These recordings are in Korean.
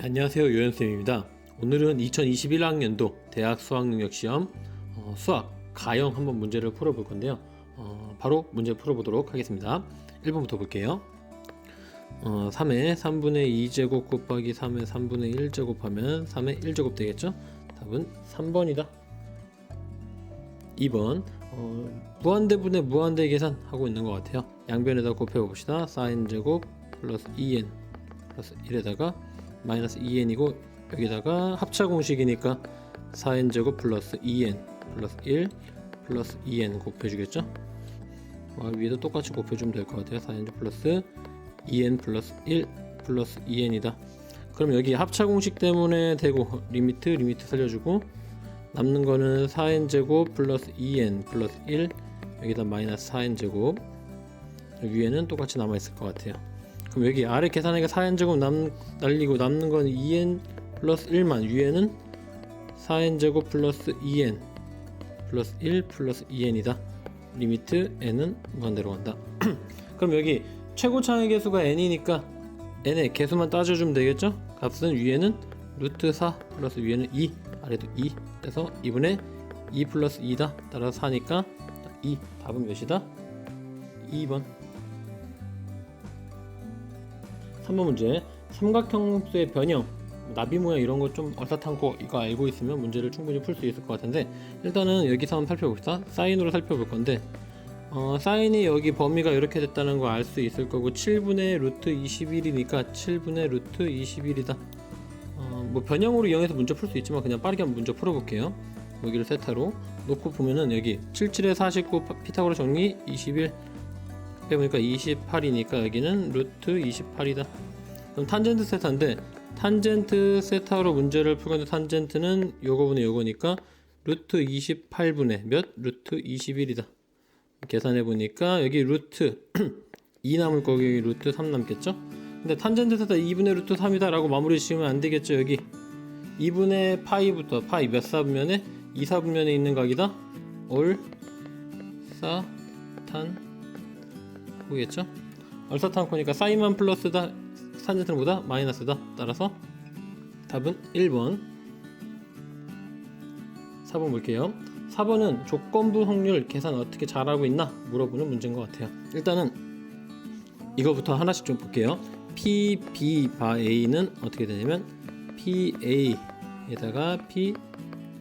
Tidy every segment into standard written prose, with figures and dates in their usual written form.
안녕하세요, 요현쌤입니다. 오늘은 2021학년도 대학 수학능력시험 수학 가형 한번 문제를 풀어볼 건데요. 바로 문제 풀어보도록 하겠습니다. 1번부터 볼게요. 3의 3분의 2제곱 곱하기 3의 3분의 1제곱 하면 3의 1제곱 되겠죠? 답은 3번이다. 2번 무한대분의 무한대 계산하고 있는 것 같아요. 양변에다 곱해봅시다. 4n제곱 플러스 2n 플러스 1에다가 마이너스 2n이고 여기다가 합차 공식이니까 4n제곱 플러스 2n 플러스 1 플러스 2n 곱해주겠죠? 위에도 똑같이 곱해주면 될 것 같아요. 4n제곱 플러스 2n 플러스 1 플러스 2n이다. 그럼 여기 합차 공식 때문에 되고 리미트 살려주고 남는 거는 4n제곱 플러스 2n 플러스 1 여기다 마이너스 4n제곱 위에는 똑같이 남아있을 것 같아요. 그럼 여기 아래 계산하니까 4n제곱 날리고 남는 건 2n 플러스 1만 위에는 4n제곱 플러스 2n 플러스 1 플러스 2n이다. 리미트 n은 무한대로 간다. 그럼 여기 최고차의 개수가 n이니까 n의 개수만 따져주면 되겠죠? 값은 위에는 루트 4 플러스 위에는 2 아래도 2 그래서 2분의 2 플러스 2다. 따라서 4니까 2 답은 몇이다? 2번. 3번 문제 삼각형수의 변형 나비 모양 이런 거 좀 얼싸탄고 이거 알고 있으면 문제를 충분히 풀 수 있을 것 같은데 일단은 여기서 한번 살펴봅시다. 사인으로 살펴볼 건데 사인이 여기 범위가 이렇게 됐다는 거 알 수 있을 거고 7분의 루트 21이니까 7분의 루트 21이다. 뭐 변형으로 이용해서 문제 풀 수 있지만 그냥 빠르게 한번 문제 풀어볼게요. 여기를 세타로 놓고 보면은 여기 77에 49 피타고라 정리 21 해보니까 28이니까 여기는 루트 28이다. 그럼 탄젠트 세타인데 탄젠트 세타로 문제를 풀건데 탄젠트는 요거분의 요거니까 루트 28분의 몇? 루트 21이다. 계산해보니까 여기 루트 2 남을 거고 여기 루트 3 남겠죠? 근데 탄젠트 세타 2분의 루트 3이다 라고 마무리 지으면 안 되겠죠. 여기 2분의 파이부터 파이 몇 사분면에 2 사분면에 있는 각이다. 얼싸탄 보이겠죠? 얼싸탄코니까 사인만 플러스다. 탄젠트는 뭐다? 마이너스다. 따라서 답은 1번. 4번 볼게요. 4번은 조건부 확률 계산 어떻게 잘하고 있나 물어보는 문제인 것 같아요. 일단은 이거부터 하나씩 좀 볼게요. P, B, 바 A는 어떻게 되냐면 PA에다가 P,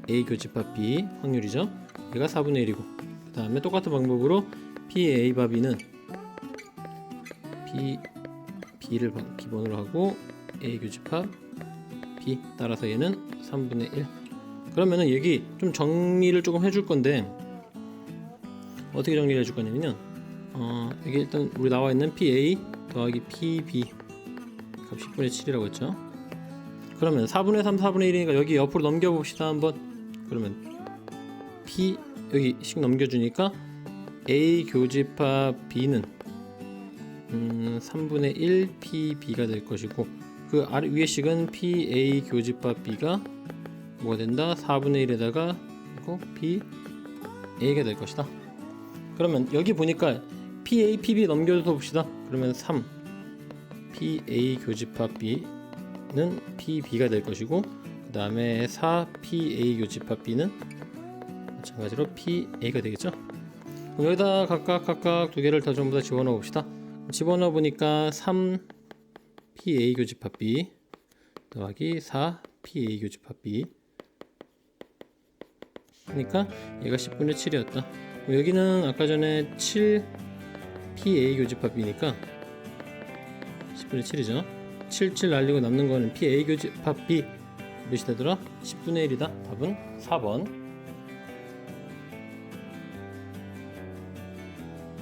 A 교집합 B 확률이죠. 얘가 4분의 1이고 그 다음에 똑같은 방법으로 PA 바 B는 B를 기본으로 하고 A 교집합 B 따라서 얘는 3분의 1. 그러면은 여기 좀 정리를 조금 해줄 건데 어떻게 정리를 해줄 거냐면요. 여기 일단 우리 나와 있는 PA 더하기 PB 값 10분의 7이라고 했죠. 그러면 4분의 3 4분의 1이니까 여기 옆으로 넘겨봅시다 한번. 그러면 P 여기 식 넘겨주니까 A 교집합 B는 3분의 1 PB가 될 것이고 그 아래 위에 식은 PA 교집합 B가 뭐가 된다? 4분의 1에다가 이거 PA가 될 것이다. 그러면 여기 보니까 PA, PB 넘겨서 봅시다. 그러면 3 PA 교집합 B는 PB가 될 것이고 그 다음에 4 PA 교집합 B는 마찬가지로 PA가 되겠죠. 그럼 여기다 각각 두 개를 다 전부 다 집어넣어 봅시다. 집어넣어 보니까 3 PA 교집합 B 더하기 4 PA 교집합 B 그러니까 얘가 10분의 7이었다. 여기는 아까 전에 7 PA 교집합 B니까 10분의 7이죠. 7 날리고 남는 거는 PA 교집합 B 몇이 되더라? 10분의 1이다. 답은 4번.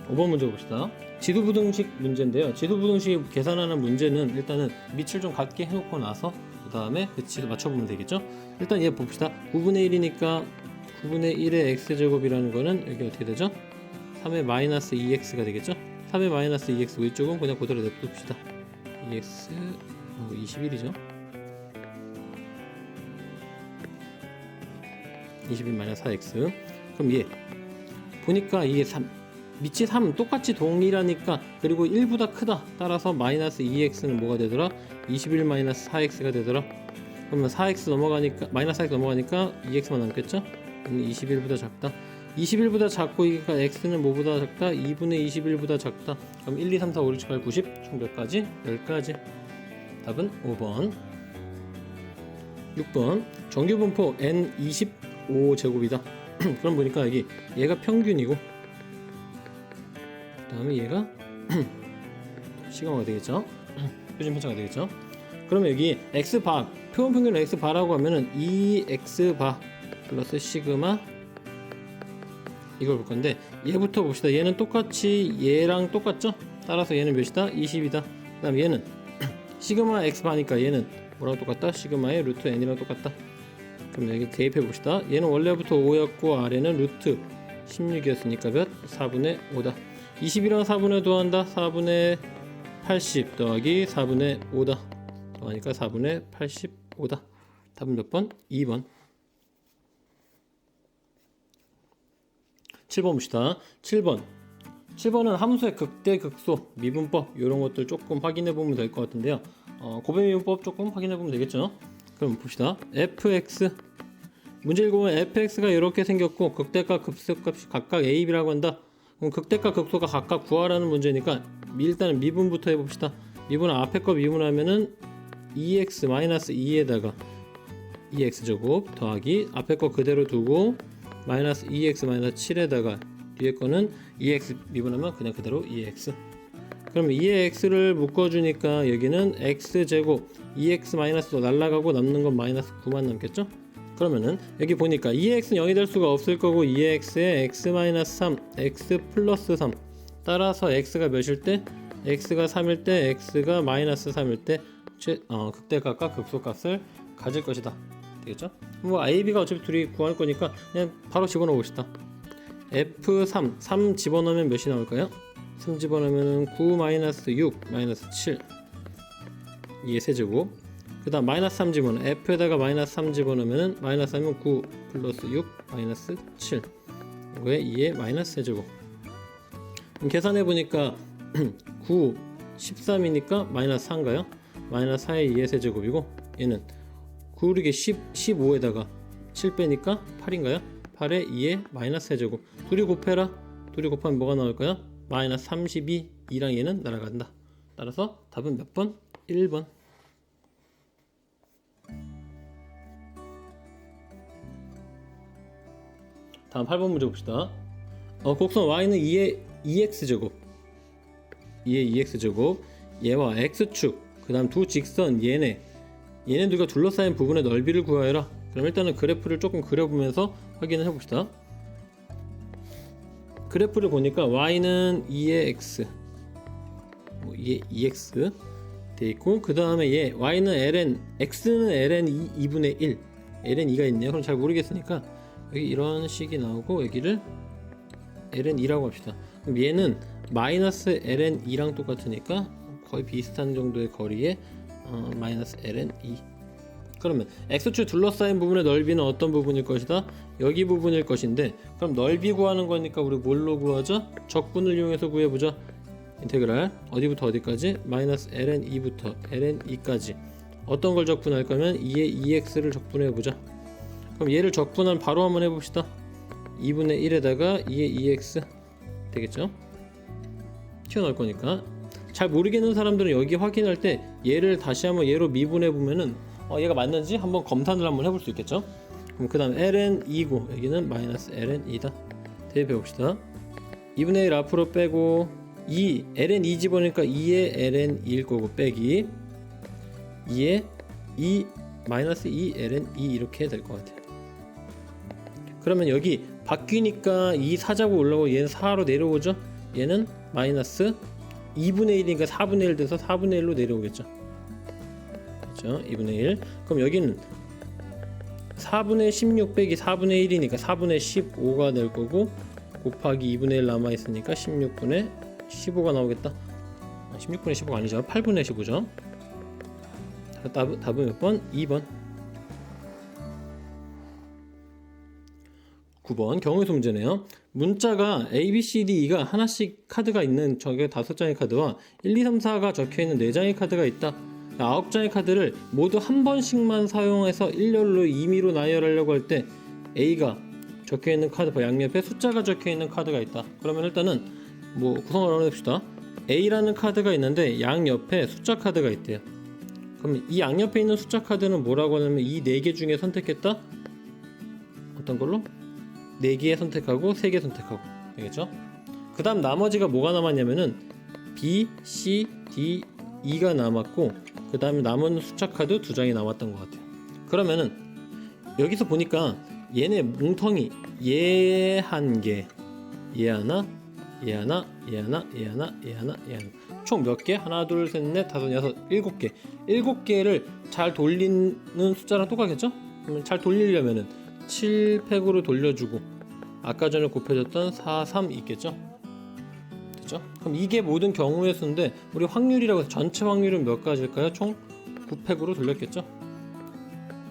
5번 문제 봅시다. 지두부등식 문제인데요. 지두부등식 계산하는 문제는 일단은 밑을 좀 같게 해놓고 나서 그 다음에 그 지도 맞춰보면 되겠죠. 일단 얘 봅시다. 9분의 1이니까 9분의 1의 x제곱이라는 거는 여기 어떻게 되죠? 3의 마이너스 2x가 되겠죠. 3의 마이너스 2x 위쪽은 그냥 그대로 냅둡시다. 2x 21이죠. 21 마이너스 4x. 그럼 얘 보니까 이게 밑이 3 똑같이 동일하니까, 그리고 1보다 크다. 따라서 마이너스 2x는 뭐가 되더라? 21 마이너스 4x가 되더라. 그러면 4x 넘어가니까 마이너스 4x 넘어가니까 2x만 남겠죠? 21보다 작다. 21보다 작고 이니까 x는 뭐보다 작다? 2분의 21보다 작다. 그럼 1, 2, 3, 4, 5, 6, 7, 8, 90 총 몇 가지? 10가지. 답은 5번. 6번 정규분포 n 25제곱이다. 그럼 보니까 여기 얘가 평균이고 그 다음에 얘가 시그마가 되겠죠. 표준 편차가 되겠죠. 그러면 여기 x바 표본 평균을 x바라고 하면은 2x바 플러스 시그마 이걸 볼 건데, 얘부터 봅시다. 얘는 똑같이 얘랑 똑같죠? 따라서 얘는 몇이다? 20이다. 그 다음 얘는 시그마 x바니까 얘는 뭐랑 똑같다? 시그마의 루트 n이랑 똑같다. 그럼 여기 대입해 봅시다. 얘는 원래부터 5였고 아래는 루트 16이었으니까 몇? 4분의 5다. 20이랑 4분의 더한다. 4분의 80 더하기 4분의 5다. 더하니까 4분의 85다. 답은 몇 번? 2번. 7번 봅시다. 7번은 함수의 극대 극소 미분법 이런 것들 조금 확인해 보면 될 것 같은데요. 고배 미분법 조금 확인해 보면 되겠죠. 그럼 봅시다. fx 문제 읽어보면 fx가 이렇게 생겼고 극대값 급소값이 각각 a, b라고 한다. 그럼 극대값 극소가 각각 구하라는 문제니까 일단은 미분부터 해봅시다. 미분은 앞에 거 미분하면은 2x 마이너스 2에다가 2x제곱 더하기 앞에 거 그대로 두고 마이너스 2x 마이너스 7에다가 뒤에 거는 2x 미분하면 그냥 그대로 2x. 그럼 2x를 묶어주니까 여기는 x제곱 2x 마이너스도 날라가고 남는 건 마이너스 9만 남겠죠? 그러면은 여기 보니까 2x는 0이 될 수가 없을 거고 2x에 x 마이너스 3, x 플러스 3 따라서 x가 몇일 때? x가 3일 때, x가 마이너스 3일 때 극대값과 극소값을 가질 것이다. 되겠죠? 뭐 a, b가 어차피 둘이 구할 거니까 그냥 바로 집어넣어 봅시다. f3, 3 집어넣으면 몇이 나올까요? 3 집어넣으면 9 마이너스 6 마이너스 7 이게 세제곱. 그 다음 마이너스 3 집어넣으면 f에다가 마이너스 3 집어넣으면 마이너스 3이면 9 플러스 6 마이너스 7 이거에 2의 마이너스 세제곱. 계산해 보니까 9 13이니까 마이너스 4인가요? 마이너스 4의 2의 세제곱이고 얘는 9 이게 15에다가 7 빼니까 8인가요? 8의 2의 마이너스 세제곱. 둘이 곱해라. 둘이 곱하면 뭐가 나올까요? 마이너스 32 2랑 얘는 날아간다. 따라서 답은 몇 번? 1번. 다음 8번 문제 봅시다. 곡선 y는 2의 2x제곱 2의 2x제곱 얘와 x축 그 다음 두 직선 얘네 둘과 둘러싸인 부분의 넓이를 구하여라. 그럼 일단은 그래프를 조금 그려보면서 확인을 해봅시다. 그래프를 보니까 y는 2의 x 2의 2x 돼 있고 그 다음에 얘 y는 ln x는 ln 2분의 1 ln 2가 있네요. 그럼 잘 모르겠으니까 여기 이런 식이 나오고 여기를 ln 2라고 합시다. 그럼 얘는 마이너스 ln 2랑 똑같으니까 거의 비슷한 정도의 거리에 마이너스 ln 2. 그러면 x축 둘러싸인 부분의 넓이는 어떤 부분일 것이다? 여기 부분일 것인데 그럼 넓이 구하는 거니까 우리 뭘로 구하죠? 적분을 이용해서 구해보자. 인테그랄 어디부터 어디까지? 마이너스 ln 2부터 ln 2까지 어떤 걸 적분할 거면 2의 2x를 적분해보자. 그럼 얘를 적분한 바로 한번 해봅시다. 2분의 1에다가 2의 2x 되겠죠? 튀어나올 거니까. 잘 모르겠는 사람들은 여기 확인할 때 얘를 다시 한번 얘로 미분해 보면은 얘가 맞는지 한번 검산을 한번 해볼 수 있겠죠? 그럼 그 다음 ln 2고 여기는 마이너스 ln 2다. 대입해 봅시다. 2분의 1 앞으로 빼고 2 ln 2 집어넣으니까 2의 ln 2일 거고 빼기 2의 2 마이너스 2 ln 2 이렇게 될 것 같아요. 그러면 여기 바뀌니까 2 4자고 올라오고 얘는 4로 내려오죠? 얘는 마이너스 2분의 1이니까 4분의 1 돼서 4분의 1로 내려오겠죠. 그렇죠? 2분의 1. 그럼 여기는 4분의 16 빼기 4분의 1이니까 4분의 15가 될 거고 곱하기 2분의 1 남아있으니까 16분의 15가 나오겠다. 16분의 15가 아니죠. 8분의 15죠. 답은 몇 번? 2번. 9번 경우의 수 문제네요. 문자가 A, B, C, D, E가 하나씩 카드가 있는 저게 5장의 카드와 1, 2, 3, 4가 적혀있는 4장의 카드가 있다. 9장의 카드를 모두 한 번씩만 사용해서 일렬로 임의로 나열하려고 할 때 A가 적혀있는 카드 양옆에 숫자가 적혀있는 카드가 있다. 그러면 일단은 뭐 구성을 한번 해봅시다. A라는 카드가 있는데 양옆에 숫자 카드가 있대요. 그럼 이 양옆에 있는 숫자 카드는 뭐라고 하냐면 이 4개 중에 선택했다? 어떤 걸로? 4개 선택하고 3개 선택하고 되겠죠? 그 다음 나머지가 뭐가 남았냐면은 B, C, D, E가 남았고 그 다음에 남은 숫자 카드 2장이 남았던 것 같아요. 그러면은 여기서 보니까 얘네 뭉텅이 얘 한 개, 얘 하나, 얘 하나, 얘 하나, 얘 하나, 얘 하나, 얘 하나 총 몇 개? 하나, 둘, 셋, 넷, 다섯, 여섯, 7개 7개를 잘 돌리는 숫자랑 똑같겠죠? 그러면 잘 돌리려면은 7팩으로 돌려주고 아까 전에 곱해줬던 4, 3 있겠죠? 됐죠? 그럼 이게 모든 경우의 수인데 우리 확률이라고 해서 전체 확률은 몇 가지일까요? 총 9팩으로 돌렸겠죠?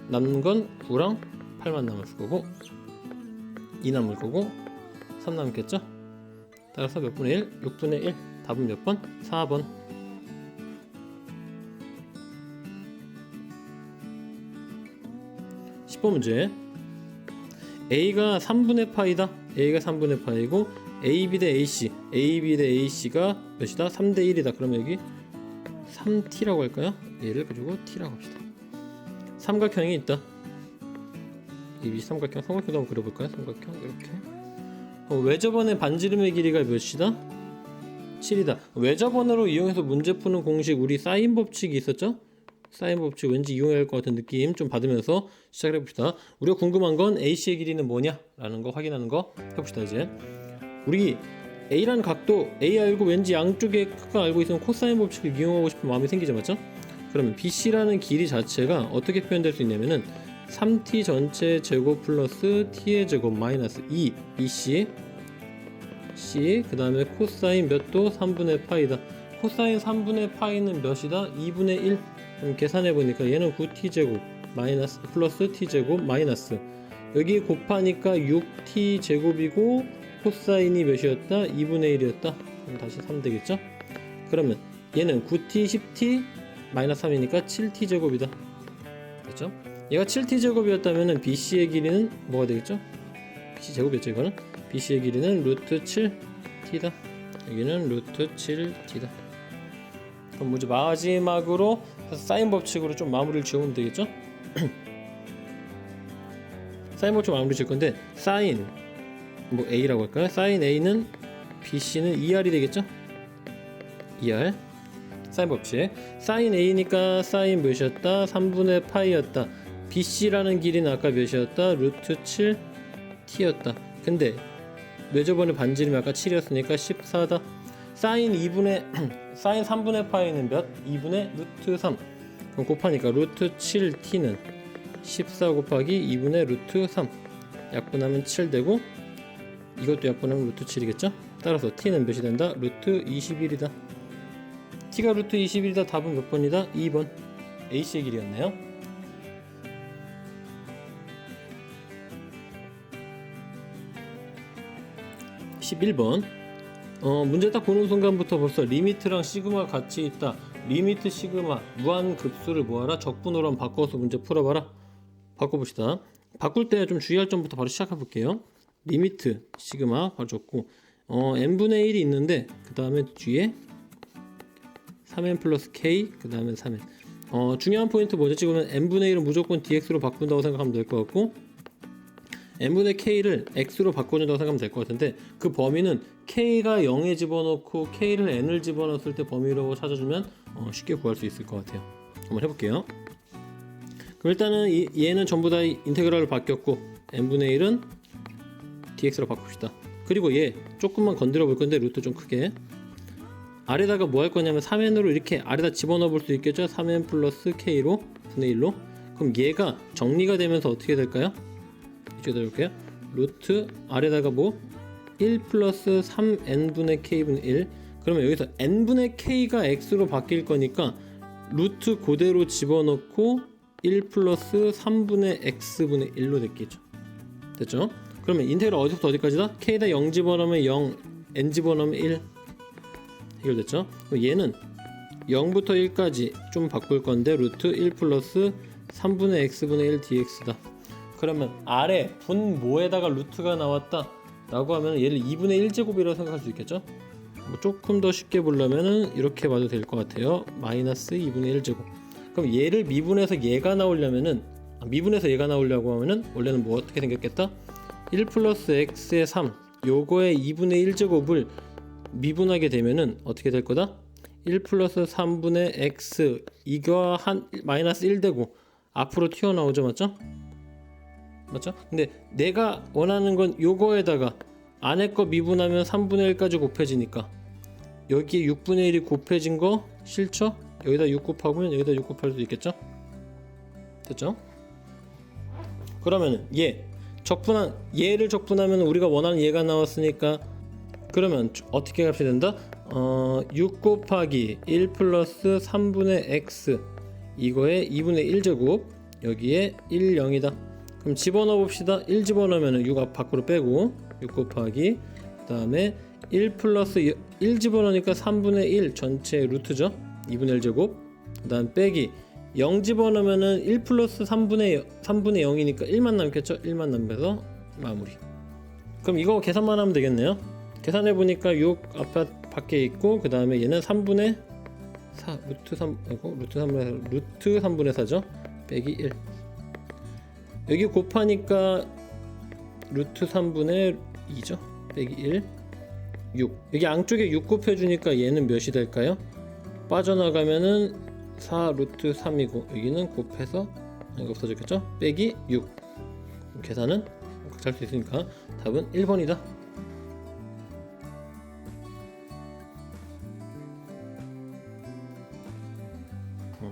남는 건 9랑 8만 남았을 거고 2 남을 거고 3 남겠죠? 따라서 몇 분의 1? 6분의 1 답은 몇 번? 4번. 10번 문제 A가 3분의 파이다. A가 3분의 파이고 AB 대 AC AB 대 AC가 몇이다? 3대 1이다. 그러면 여기 3T라고 할까요? 얘를 가지고 T라고 합시다. 삼각형이 있다. 이 삼각형도 한번 그려볼까요? 삼각형 이렇게 외접원의 반지름의 길이가 몇이다? 7이다. 외접원으로 이용해서 문제 푸는 공식 우리 사인 법칙이 있었죠? 사인 법칙 왠지 이용해야 할 것 같은 느낌 좀 받으면서 시작을 해봅시다. 우리가 궁금한 건 AC의 길이는 뭐냐? 라는 거 확인하는 거 해봅시다. 이제 우리 A라는 각도 A 알고 왠지 양쪽의 크가 알고 있으면 코사인 법칙을 이용하고 싶은 마음이 생기죠. 맞죠? 그러면 BC라는 길이 자체가 어떻게 표현될 수 있냐면은 3t 전체 제곱 플러스 t의 제곱 마이너스 2 BC C 그 다음에 코사인 몇 도? 3분의 파이다. 코사인 3분의 파이는 몇이다? 2분의 1. 그럼 계산해보니까 얘는 9t제곱 마이너스 플러스 t제곱 마이너스 여기 곱하니까 6t제곱이고 코사인이 몇이었다? 2분의 1이었다. 그럼 다시 3 되겠죠? 그러면 얘는 9t 10t 마이너스 3이니까 7t제곱이다. 됐죠? 얘가 7t제곱이었다면 BC의 길이는 뭐가 되겠죠? BC제곱이었죠 이거는? BC의 길이는 루트 7t다. 여기는 루트 7t다. 그럼 뭐지? 마지막으로 사인 법칙으로 좀 마무리를 지으면 되겠죠? 사인 법칙 마무리 지을 건데 사인 뭐 A라고 할까요? 사인 A는 BC는 2R이 되겠죠? 2R 사인 법칙 사인 A니까 사인 몇이었다? 3분의 파이였다. BC라는 길이는 아까 몇이었다? 루트 7t였다. 근데 외접원의 반지름이 아까 7이었으니까 14다. 사인 3분의 파이는 몇? 2분의 루트 3. 그럼 곱하니까 루트 7t는 14 곱하기 2분의 루트 3. 약분하면 7 되고 이것도 약분하면 루트 7이겠죠? 따라서 t는 몇이 된다? 루트 21이다. t가 루트 21이다. 답은 몇 번이다? 2번. AC의 길이였네요. 11번 문제 딱 보는 순간부터 벌써 리미트랑 시그마 같이 있다. 리미트 시그마 무한 급수를 뭐하라? 적분으로 한번 바꿔서 문제 풀어봐라. 바꿔봅시다. 바꿀 때 좀 주의할 점부터 바로 시작해 볼게요. 리미트 시그마 바로 적고 n분의 1이 있는데 그 다음에 뒤에 3n 플러스 k 그 다음에 3n 중요한 포인트 뭐죠? 지금은 n분의 1은 무조건 dx로 바꾼다고 생각하면 될 것 같고 n분의 k를 x로 바꿔준다고 생각하면 될 것 같은데 그 범위는 k가 0에 집어넣고 k를 n을 집어넣었을 때 범위로 찾아주면 쉽게 구할 수 있을 것 같아요. 한번 해볼게요. 그럼 일단은 얘는 전부 다 인테그랄로 바뀌었고 n분의 1은 dx로 바꿉시다. 그리고 얘 조금만 건드려 볼 건데 루트 좀 크게 아래다가 뭐 할 거냐면 3n으로 이렇게 아래다 집어넣어 볼 수 있겠죠? 3n 플러스 k로 분의 1로 그럼 얘가 정리가 되면서 어떻게 될까요? 이쪽에다 볼게요. 루트 아래다가 뭐 1 플러스 3n분의 k분의 1 그러면 여기서 n분의 k가 x로 바뀔 거니까 루트 그대로 집어넣고 1 플러스 3분의 x분의 1로 됐겠죠. 됐죠? 그러면 인테그럴 어디부터 어디까지다? k에다 0 집어넣으면 0, n 집어넣으면 1 해결됐죠? 그럼 얘는 0부터 1까지 좀 바꿀 건데 루트 1 플러스 3분의 x분의 1 dx다. 그러면 아래 분모에다가 루트가 나왔다 라고 하면 얘를 2분의 1제곱이라고 생각할 수 있겠죠? 뭐 조금 더 쉽게 보려면 이렇게 봐도 될 것 같아요. 마이너스 2분의 1제곱. 그럼 얘를 미분해서 얘가 나오려면은 미분해서 얘가 나오려고 하면은 원래는 뭐 어떻게 생겼겠다? 1 플러스 x의 3 요거의 2분의 1제곱을 미분하게 되면은 어떻게 될 거다? 1 플러스 3분의 x 이거 한 마이너스 1 되고 앞으로 튀어나오죠. 맞죠? 맞죠? 근데 내가 원하는 건 요거에다가 안에 거 미분하면 3분의 1까지 곱해지니까 여기에 6분의 1이 곱해진 거 싫죠? 여기다 6 곱하면 여기다 6 곱할 수도 있겠죠? 됐죠? 그러면 얘를 적분하면 우리가 원하는 얘가 나왔으니까 그러면 어떻게 값이 된다? 6 곱하기 1 플러스 3분의 x 이거에 2분의 1제곱 여기에 1, 0이다. 그럼 집어넣어 봅시다. 1 집어넣으면 6 앞 밖으로 빼고 6 곱하기 그 다음에 1 플러스 1 집어넣으니까 3분의 1 전체 루트죠. 2분의 1제곱 그 다음 빼기 0 집어넣으면 1 플러스 3분의 0이니까 1만 남겠죠. 1만 남겨서 마무리. 그럼 이거 계산만 하면 되겠네요. 계산해보니까 6 앞에 밖에 있고 그 다음에 얘는 3분의 4 루트 3분의 4죠. 빼기 1 여기 곱하니까 루트 3분의 2죠. 빼기 1 6 여기 양쪽에 6 곱해주니까 얘는 몇이 될까요? 빠져나가면은 4 루트 3이고 여기는 곱해서 이거 없어졌겠죠? 빼기 6 계산은 잘 수 있으니까 답은 1번이다.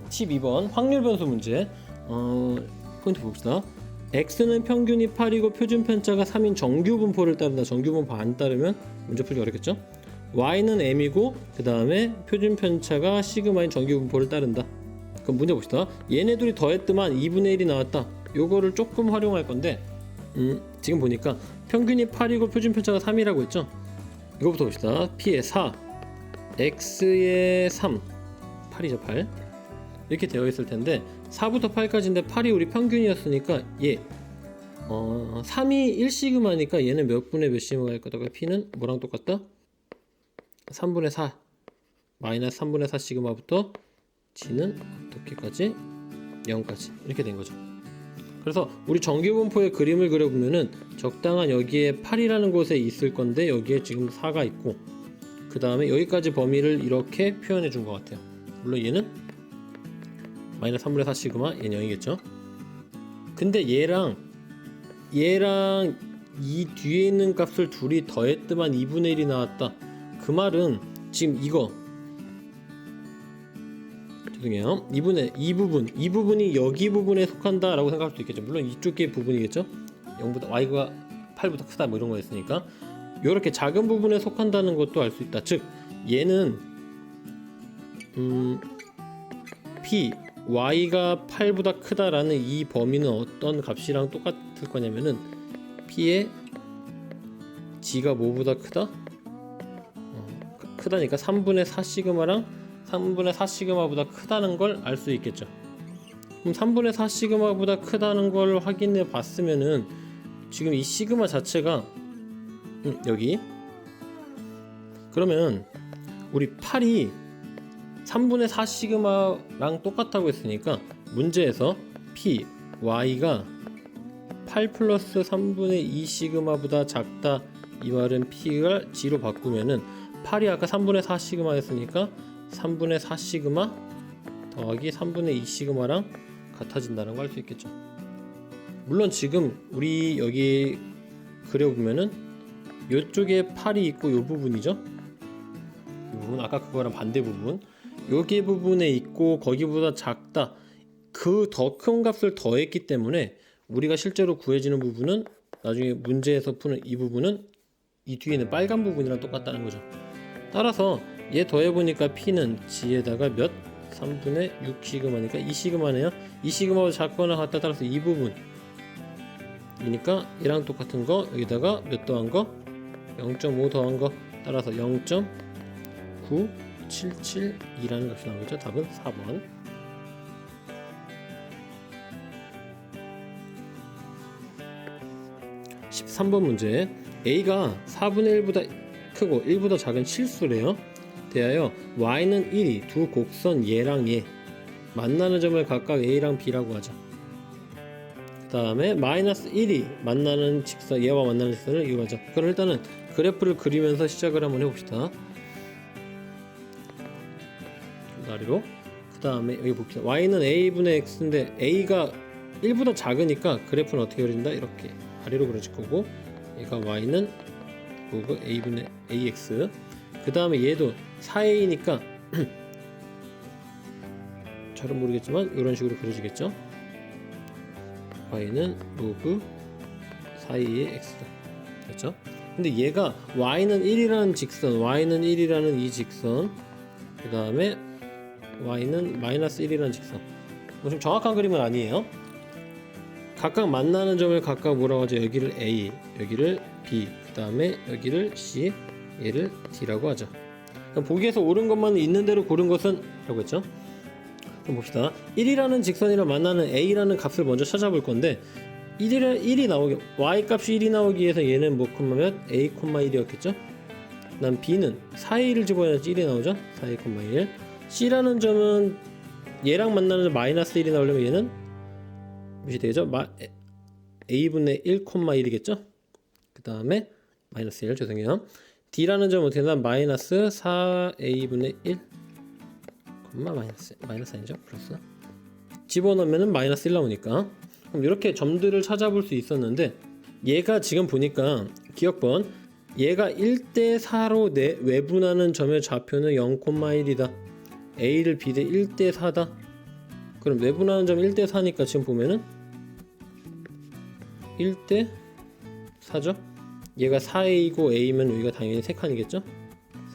12번 확률 변수 문제. 포인트 봅시다. x는 평균이 8이고 표준 편차가 3인 정규 분포를 따른다. 정규 분포 안 따르면 문제 풀기 어렵겠죠? y는 m이고 그 다음에 표준 편차가 시그마인 정규 분포를 따른다. 그럼 문제 봅시다. 얘네 둘이 더했더만 2분의 1이 나왔다. 요거를 조금 활용할 건데 지금 보니까 평균이 8이고 표준 편차가 3이라고 했죠? 이거부터 봅시다. p의 4 x의 3 8이죠. 8 이렇게 되어 있을 텐데 4부터 8까지인데 8이 우리 평균이었으니까 얘 3이 1시그마니까 얘는 몇 분의 몇 시그마 갈 거다가 p는 뭐랑 똑같다? 3분의 4 마이너스 3분의 4 시그마부터 g는 어떻게까지? 0까지 이렇게 된 거죠. 그래서 우리 정규분포의 그림을 그려보면은 적당한 여기에 8이라는 곳에 있을 건데 여기에 지금 4가 있고 그 다음에 여기까지 범위를 이렇게 표현해 준 것 같아요. 물론 얘는 마이너스 3분의 4 시그마 얘는 0이겠죠. 근데 얘랑 이 뒤에 있는 값을 둘이 더했더만 2분의 1이 나왔다. 그 말은 지금 이거 죄송해요. 이 부분이 여기 부분에 속한다 라고 생각할 수도 있겠죠. 물론 이쪽의 부분이겠죠. 0보다 y가 8보다 크다 뭐 이런 거였으니까 이렇게 작은 부분에 속한다는 것도 알 수 있다. 즉 얘는 p y가 8보다 크다라는 이 범위는 어떤 값이랑 똑같을 거냐면은 p의 g가 뭐보다 크다? 크다니까 3분의 4 시그마랑 3분의 4 시그마보다 크다는 걸 알 수 있겠죠. 그럼 3분의 4 시그마보다 크다는 걸 확인해 봤으면은 지금 이 시그마 자체가 여기 그러면 우리 8이 3분의 4 시그마랑 똑같다고 했으니까 문제에서 p y가 8 플러스 3분의 2 시그마보다 작다 이 말은 p가 g로 바꾸면은 8이 아까 3분의 4 시그마였으니까 3분의 4 시그마 더하기 3분의 2 시그마랑 같아진다는 걸 알 수 있겠죠. 물론 지금 우리 여기 그려보면은 이쪽에 8이 있고 이 부분이죠. 이 부분 아까 그거랑 반대 부분 여기 부분에 있고 거기보다 작다 그 더 큰 값을 더했기 때문에 우리가 실제로 구해지는 부분은 나중에 문제에서 푸는 이 부분은 이 뒤에 있는 빨간 부분이랑 똑같다는 거죠. 따라서 얘 더해보니까 p는 g에다가 몇? 3분의 6 시그마니까 2 시그마네요. 2 시그마보다 작거나 같다. 따라서 이 부분 2니까 얘랑 똑같은 거 여기다가 몇 더한 거? 0.5 더한 거 따라서 0.9772라는 값이 나오겠죠. 답은 4번. 13번 문제. A가 4분의 1보다 크고 1보다 작은 실수래요. 대하여 y는 1이 두 곡선 얘랑 얘 만나는 점을 각각 A랑 B라고 하자. 그 다음에 마이너스 1이 만나는 직선, 얘와 만나는 직선을 이용하자. 그럼 일단은 그래프를 그리면서 시작을 한번 해봅시다. 아래로. 그 다음에 여기 봅시다. y는 a분의 x인데 a가 1보다 작으니까 그래프는 어떻게 그린다? 이렇게 아래로 그려질 거고, 얘가 y는 로그 a분의 ax. 그 다음에 얘도 4a니까 잘은 모르겠지만 이런 식으로 그려지겠죠. y는 로그 4a의 x다. 그렇죠? 근데 얘가 y는 1이라는 직선, y는 1이라는 이 직선, 그 다음에 y는 마이너스 1이라는 직선. 좀 정확한 그림은 아니에요. 각각 만나는 점을 각각 뭐라고 하죠? 여기를 A, 여기를 B, 그 다음에 여기를 C, 얘를 D라고 하죠. 그럼 보기에서 옳은 것만 있는 대로 고른 것은 라고 했죠. 그럼 봅시다. 1이라는 직선이랑 만나는 A라는 값을 먼저 찾아볼 건데 1이 나오기, Y 값이 1이 나오기 위해서 얘는 뭐 콤마면 A, 1이었겠죠. 난 B는 4A를 집어넣어야지 1이 나오죠. 4A, 1. C라는 점은 얘랑 만나는 마이너스 1이 나오려면 얘는 몇이 되겠죠? A분의 1, 1이겠죠? 그 다음에 마이너스 1, 죄송해요. D라는 점은 어떻게 되나? 마이너스 4A분의 1, 마이너스 아니죠? 플러스. 집어넣으면 마이너스 1 나오니까. 그럼 이렇게 점들을 찾아볼 수 있었는데, 얘가 지금 보니까 기억번, 얘가 1대 4로 외분하는 점의 좌표는 0,1이다. A를 B 대 1대 4다. 그럼 외분하는 점 1대 4니까 지금 보면은 1대 4죠. 얘가 4A고 A면 여기가 당연히 3칸이겠죠.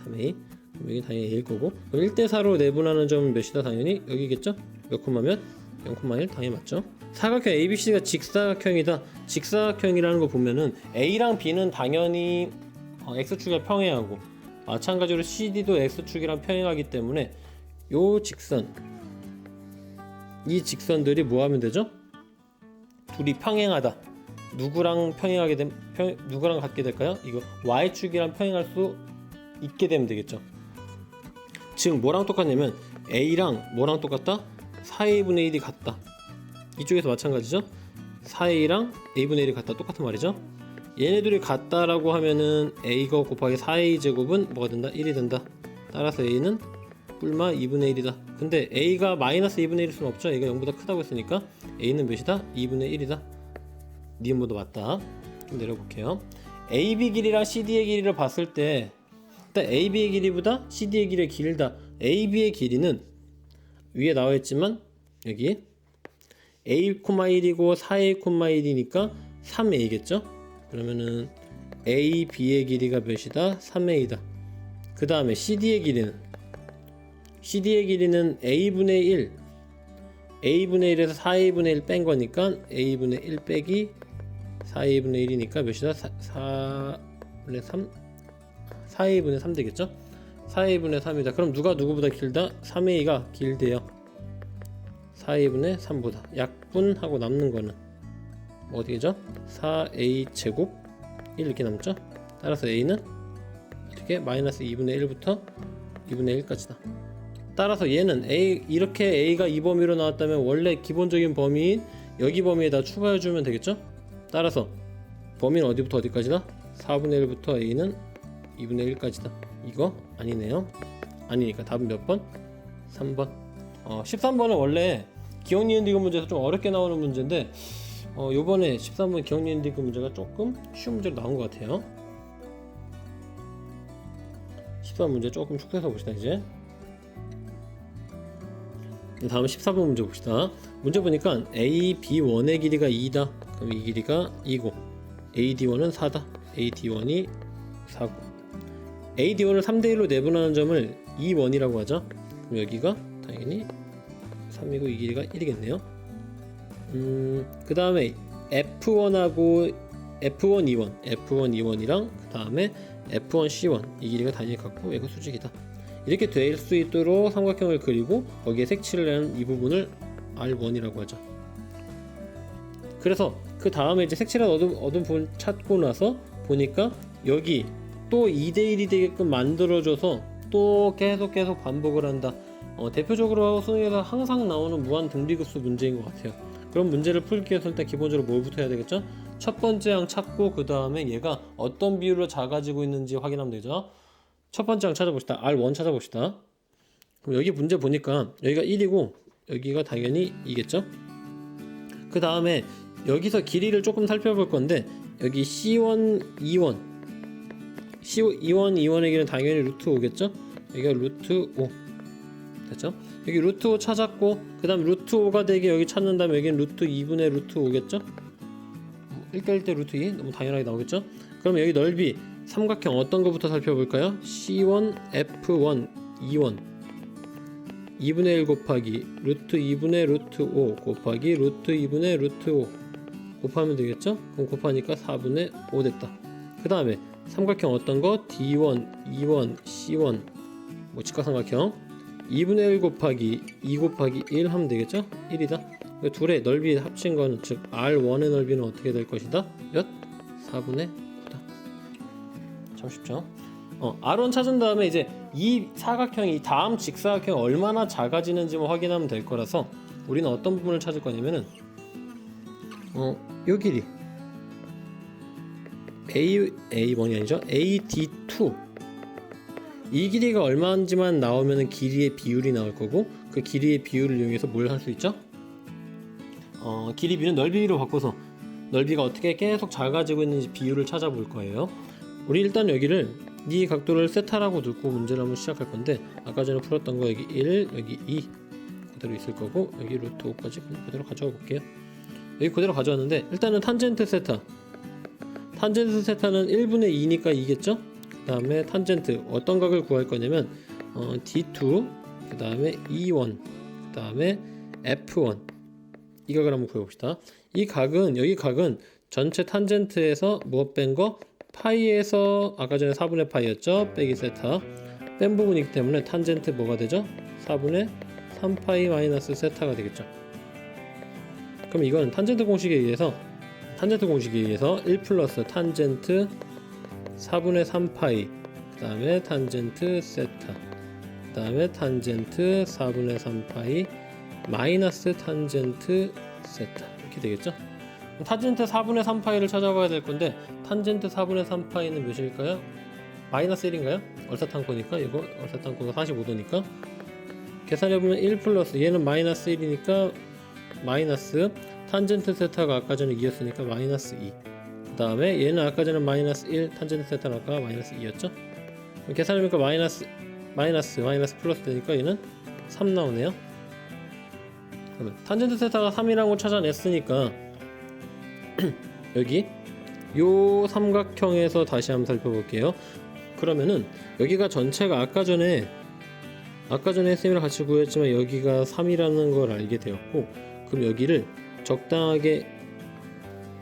3A. 그럼 여기 당연히 A일 거고. 그럼 1대 4로 내분하는 점은 몇이다? 당연히 여기겠죠. 몇 콤마면 0,1 당연히 맞죠. 사각형 ABC가 직사각형이다. 직사각형이라는 거 보면은 A랑 B는 당연히 X축에 평행하고, 마찬가지로 CD도 X축이랑 평행하기 때문에 요 직선, 이 직선들이 뭐 하면 되죠? 둘이 평행하다. 누구랑 평행하게 되면 누구랑 같게 될까요? 이거 Y축이랑 평행할 수 있게 되면 되겠죠. 즉 뭐랑 똑같냐면 A랑 뭐랑 똑같다? 4A분의 1이 같다. 이쪽에서 마찬가지죠. 4A랑 A분의 1이 같다. 똑같은 말이죠. 얘네들이 같다라고 하면은 A가 곱하기 4A 제곱은 뭐가 된다? 1이 된다. 따라서 A는 뿔마 2분의 1이다. 근데 A가 마이너스 2분의 1일 수는 없죠. A가 0보다 크다고 했으니까 A는 몇이다? 2분의 1이다. 니은보다 맞다. 좀 내려볼게요. AB 길이랑 CD의 길이를 봤을 때 일단 AB의 길이보다 CD의 길이가 길다. AB의 길이는 위에 나와있지만 여기 A,1이고 4A,1이니까 3A겠죠? 그러면은 AB의 길이가 몇이다? 3A다. 그 다음에 CD의 길이는 A분의 1, A분의 1에서 4A분의 1 뺀 거니까 A분의 1 빼기 4A분의 1이니까 몇이다? 4분의 3? 4A분의 3 되겠죠? 4A분의 3이다. 그럼 누가 누구보다 길다? 3A가 길대요. 4A분의 3보다. 약분하고 남는 거는 뭐 어디겠죠? 4A 제곱 1 이렇게 남죠? 따라서 A는 어떻게? 마이너스 2분의 1부터 2분의 1까지다. 따라서 얘는 이렇게 A가 이 범위로 나왔다면 원래 기본적인 범위인 여기 범위에다 추가해주면 되겠죠? 따라서 범위는 어디부터 어디까지다? 4분의 1부터 A는 2분의 1까지다. 이거 아니네요. 아니니까 답은 몇 번? 3번. 13번은 원래 기억 니은 디귿 문제에서 좀 어렵게 나오는 문제인데 요번에 13번 기억 니은 디귿 문제가 조금 쉬운 문제로 나온 것 같아요. 13번 문제 조금 축소해서 봅시다. 이제 다음 14번 문제 봅시다. 문제 보니까 AB1의 길이가 2다. 그럼 이 길이가 2고 AD1은 4다. AD1이 4고 AD1을 3대1로 내분하는 점을 2원이라고 하죠. 그럼 여기가 당연히 3이고 이 길이가 1이겠네요. 그 다음에 F1하고 F1, E1, F1, E1이랑 그 다음에 F1, C1 이 길이가 단위에 같고 얘가 수직이다. 이렇게 될 수 있도록 삼각형을 그리고 거기에 색칠을 하는 이 부분을 R1이라고 하죠. 그래서 그 다음에 이제 색칠한 어두운 부분 찾고 나서 보니까 여기 또 2대1이 되게끔 만들어줘서 또 계속 반복을 한다. 대표적으로 수능에서 항상 나오는 무한 등비급수 문제인 것 같아요. 그럼 문제를 풀기 위해서 일단 기본적으로 뭘부터 해야 되겠죠? 첫 번째 항 찾고 그 다음에 얘가 어떤 비율로 작아지고 있는지 확인하면 되죠. 첫 번째 항 찾아봅시다. R1 찾아봅시다. 그럼 여기 문제 보니까 여기가 1이고 여기가 당연히 2겠죠? 그 다음에 여기서 길이를 조금 살펴볼 건데 여기 C1, E1 2원의 길이는 당연히 루트 5겠죠? 여기가 루트 5 됐죠? 여기 루트 5 찾았고 그 다음 루트 5가 되게 여기 찾는다면 여기는 루트 2분의 루트 5겠죠? 1대1대 루트 2 너무 당연하게 나오겠죠? 그럼 여기 넓이 삼각형 어떤 거부터 살펴볼까요? C1, F1, E1 2분의 1 곱하기 루트 2분의 루트 5 곱하기 루트 2분의 루트 5 곱하면 되겠죠? 그럼 곱하니까 4분의 5 됐다. 그 다음에 삼각형 어떤 거? D1, E1, C1 뭐 직각삼각형 2분의 1 곱하기 2 곱하기 1 하면 되겠죠? 1이다. 둘의 넓이 합친 거는 즉 R1의 넓이는 어떻게 될 것이다? 몇? 4분의 9다. 참 쉽죠? R1 찾은 다음에 이제 이 사각형이 다음 직사각형이 얼마나 작아지는지만 확인하면 될 거라서 우리는 어떤 부분을 찾을 거냐면은 요 길이 A1이 아니죠? AD2 이 길이가 얼마인지만 나오면 길이의 비율이 나올 거고 그 길이의 비율을 이용해서 뭘 할 수 있죠? 길이 비는 넓이 비로 바꿔서 넓이가 어떻게 계속 작아지고 있는지 비율을 찾아볼 거예요. 우리 일단 여기를 이 각도를 세타라고 두고 문제를 한번 시작할 건데 아까 전에 풀었던 거 여기 1, 여기 2 그대로 있을 거고 여기 루트 5까지 그대로 가져와 볼게요. 여기 그대로 가져왔는데 일단은 탄젠트 세타 탄젠트 세타는 1분의 2니까 2겠죠? 그 다음에 탄젠트 어떤 각을 구할 거냐면 D2 그 다음에 E1 그 다음에 F1 이 각을 한번 구해봅시다. 이 각은 여기 각은 전체 탄젠트에서 무엇 뺀 거? 파이에서 아까 전에 4분의 파이였죠? 빼기 세타 뺀 부분이기 때문에 탄젠트 뭐가 되죠? 4분의 3파이 마이너스 세타가 되겠죠. 그럼 이건 탄젠트 공식에 의해서 1 플러스 탄젠트 4분의 3파이 그 다음에 탄젠트 세타 그 다음에 탄젠트 4분의 3파이 마이너스 탄젠트 세타 이렇게 되겠죠. 탄젠트 4분의 3파이를 찾아가야 될 건데 탄젠트 4분의 3파이는 몇일까요? 마이너스 1인가요? 얼사탄코니까 이거 얼사탄코가 45도니까 계산해보면 1 플러스 얘는 마이너스 1이니까 마이너스 탄젠트 세타가 아까 전에 2였으니까 마이너스 2 그 다음에 얘는 아까 전에 마이너스 1 탄젠트 세타는 아까 마이너스 2였죠. 계산해보니까 마이너스 플러스 되니까 얘는 3 나오네요. 그러면 탄젠트 세타가 3이라는 걸 찾아냈으니까 여기 요 삼각형에서 다시 한번 살펴볼게요. 그러면은 여기가 전체가 아까 전에 쌤이랑 같이 구했지만 여기가 3이라는 걸 알게 되었고 그럼 여기를 적당하게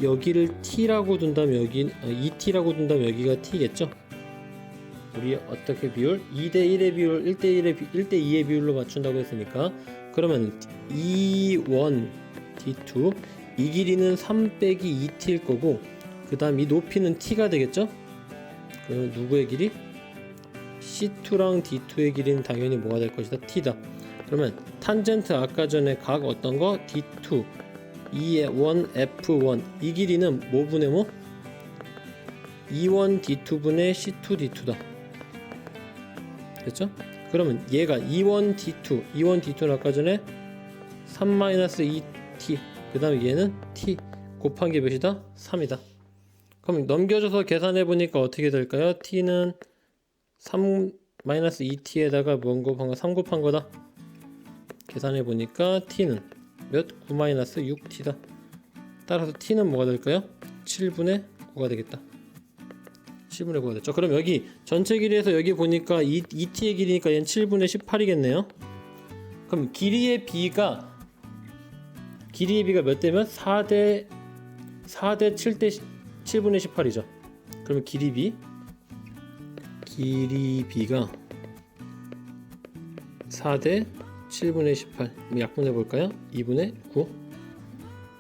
여기를 t라고 둔다면 여기 2t라고 둔다면 여기가 t겠죠. 우리 어떻게 비율? 2대1의 비율 1대2의 비율로 맞춘다고 했으니까 그러면 E1 D2 이 길이는 3 빼기 2t일 거고 그 다음 이 높이는 t가 되겠죠. 그러면 누구의 길이? C2랑 D2의 길이는 당연히 뭐가 될 것이다? t다. 그러면 탄젠트 아까 전에 각 어떤 거? D2 E1 F1 이 길이는 뭐 분의 뭐? E1 D2분의 C2 D2다. 됐죠? 그러면 얘가 E1 D2는 아까 전에 3-2t 그 다음에 얘는 t 곱한 게 몇이다? 3이다. 그럼 넘겨줘서 계산해 보니까 어떻게 될까요? t는 3-2t에다가 뭔 곱한 거? 3 곱한 거다. 계산해 보니까 t는 몇? 9-6t다. 따라서 t는 뭐가 될까요? 7분의 9가 되겠다. 7분의 9가 됐죠. 그럼 여기 전체 길이에서 여기 보니까 2t의 길이니까 얘는 7분의 18이겠네요. 그럼 길이의 비가 몇 대면? 4대 4대 7분의 18이죠. 그러면 길이 b가 4대 7분의 18. 약분해 볼까요? 2분의 9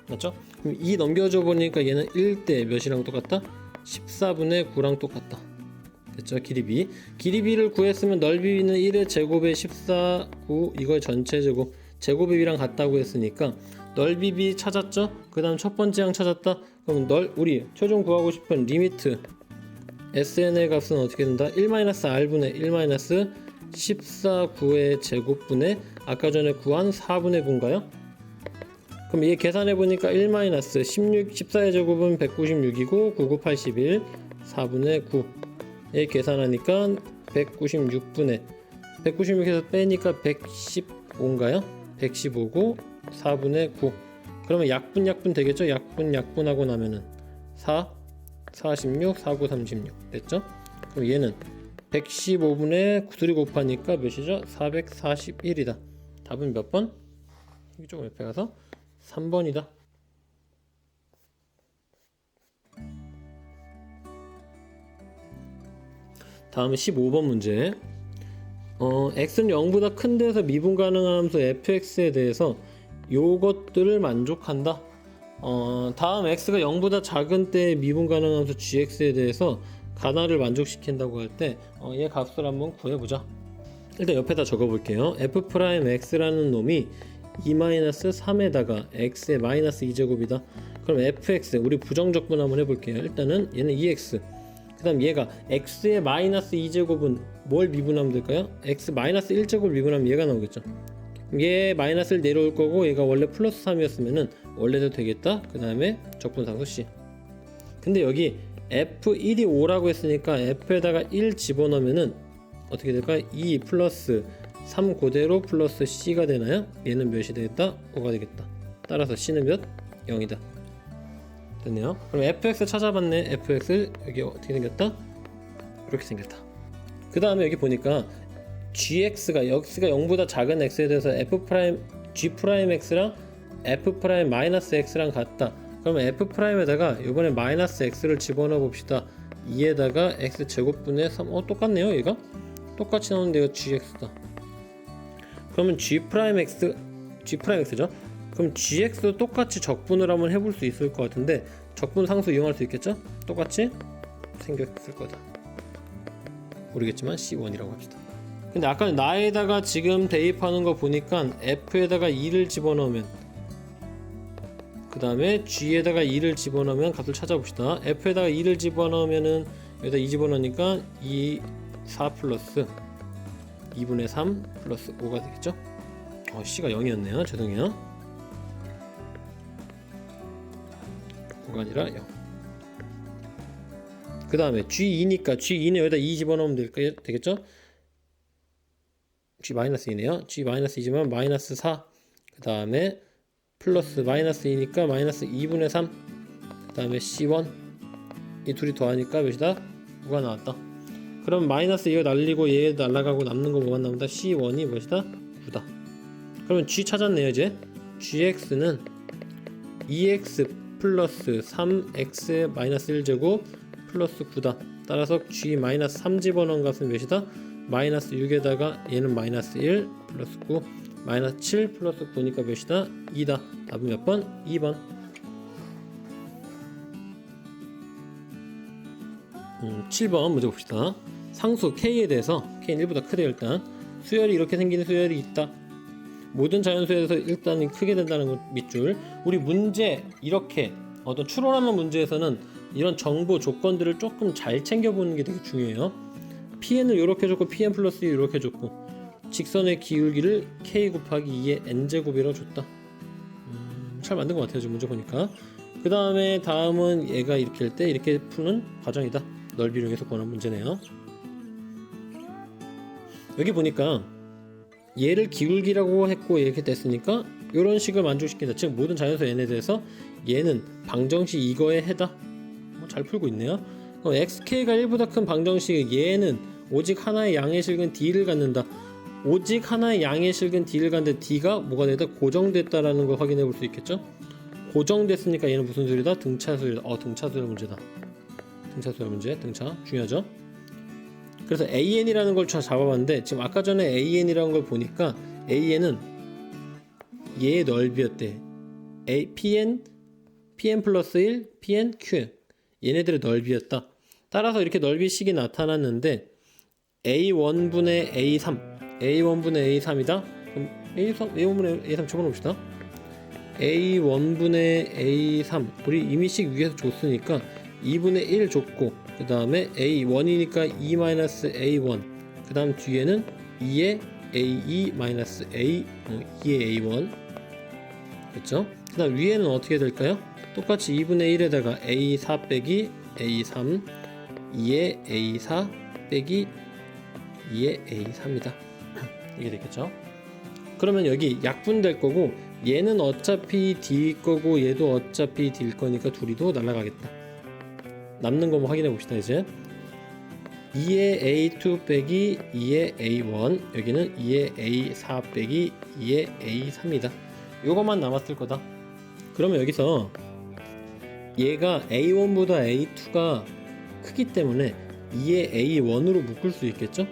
맞죠? 그럼 2 넘겨줘 보니까 얘는 1대 몇이랑 똑같다? 14분의 9랑 똑같다. 됐죠? 길이 b를 구했으면 넓이 b는 1의 제곱에 14, 9 이걸 전체 제곱 제곱의 b랑 같다고 했으니까 넓이 b 찾았죠? 그 다음 첫 번째 항 찾았다. 그럼 우리 최종 구하고 싶은 리미트 sn의 값은 어떻게 된다? 1-r분의 1-14, 9의 제곱분의 아까 전에 구한 4분의 9인가요? 그럼 얘 계산해 보니까 1-16, 14의 제곱은 196이고 99, 81, 4분의 9. 얘 계산하니까 196분의 196에서 빼니까 115인가요? 115고 4분의 9. 그러면 약분 되겠죠? 약분하고 나면은 4, 46, 49, 36 됐죠? 그럼 얘는 115분의 9 곱하니까 몇이죠? 441이다. 답은 몇 번? 여기 조금 옆에 가서 3번이다. 다음은 15번 문제. x는 0보다 큰 데서 미분 가능한 함수 fx에 대해서 요것들을 만족한다. 다음 x가 0보다 작은 때 미분 가능한 함수 gx에 대해서 가나를 만족시킨다고 할 때 얘 값을 한번 구해보자. 일단 옆에다 적어볼게요. f'x라는 놈이 2-3에다가 x의 마이너스 2제곱이다. 그럼 fx 우리 부정적분 한번 해볼게요. 일단은 얘는 2x 그 다음 얘가 x의 마이너스 2제곱은 뭘 미분하면 될까요? x 마이너스 1제곱 미분하면 얘가 나오겠죠. 얘 마이너스를 내려올 거고 얘가 원래 플러스 3이었으면은 원래도 되겠다. 그 다음에 적분상수 c. 근데 여기 f1이 5라고 했으니까 f에다가 1 집어넣으면은 어떻게 될까요? 2 플러스 3 그대로 플러스 c가 되나요? 얘는 몇이 되겠다? 5가 되겠다. 따라서 c는 몇? 0이다. 됐네요. 그럼 fx 찾아봤네. fx 여기 어떻게 생겼다? 이렇게 생겼다. 그 다음에 여기 보니까 gx가 0보다 작은 x에 대해서 g'x랑 f'-x랑 같다. 그러면 f'에다가 이번에 마이너스 x를 집어넣어 봅시다. 2에다가 x제곱분의 3 똑같네요. 얘가 똑같이 나오는데 이거 gx다. 그러면 g'x죠. 그럼 gx도 똑같이 적분을 한번 해볼 수 있을 것 같은데 적분 상수 이용할 수 있겠죠? 똑같이 생겼을 거다. 모르겠지만 c1이라고 합시다. 근데 아까 나에다가 지금 대입하는 거 보니까 f에다가 2를 집어넣으면 그 다음에 g에다가 2를 집어넣으면 값을 찾아봅시다. f에다가 2를 집어넣으면은 여기다 2 집어넣으니까 2, 4 플러스 2분의 3 플러스 5가 되겠죠? c가 0이었네요. 죄송해요. 5가 아니라 0. 그 다음에 g2니까 g2는 여기다 2 집어넣으면 되겠죠? g-2네요. g-2지만 마이너스 4. 그 다음에 플러스 마이너스 2니까 마이너스 2분의 3. 그 다음에 c1. 이 둘이 더하니까 몇이다? 9가 나왔다. 그럼 마이너스 이거 날리고 얘 날라가고 남는 거 뭐가 나온다? c1이 몇이다? 9다. 그러면 g 찾았네요. 이제 gx는 2x 플러스 3x 마이너스 1제곱 플러스 9다. 따라서 g 마이너스 3 집어넣은 값은 몇이다? 마이너스 6에다가 얘는 마이너스 1 플러스 9 마이너스 7 플러스 9니까 몇이다? 2다. 답은 몇 번? 2번. 7번 문제 봅시다. 상수 k에 대해서 k는 1보다 크대요. 일단 수열이 이렇게 생기는 수열이 있다. 모든 자연수에서 일단 크게 된다는 것 밑줄. 우리 문제 이렇게 어떤 추론하는 문제에서는 이런 정보 조건들을 조금 잘 챙겨보는 게 되게 중요해요. pn을 이렇게 줬고 pn 플러스 1 이렇게 줬고 직선의 기울기를 k 곱하기 2의 n제곱이라고 줬다. 잘 만든 것 같아요. 지금 문제 보니까. 그 다음에 다음은 얘가 이렇게 할 때 이렇게 푸는 과정이다. 넓이를 이용해서 구하는 문제네요. 여기 보니까 얘를 기울기라고 했고 이렇게 됐으니까 이런 식을 만족시킨다. 즉 모든 자연수 n에 대해서 얘는 방정식 이거에 해다. 잘 풀고 있네요. 그럼 xk가 1보다 큰 방정식 얘는 오직 하나의 양의 실근 d를 갖는다. 오직 하나의 양의 실근 d를 갖는데 d가 뭐가 되다? 고정됐다라는 걸 확인해 볼 수 있겠죠. 고정됐으니까 얘는 무슨 수열이다? 등차 수열이다. 등차 수열 문제다. 등차 수열 문제. 등차 중요하죠. 그래서 AN이라는 걸 잡아봤는데 지금 아까 전에 AN이라는 걸 보니까 AN은 얘의 넓이였대. PN 플러스 1, PN, QN 얘네들의 넓이였다. 따라서 이렇게 넓이식이 나타났는데 A1분의 A3 A1분의 A3이다. 그럼 A1분의 A3 적어놓읍시다. A1분의 A3 우리 이미식 위에서 줬으니까 2분의 1 줬고 그 다음에 A1이니까 2-A1 그 다음 뒤에는 2의 A2-A 2의 A1 그렇죠? 그 다음 위에는 어떻게 될까요? 똑같이 2분의 1에다가 A4 빼기 A3 2의 A4 빼기 2의 A3이다. 이게 되겠죠? 그러면 여기 약분될 거고 얘는 어차피 D일 거고 얘도 어차피 D일 거니까 둘이도 날아가겠다. 남는 거 확인해 봅시다. 이제 2의 A2 빼기 2의 A1 여기는 2의 A4 빼기 2의 A3이다. 요것만 남았을 거다. 그러면 여기서 얘가 A1보다 A2가 크기 때문에 2의 A1으로 묶을 수 있겠죠?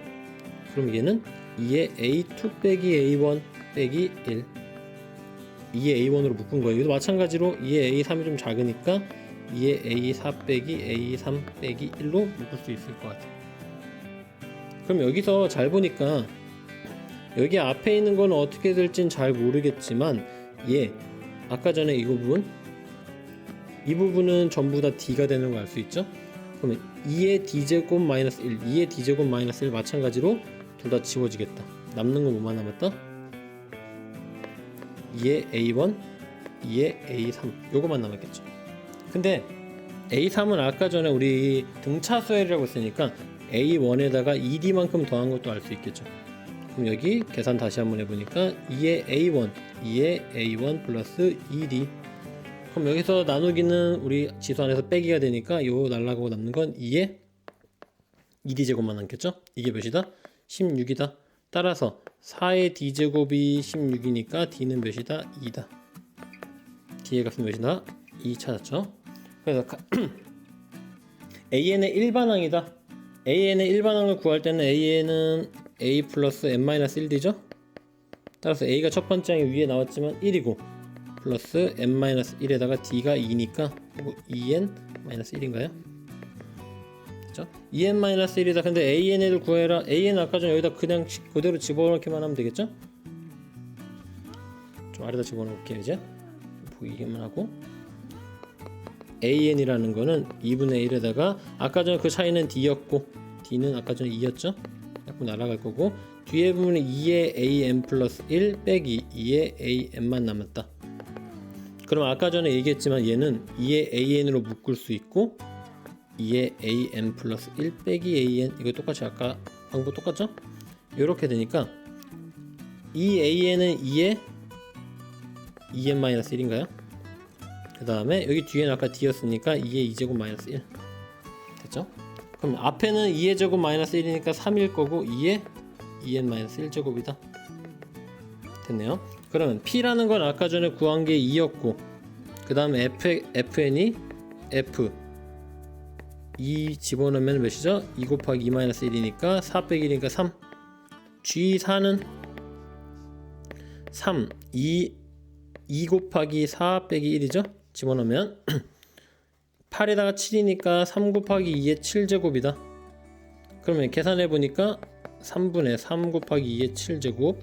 그럼 얘는 2의 A2 빼기 A1 빼기 1 2의 A1으로 묶은 거예요. 이것도 마찬가지로 2의 A3이 좀 작으니까 2의 A4 빼기 A3 빼기 1로 묶을 수 있을 것 같아요. 그럼 여기서 잘 보니까 여기 앞에 있는 건 어떻게 될진 잘 모르겠지만 얘 아까 전에 이 부분은 전부 다 D가 되는 거 알 수 있죠? 그러면 2의 D제곱 마이너스 1 2의 D제곱 마이너스 1 마찬가지로 둘 다 지워지겠다. 남는 건 뭐만 남았다? 2의 A1 2의 A3 요거만 남았겠죠. 근데 A3은 아까 전에 우리 등차 수열이라고 했으니까 A1에다가 2D만큼 더한 것도 알 수 있겠죠. 그럼 여기 계산 다시 한번 해보니까 2의 A1 2의 A1 플러스 2D 그럼 여기서 나누기는 우리 지수 안에서 빼기가 되니까 요 날라가고 남는 건 2의 2D제곱만 남겠죠. 이게 몇이다? 16이다. 따라서 4의 D제곱이 16이니까 D는 몇이다? 2다. D의 값은 몇이다? 2 찾았죠. 그래서 AN의 일반항이다. AN의 일반항을 구할 때는 AN은 A 플러스 n-1D죠. 따라서 A가 첫 번째 항이 위에 나왔지만 1이고 플러스 n-1에다가 D가 2니까 2n-1인가요? 그렇죠? 2n-1이다. 근데 AN을 구해라. AN 아까 전에 여기다 그냥 그대로 집어넣기만 하면 되겠죠? 좀 아래다 집어넣을게요. 이제 보이기만 하고 AN이라는 거는 2분의 1에다가 아까 전에 그 차이는 D였고 D는 아까 전에 2였죠? 자꾸 날아갈 거고 뒤에 부분은 2의 AN 플러스 1 빼기 2의 AN만 남았다. 그럼 아까 전에 얘기했지만 얘는 2의 AN으로 묶을 수 있고 2의 AN 플러스 1 빼기 AN 이거 똑같이 아까 방법 똑같죠? 이렇게 되니까 이 AN은 2의 2n-1인가요? 그 다음에 여기 뒤에는 아까 D였으니까 2의 2제곱 마이너스 1 됐죠? 그럼 앞에는 2의 제곱 마이너스 1이니까 3일 거고 2의 2n 1제곱이다 됐네요. 그러면 P라는 건 아까 전에 구한 게 2였고 그 다음에 FN이 F 2 집어넣으면 몇이죠? 2 곱하기 2 마이너스 1이니까 4 빼기 1이니까 3 G4는 3 2 곱하기 4 빼기 1이죠? 집어넣으면 8에다가 7이니까 3 곱하기 2의 7제곱이다. 그러면 계산해보니까 3분의 3 곱하기 2의 7제곱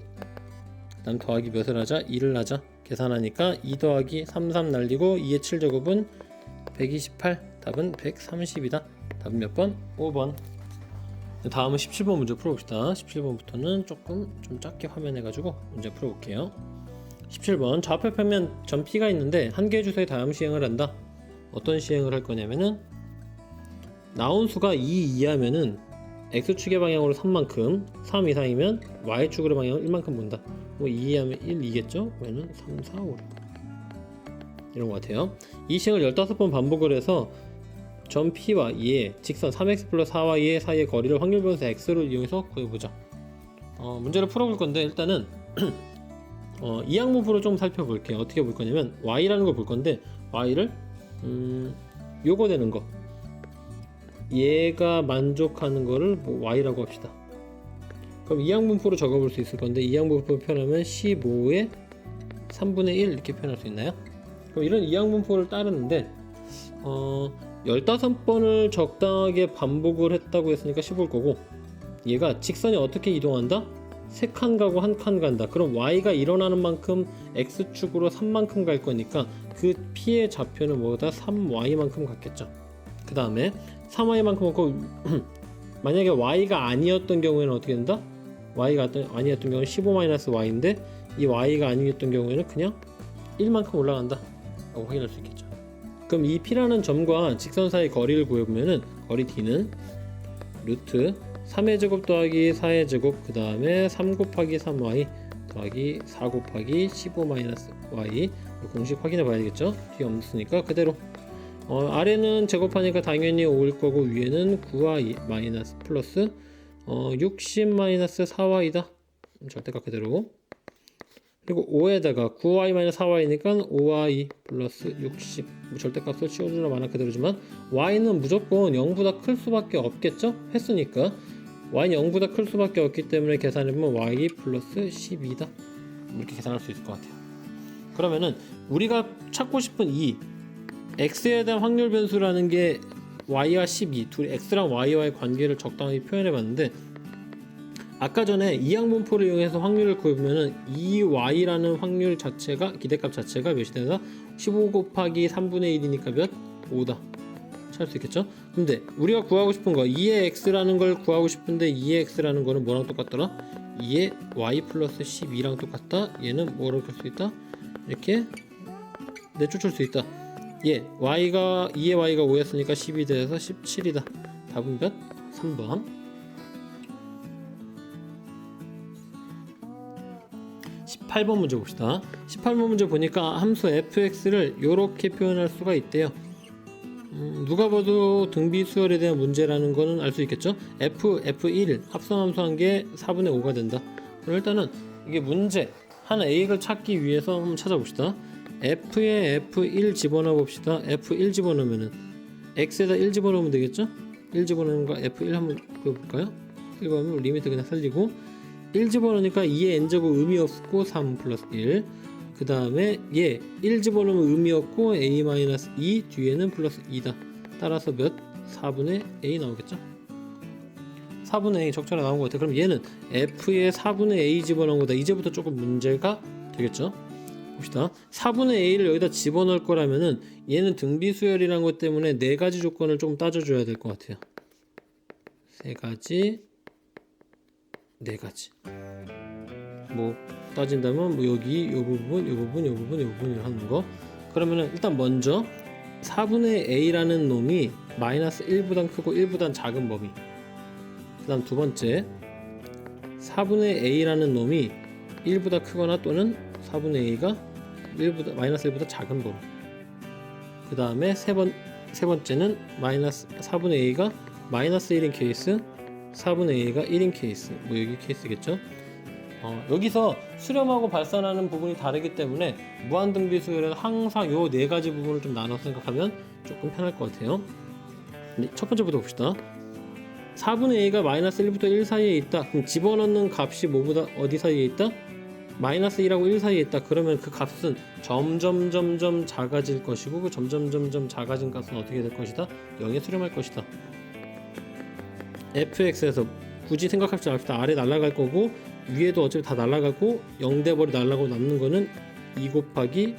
그 다음 더하기 몇을 하자? 2를 하자. 계산하니까 2 더하기 3 날리고 2의 7제곱은 128 답은 130이다. 답은 몇 번? 5번. 다음은 17번 문제 풀어봅시다. 17번부터는 조금 좀 작게 화면해가지고 문제 풀어볼게요. 17번 좌표 평면 점 P가 있는데 한 개의 주소에 다음 시행을 한다. 어떤 시행을 할 거냐면은 나온 수가 2 이하면은 X축의 방향으로 3만큼 3 이상이면 Y축의 방향으로 1만큼 본다. 뭐 2 이하면 1, 2겠죠? 왜는 3, 4, 5 이런 것 같아요. 이 시행을 15번 반복을 해서 점 P와 E의 직선 3x 플러스 4y 사이의 거리를 확률 변수 x를 이용해서 구해보자. 문제를 풀어볼 건데 일단은 이항분포를 좀 살펴볼게요. 어떻게 볼 거냐면 y라는 걸 볼 건데 y를 요거 되는 거 얘가 만족하는 거를 뭐 y라고 합시다. 그럼 이항분포로 적어볼 수 있을 건데 이항분포를 표현하면 15의 3분의 1 이렇게 표현할 수 있나요? 그럼 이런 이항분포를 따르는데 15번을 적당하게 반복을 했다고 했으니까 15일 거고 얘가 직선이 어떻게 이동한다? 3칸 가고 1칸 간다. 그럼 y가 일어나는 만큼 x축으로 3만큼 갈 거니까 그 p의 좌표는 뭐다? 3y만큼 갔겠죠. 그 다음에 3y만큼 갔고 만약에 y가 아니었던 경우에는 어떻게 된다? y가 아니었던 경우는 15-y인데 이 y가 아니었던 경우에는 그냥 1만큼 올라간다 라고 확인할 수 있겠죠. 그럼 이 p라는 점과 직선 사이 거리를 구해보면은 거리 d는 루트 3의 제곱 더하기 4의 제곱 그 다음에 3 곱하기 3y 더하기 4 곱하기 15-y 공식 확인해 봐야 되겠죠. 뒤에 없으니까 그대로 아래는 제곱하니까 당연히 5일 거고 위에는 9y 마이너스 플러스 60-4y다 절대값 그대로 그리고 5에다가 9y-4y니까 5y 플러스 60 절대값을 씌워주려 만화 그대로지만 y는 무조건 0보다 클 수밖에 없겠죠? 횟수니까 y는 0보다 클 수밖에 없기 때문에 계산해보면 y 플러스 12다 이렇게 계산할 수 있을 것 같아요. 그러면은 우리가 찾고 싶은 이 x에 대한 확률 변수라는 게 y와 12 둘 x랑 y와의 관계를 적당히 표현해봤는데 아까 전에 이항분포를 이용해서 확률을 구해보면은 이 y라는 확률 자체가 기대값 자체가 몇이 되나? 15 곱하기 3분의 1이니까 몇? 5다 찾을 수 있겠죠? 근데 우리가 구하고 싶은 거 2의 x라는 걸 구하고 싶은데 2의 x라는 거는 뭐랑 똑같더라? 2의 y 플러스 12랑 똑같다. 얘는 뭐라고 할 수 있다? 이렇게 내쫓을 수 있다. y가 2의 y가 5였으니까 12 돼서 17이다. 답은 몇? 3번. 18번 문제 봅시다. 18번 문제 보니까 함수 fx를 이렇게 표현할 수가 있대요. 누가 봐도 등비수열에 대한 문제라는 거는 알 수 있겠죠. f1 합성함수한 게 4분의 5가 된다. 그럼 일단은 이게 문제 한 a를 찾기 위해서 한번 찾아봅시다. f에 f1 집어넣어 봅시다. f1 집어넣으면은 x에다 1 집어넣으면 되겠죠. 1 집어넣는 거 f1 한번 그려볼까요? 1 보면 리미트 그냥 살리고 1 집어넣으니까 2의 n제곱 의미 없고 3 플러스 1 그 다음에 1 집어넣으면 의미 없고 a-2 뒤에는 플러스 2다. 따라서 몇? 4분의 a 나오겠죠? 4분의 a 적절하게 나온 것 같아요. 그럼 얘는 f에 4분의 a 집어넣은 거다. 이제부터 조금 문제가 되겠죠? 봅시다. 4분의 a를 여기다 집어넣을 거라면은 얘는 등비수열이라는 것 때문에 4가지 조건을 좀 따져줘야 될 것 같아요. 3가지 4가지 뭐 따진다면 뭐 여기 요 부분 요 부분 요 부분 요 부분 하는 거 그러면은 일단 먼저 4분의 a라는 놈이 마이너스 1보단 크고 1보단 작은 범위 그 다음 두 번째 4분의 a라는 놈이 1보다 크거나 또는 4분의 a가 마이너스 1보다 작은 범위 그 다음에 세 번째는 마이너스 4분의 a가 마이너스 1인 케이스 4분의 a가 1인 케이스 뭐 여기 케이스겠죠. 여기서 수렴하고 발산하는 부분이 다르기 때문에 무한등비수열은 항상 요 4가지 부분을 좀 나눠서 생각하면 조금 편할 것 같아요. 첫 번째부터 봅시다. 4분의 a가 마이너스 1부터 1 사이에 있다. 그럼 집어넣는 값이 뭐보다 어디 사이에 있다? 마이너스 1하고 1 사이에 있다. 그러면 그 값은 점점 작아질 것이고 그 점점 작아진 값은 어떻게 될 것이다? 0에 수렴할 것이다. fx에서 굳이 생각하지 않읍시다. 아래 날아갈 거고 위에도 어차피 다 날아가고 0대버리 날아가고 남는 거는 2 곱하기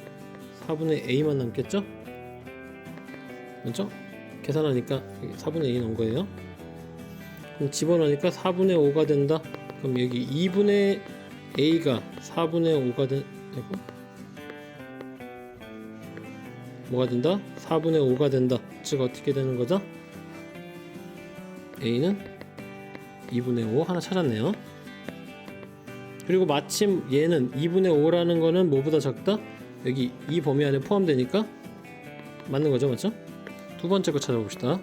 4분의 a만 남겠죠? 그렇죠? 계산하니까 4분의 a 나온 거예요. 그럼 집어넣으니까 4분의 5가 된다. 그럼 여기 2분의 a가 4분의 5가 되고 뭐가 된다? 4분의 5가 된다. 즉 어떻게 되는 거죠? a는 2분의 5 하나 찾았네요. 그리고 마침 얘는 2분의 5라는 거는 뭐보다 작다? 여기 이 범위 안에 포함되니까 맞는 거죠, 맞죠? 두 번째 거 찾아봅시다.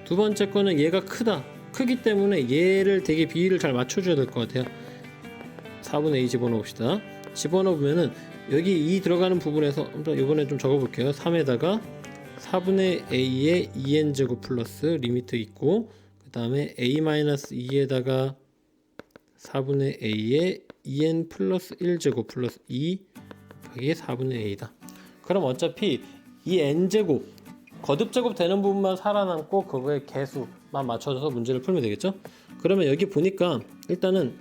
두 번째 거는 얘가 크기 때문에 얘를 되게 비율을 잘 맞춰줘야 될 것 같아요. 4분의 a 집어넣읍시다. 집어넣으면은 여기 2 들어가는 부분에서 이번에 좀 적어볼게요. 3에다가 4분의 a의 2n제곱 플러스 리미트 있고, 그 다음에 a-2에다가 4분의 a의 2n 플러스 1제곱 플러스 2 곱하기 4분의 a다. 그럼 어차피 이 n제곱 거듭제곱 되는 부분만 살아남고 그거의 개수만 맞춰줘서 문제를 풀면 되겠죠. 그러면 여기 보니까 일단은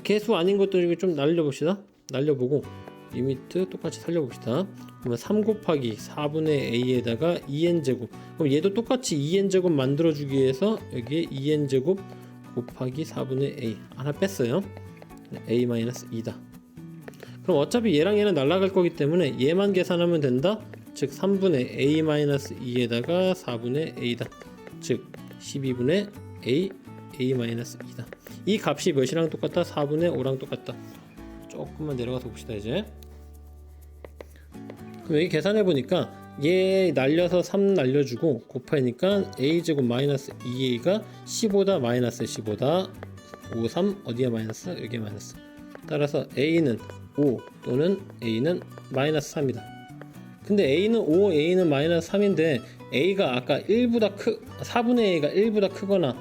개수 아닌 것도 좀 날려봅시다. 날려보고 리미트 똑같이 살려봅시다. 그러면 3 곱하기 4분의 a에다가 2n제곱, 그럼 얘도 똑같이 2n제곱 만들어주기 위해서 여기에 2n제곱 곱하기 4분의 a 하나 뺐어요. a-2다. 그럼 어차피 얘랑 얘는 날아갈 거기 때문에 얘만 계산하면 된다. 즉 3분의 a-2에다가 4분의 a다. 즉 12분의 a-2다. 이 값이 몇이랑 똑같다? 4분의 5랑 똑같다. 조금만 내려가서 봅시다. 이제 그럼 여기 계산해 보니까 얘 날려서 3 날려주고 곱하니까 a제곱 마이너스 2a가 15다 마이너스 15다. 5, 3 어디야 마이너스? 여기에 마이너스. 따라서 a는 5 또는 a는 마이너스 3이다. 근데 a는 5, a는 마이너스 3인데 a가 아까 4분의 a가 1보다 크거나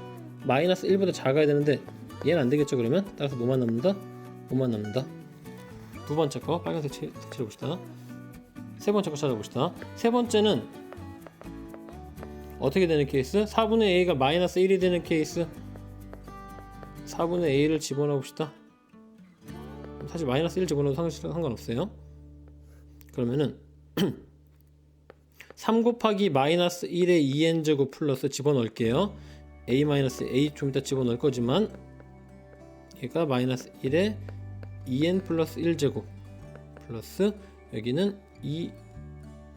마이너스 1보다 작아야 되는데 얘는 안 되겠죠. 그러면 따라서 뭐만 남는다? 5만 남는다. 두 번째 거 빨간색 칠해 봅시다. 세 번째 거 찾아봅시다. 세 번째는 어떻게 되는 케이스? 4분의 a가 마이너스 1이 되는 케이스. 4분의 a를 집어넣어 봅시다. 사실 마이너스 1 집어넣어도 상관없어요. 그러면은 3 곱하기 마이너스 1의 2n제곱 플러스 집어넣을게요. a 좀 이따 집어넣을 거지만 얘가 마이너스 1의 2n 플러스 1제곱 플러스 여기는 2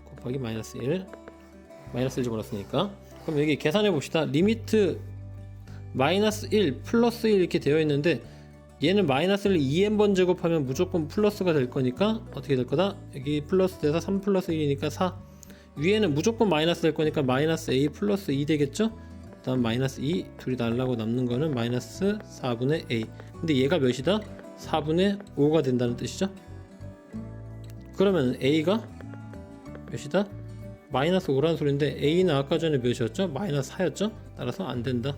곱하기 마이너스 1 집어넣었으니까, 그럼 여기 계산해 봅시다. 리미트 마이너스 1 플러스 1 이렇게 되어 있는데 얘는 마이너스를 2n번 제곱하면 무조건 플러스가 될 거니까 어떻게 될 거다? 여기 플러스 돼서 3 플러스 1이니까 4. 위에는 무조건 마이너스 될 거니까 마이너스 a 플러스 2 되겠죠? 그 다음 마이너스 2 둘이 날라고 남는 거는 마이너스 4분의 a. 근데 얘가 몇이다? 4분의 5가 된다는 뜻이죠. 그러면 a가 몇이다? 마이너스 5라는 소리인데 a는 아까 전에 몇이었죠? 마이너스 4였죠? 따라서 안 된다.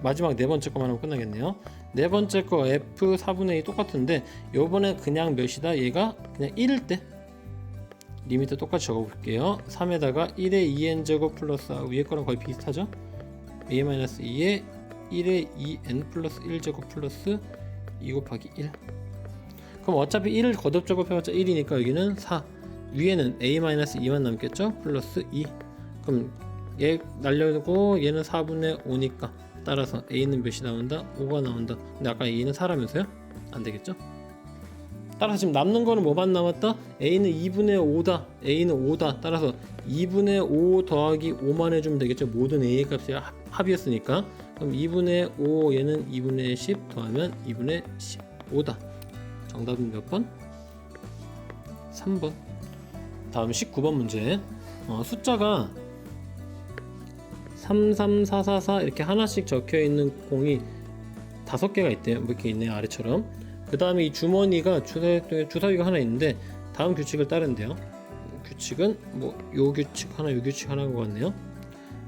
마지막 네 번째 거만 하면 끝나겠네요. 네 번째 거 f 4분의 2 똑같은데 요번에 그냥 몇이다? 얘가 그냥 1일 때 리미트 똑같이 적어볼게요. 3에다가 1의 2n제곱 플러스 위에 거랑 거의 비슷하죠? a-2에 1의 2n 플러스 1제곱 플러스 2 곱하기 1. 그럼 어차피 1을 거듭 제곱해봤자 1이니까 여기는 4. 위에는 a-2만 남겠죠? 플러스 2. 그럼 얘 날려고 얘는 4분의 5니까 따라서 a는 몇이 나온다? 5가 나온다. 근데 아까 a는 4라면서요? 안 되겠죠? 따라서 지금 남는 거는 뭐만 남았다? a는 2분의 5다. a는 5다. 따라서 2분의 5 더하기 5만 해주면 되겠죠? 모든 a 값이 합이었으니까. 그럼 2분의 5 얘는 2분의 10 더하면 2분의 15다. 정답은 몇 번? 3번. 다음 19번 문제. 숫자가 33444 이렇게 하나씩 적혀있는 공이 5개가 있대요. 이렇게 있네요. 아래처럼. 그 다음에 이 주머니가 주사위가 하나 있는데 다음 규칙을 따른대요. 규칙은 뭐 요 규칙 하나 요 규칙 하나인 것 같네요.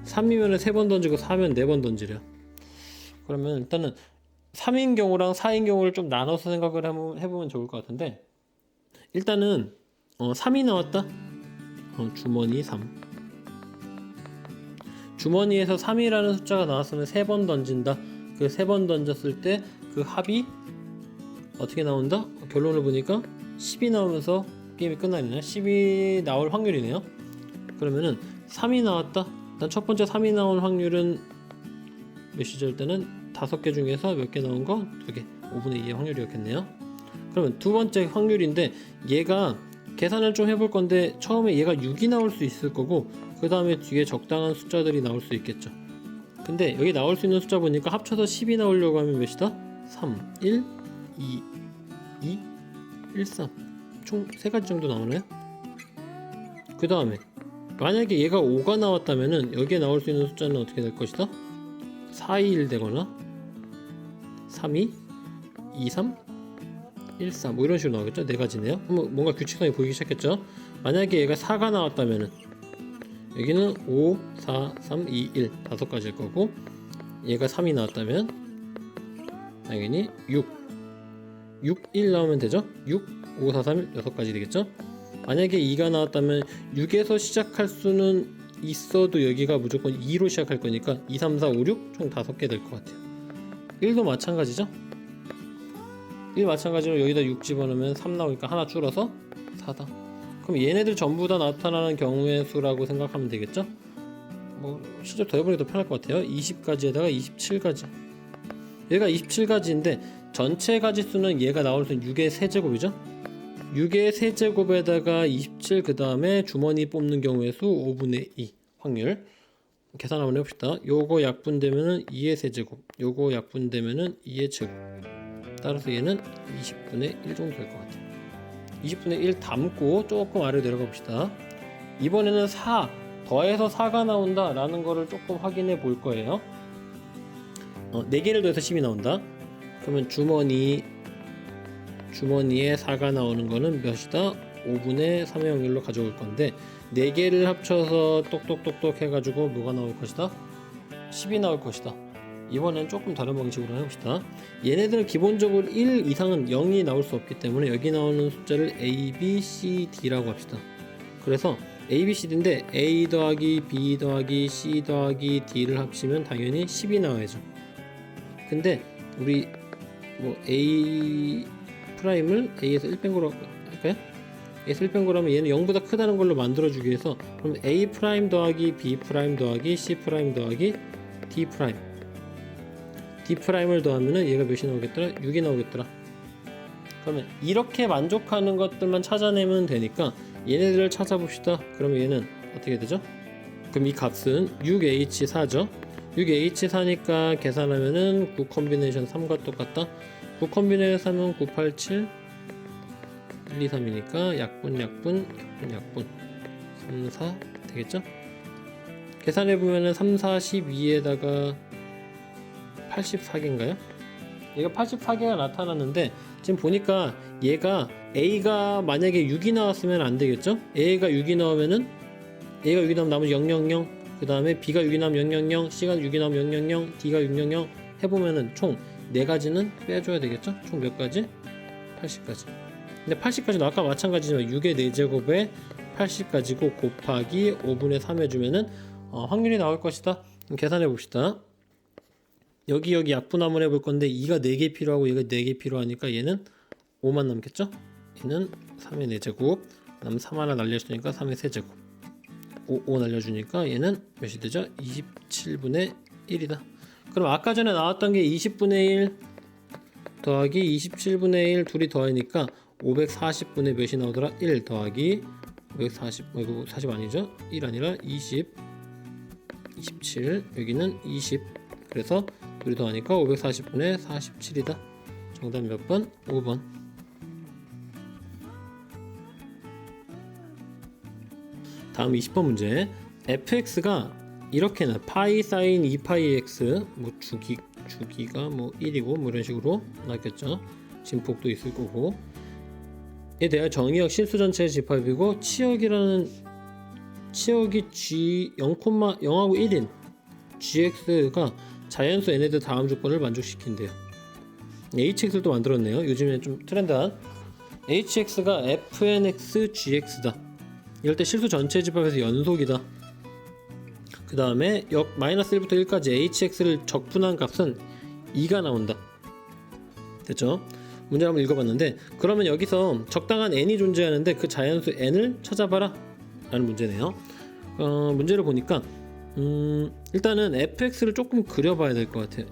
3이면 3번 던지고 4면 4번 던지래요. 그러면 일단은 3인 경우랑 4인 경우를 좀 나눠서 생각을 해보면 좋을 것 같은데, 일단은 3이 나왔다. 주머니 3. 주머니에서 3이라는 숫자가 나왔으면 3번 던진다. 그 3번 던졌을 때 그 합이 어떻게 나온다? 결론을 보니까 10이 나오면서 게임이 끝나네요. 10이 나올 확률이네요. 그러면은 3이 나왔다. 일단 첫 번째 3이 나온 확률은 몇 시절 때는 5개 중에서 몇 개 나온 거? 2개. 5분의 2의 확률이었겠네요. 그러면 두 번째 확률인데 얘가 계산을 좀 해볼 건데 처음에 얘가 6이 나올 수 있을 거고 그 다음에 뒤에 적당한 숫자들이 나올 수 있겠죠. 근데 여기 나올 수 있는 숫자 보니까 합쳐서 10이 나오려고 하면 몇이다? 3, 1, 2, 2, 1, 3 총 3가지 정도 나오나요? 그 다음에 만약에 얘가 5가 나왔다면은 여기에 나올 수 있는 숫자는 어떻게 될 것이다? 4, 2, 1 되거나 3, 2, 2, 3, 1, 4 뭐 이런 식으로 나오겠죠? 네 가지네요. 그럼 뭔가 규칙성이 보이기 시작했죠? 만약에 얘가 4가 나왔다면은 여기는 5, 4, 3, 2, 1 다섯 가지일 거고, 얘가 3이 나왔다면 당연히 6, 1 나오면 되죠? 6, 5, 4, 3, 1 여섯 가지 되겠죠? 만약에 2가 나왔다면 6에서 시작할 수는 있어도 여기가 무조건 2로 시작할 거니까 2, 3, 4, 5, 6 총 5개 될 것 같아요. 1도 마찬가지죠? 1 마찬가지로 여기다 6 집어넣으면 3 나오니까 하나 줄어서 4다. 그럼 얘네들 전부 다 나타나는 경우의 수라고 생각하면 되겠죠? 뭐 실제 더해보는 게 더 편할 것 같아요. 20가지에다가 27가지. 얘가 27가지인데 전체 가지수는 얘가 나올 수는 6의 세제곱이죠? 6의 세제곱에다가 27 그 다음에 주머니 뽑는 경우의 수 5분의 2 확률 계산 한번 해봅시다. 요거 약분되면은 2의 세제곱, 요거 약분되면은 2의 제곱. 따라서 얘는 20분의 1 정도 될 것 같아요. 20분의 1 담고 조금 아래로 내려가 봅시다. 이번에는 4 더해서 4가 나온다 라는 거를 조금 확인해 볼 거예요. 4개를 더해서 10이 나온다. 그러면 주머니에 4가 나오는 거는 몇이다? 5분의 3의 확률로 가져올 건데 4개를 합쳐서 똑똑똑똑 해가지고 뭐가 나올 것이다? 10이 나올 것이다. 이번엔 조금 다른 방식으로 해봅시다. 얘네들은 기본적으로 1 이상은 0이 나올 수 없기 때문에 여기 나오는 숫자를 A, B, C, D라고 합시다. 그래서 A, B, C, D인데 A 더하기 B 더하기 C 더하기 D를 합치면 당연히 10이 나와야죠. 근데 우리 뭐 A 프라임을 A에서 1 뺀 거로 할까요? A에서 1 뺀 거라면 얘는 0보다 크다는 걸로 만들어주기 위해서 그럼 A 프라임 더하기 B 프라임 더하기 C 프라임 더하기 D 프라임 D 프라임을 더하면은 얘가 몇이 나오겠더라? 6이 나오겠더라. 그러면 이렇게 만족하는 것들만 찾아내면 되니까 얘네들을 찾아봅시다. 그러면 얘는 어떻게 되죠? 그럼 이 값은 6H4죠. 6H4니까 계산하면은 9 컴비네이션 3과 똑같다. 9 컴비네이션 3은 9, 8, 7 1, 2, 3이니까 약분 3, 4 되겠죠? 계산해보면은 3, 4, 12에다가 84개인가요? 얘가 84개가 나타났는데 지금 보니까 얘가 A가 만약에 6이 나왔으면 안 되겠죠? A가 6이 나오면은 A가 6이 나오면 나머지 000, 그 다음에 B가 6이 나오면 000, C가 6이 나오면 000, D가 600 해보면은 총 4가지는 빼줘야 되겠죠? 총 몇 가지? 80가지. 근데 80가지도 아까 마찬가지지만 6의 4제곱에 80가지고 곱하기 5분의 3 해주면은 확률이 나올 것이다. 그럼 계산해 봅시다. 여기 약분 한번 해볼 건데 2가 4개 필요하고 얘가 4개 필요하니까 얘는 5만 남겠죠? 얘는 3의 4제곱, 그 다음 3 하나 날려주니까 3의 세제곱, 5 날려주니까 얘는 몇이 되죠? 27분의 1이다. 그럼 아까 전에 나왔던 게 20분의 1 더하기 27분의 1 둘이 더하니까 540분의 몇이 나오더라? 1 더하기 540, 이거 40 아니죠? 1 아니라 20, 27, 여기는 20. 그래서 둘이 더하니까 540분의 47이다. 정답 몇 번? 5번. 다음 20번 문제. fx가 이렇게는 파이 사인 2파이 x 뭐 주기가 뭐 1이고 뭐 이런 식으로 나왔겠죠. 진폭도 있을 거고. 에 대한 정의역 실수 전체의 집합이고 치역이 g 0,0하고 1인 gx가 자연수 n의 다음 조건을 만족시킨대요. hx를 또 만들었네요. 요즘에 좀 트렌드한 hx가 fnx gx다. 이럴 때 실수 전체 집합에서 연속이다. 그 다음에 마이너스 1부터 1까지 hx를 적분한 값은 2가 나온다. 됐죠? 문제 한번 읽어봤는데 그러면 여기서 적당한 n이 존재하는데 그 자연수 n을 찾아봐라 라는 문제네요. 문제를 보니까 일단은 fx를 조금 그려봐야 될 것 같아요.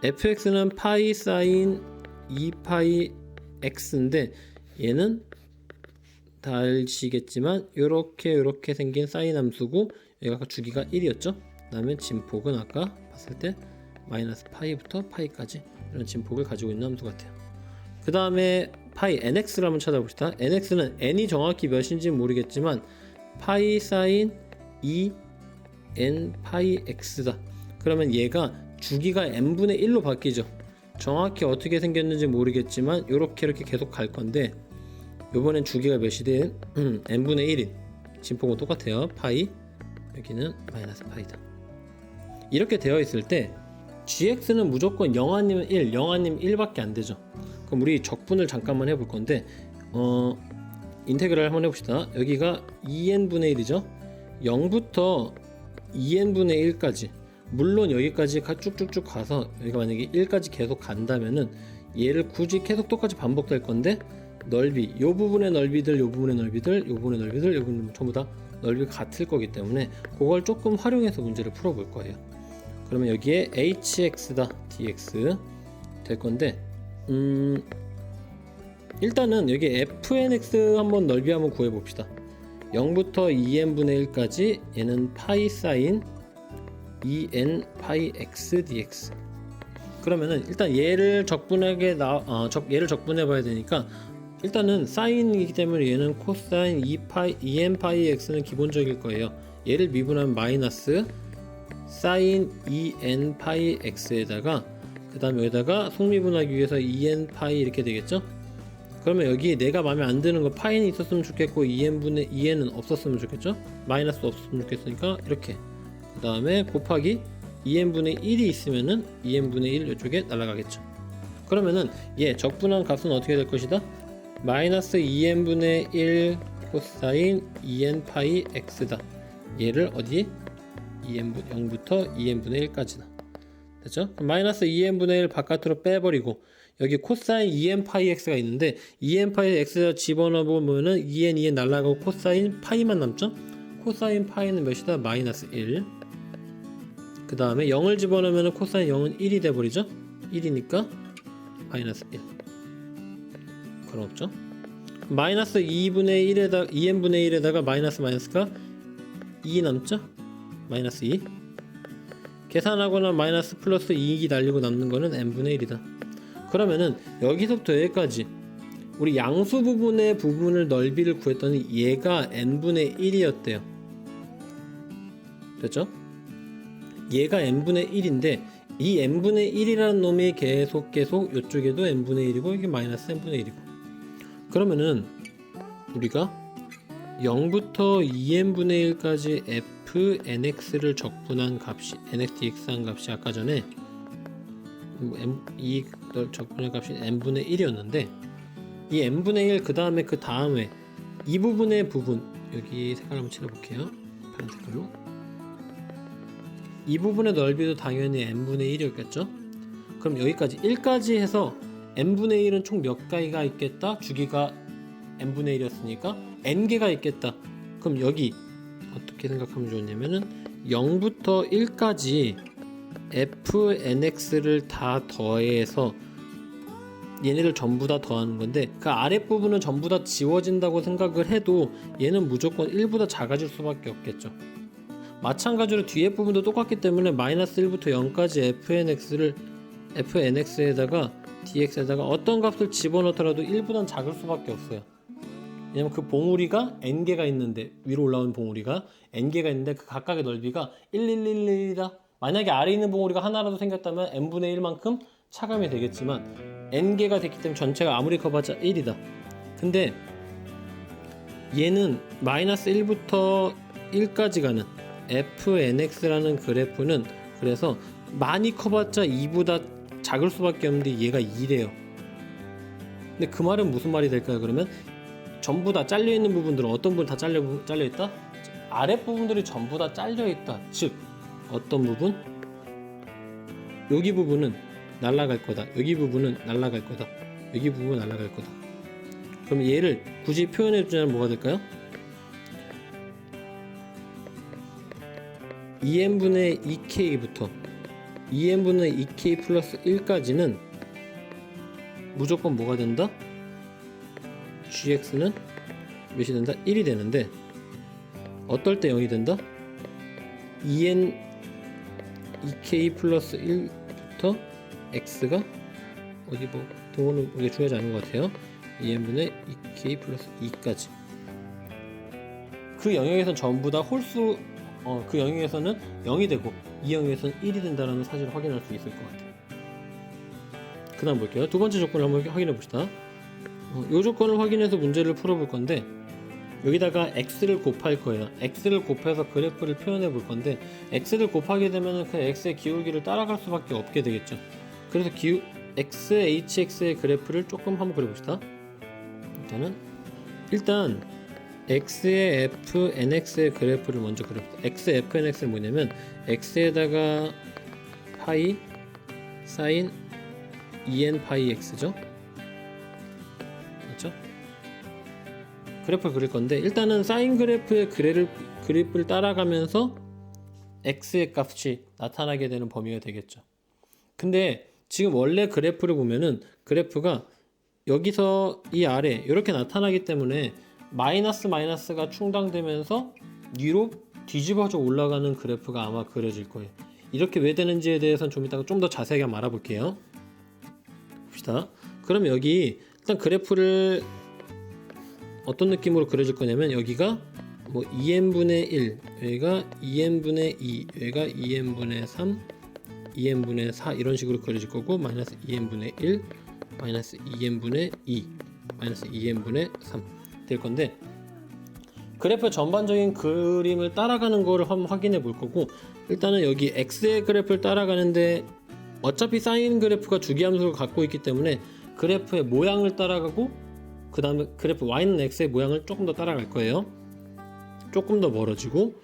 fx는 파이 사인 2파이 x인데 얘는 다 아시겠지만 요렇게 생긴 사인 함수고 여기가 아까 주기가 1이었죠. 그 다음에 진폭은 아까 봤을 때 마이너스 파이부터 파이까지 이런 진폭을 가지고 있는 함수 같아요. 그 다음에 파이 nx를 한번 찾아봅시다. nx는 n이 정확히 몇인지 모르겠지만 파이 사인 2 n 파이 x다. 그러면 얘가 주기가 n분의 1로 바뀌죠. 정확히 어떻게 생겼는지 모르겠지만 이렇게 계속 갈 건데, 요번엔 주기가 몇이 돼? n분의 1인 진폭은 똑같아요. 파이, 여기는 마이너스 파이다. 이렇게 되어 있을 때 gx는 무조건 0 아니면 1, 0 아니면 1밖에 안 되죠. 그럼 우리 적분을 잠깐만 해볼 건데, 인테그랄 한번 해봅시다. 여기가 2n분의 1이죠. 0부터 2n분의 1까지, 물론 여기까지 쭉쭉쭉 가서 여기가 만약에 1까지 계속 간다면은 얘를 굳이 계속 똑같이 반복될 건데, 넓이, 요 부분의 넓이들, 요 부분의 넓이들, 요 부분의 넓이들, 요 부분 전부 다 넓이가 같을 거기 때문에 그걸 조금 활용해서 문제를 풀어볼 거예요. 그러면 여기에 hx다 dx 될 건데, 일단은 여기 fnx 한번 넓이 한번 구해봅시다. 0부터 2n분의 1까지 얘는 파이 사인 2n 파이 x dx. 그러면은 일단 얘를 적분하게 얘를 적분해 봐야 되니까, 일단은 사인이기 때문에 얘는 코사인 2n 파이 x는 기본적일 거예요. 얘를 미분하면 마이너스 사인 2n 파이 x에다가, 그 다음에 여기다가 속미분하기 위해서 2n 파이 이렇게 되겠죠. 그러면 여기 내가 마음에 안 드는 거 파이는 있었으면 좋겠고 2n분의 2n은 없었으면 좋겠죠. 마이너스 없었으면 좋겠으니까 이렇게, 그 다음에 곱하기 2n분의 1이 있으면은 2n분의 1 이쪽에 날아가겠죠. 그러면은 얘 적분한 값은 어떻게 될 것이다? 마이너스 2n분의 1 코사인 2n 파이 x다. 얘를 어디? 0부터 2n분의 1까지다. 됐죠? 그럼 마이너스 2n분의 1 바깥으로 빼버리고, 여기 코사인 2n 파이 x가 있는데 2n 파이 x에다 집어넣으면은 2n 날라가고 코사인 파이만 남죠? 코사인 파이는 몇이다? 마이너스 1. 그 다음에 0을 집어넣으면 코사인 0은 1이 돼버리죠? 1이니까 마이너스 1. 그럼 없죠? 마이너스 2분의 1에다가 2n분의 1에다가 마이너스가 2 남죠? 마이너스 2. 계산하거나 마이너스 플러스 2이 날리고 남는 거는 n분의 1이다. 그러면은 여기서부터 여기까지 우리 양수 부분의 부분을 넓이를 구했더니 얘가 n분의 1이었대요. 됐죠? 얘가 n분의 1인데 이 n분의 1이라는 놈이 계속 이쪽에도 n분의 1이고 이게 마이너스 n분의 1이고, 그러면은 우리가 0부터 2n분의 1까지 fnx를 적분한 값이 nx dx 한 값이 아까 전에 이 적분의 값이 n분의 1이었는데, 이 n분의 1 그 다음에 이 부분의 부분, 여기 색깔 한번 칠해볼게요. 파란 색깔로. 이 부분의 넓이도 당연히 n분의 1이었겠죠. 그럼 여기까지 1까지 해서 n분의 1은 총 몇 개가 있겠다? 주기가 n분의 1이었으니까 n개가 있겠다. 그럼 여기 어떻게 생각하면 좋냐면은 0부터 1까지 fnx를 다 더해서 얘네를 전부 다 더하는 건데, 그 아랫부분은 전부 다 지워진다고 생각을 해도 얘는 무조건 1보다 작아질 수밖에 없겠죠. 마찬가지로 뒤에 부분도 똑같기 때문에 마이너스 1부터 0까지 fnx에다가 dx에다가 어떤 값을 집어넣더라도 1보단 작을 수밖에 없어요. 왜냐면 그 봉우리가 n개가 있는데, 위로 올라오는 봉우리가 n개가 있는데 그 각각의 넓이가 1,1,1,1이다. 만약에 아래에 있는 봉우리가 하나라도 생겼다면 n분의 1만큼 차감이 되겠지만 n개가 됐기 때문에 전체가 아무리 커봤자 1이다. 근데 얘는 마이너스 1부터 1까지 가는 fnx라는 그래프는 그래서 많이 커봤자 2보다 작을 수밖에 없는데 얘가 2래요. 근데 그 말은 무슨 말이 될까요? 그러면 전부 다 잘려있는 부분들은 어떤 부분 다 잘려있다? 아랫부분들이 전부 다 잘려있다. 즉 어떤 부분? 여기 부분은 날아갈 거다. 여기 부분은 날아갈 거다. 여기 부분은 날아갈 거다. 그럼 얘를 굳이 표현해 주자면 뭐가 될까요? 2n분의 2k부터 2n분의 2k 플러스 1까지는 무조건 뭐가 된다? gx는 몇이 된다? 1이 되는데 어떨 때 0이 된다? 2n 2k 플러스 1부터 x가 어디 뭐 등호는 우리가 중요하지 않은 것 같아요. 2n분의 2k 플러스 2까지 그 영역에서는 전부 다 홀수 그 영역에서는 0이 되고 이 영역에서는 1이 된다는 사실을 확인할 수 있을 것 같아요. 그 다음 볼게요. 두 번째 조건을 한번 확인해 봅시다. 이 조건을 확인해서 문제를 풀어볼 건데 여기다가 x를 곱할 거예요. x를 곱해서 그래프를 표현해 볼 건데 x를 곱하게 되면 그 x의 기울기를 따라갈 수밖에 없게 되겠죠. 그래서 x, hx의 그래프를 조금 한번 그려봅시다. 일단 x의 f, nx의 그래프를 먼저 그려봅시다. x, f, nx는 뭐냐면 x에다가 파이, 사인, 2n 파이 x죠. 맞죠? 그래프를 그릴 건데 일단은 사인 그래프의 그래프를 따라가면서 x의 값이 나타나게 되는 범위가 되겠죠. 근데 지금 원래 그래프를 보면은 그래프가 여기서 이 아래 이렇게 나타나기 때문에 마이너스가 충당되면서 위로 뒤집어져 올라가는 그래프가 아마 그려질 거예요. 이렇게 왜 되는지에 대해서는 좀 이따가 좀 더 자세하게 알아볼게요. 봅시다. 그럼 여기 일단 그래프를 어떤 느낌으로 그려질 거냐면 여기가 뭐 2n분의 1, 여기가 2n분의 2, 여기가 2n분의 3, 2n분의 4 이런 식으로 그려질 거고 마이너스 2n분의 1, 마이너스 2n분의 2, 마이너스 2n분의 3 될 건데 그래프 전반적인 그림을 따라가는 거를 한번 확인해 볼 거고 일단은 여기 x의 그래프를 따라가는데 어차피 사인 그래프가 주기함수를 갖고 있기 때문에 그래프의 모양을 따라가고 그 다음에 그래프 y는 x의 모양을 조금 더 따라갈 거예요. 조금 더 멀어지고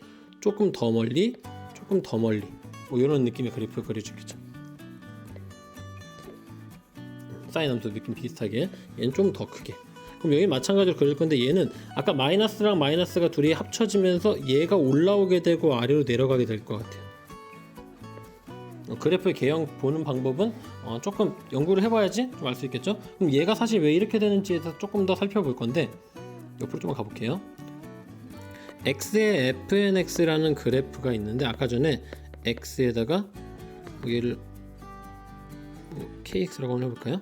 조금 더 멀리 조금 더 멀리 뭐 이런 느낌의 그래프를 그려주겠죠. 사인 함수 느낌 비슷하게 얘는 좀 더 크게. 그럼 여기 마찬가지로 그릴 건데 얘는 아까 마이너스랑 마이너스가 둘이 합쳐지면서 얘가 올라오게 되고 아래로 내려가게 될 것 같아요. 그래프의 개형 보는 방법은 조금 연구를 해봐야지 좀 알 수 있겠죠. 그럼 얘가 사실 왜 이렇게 되는지에 대해서 조금 더 살펴볼 건데 옆으로 좀 가볼게요. x의 fnx라는 그래프가 있는데 아까 전에 x에다가 얘를 kx라고 한번 해볼까요?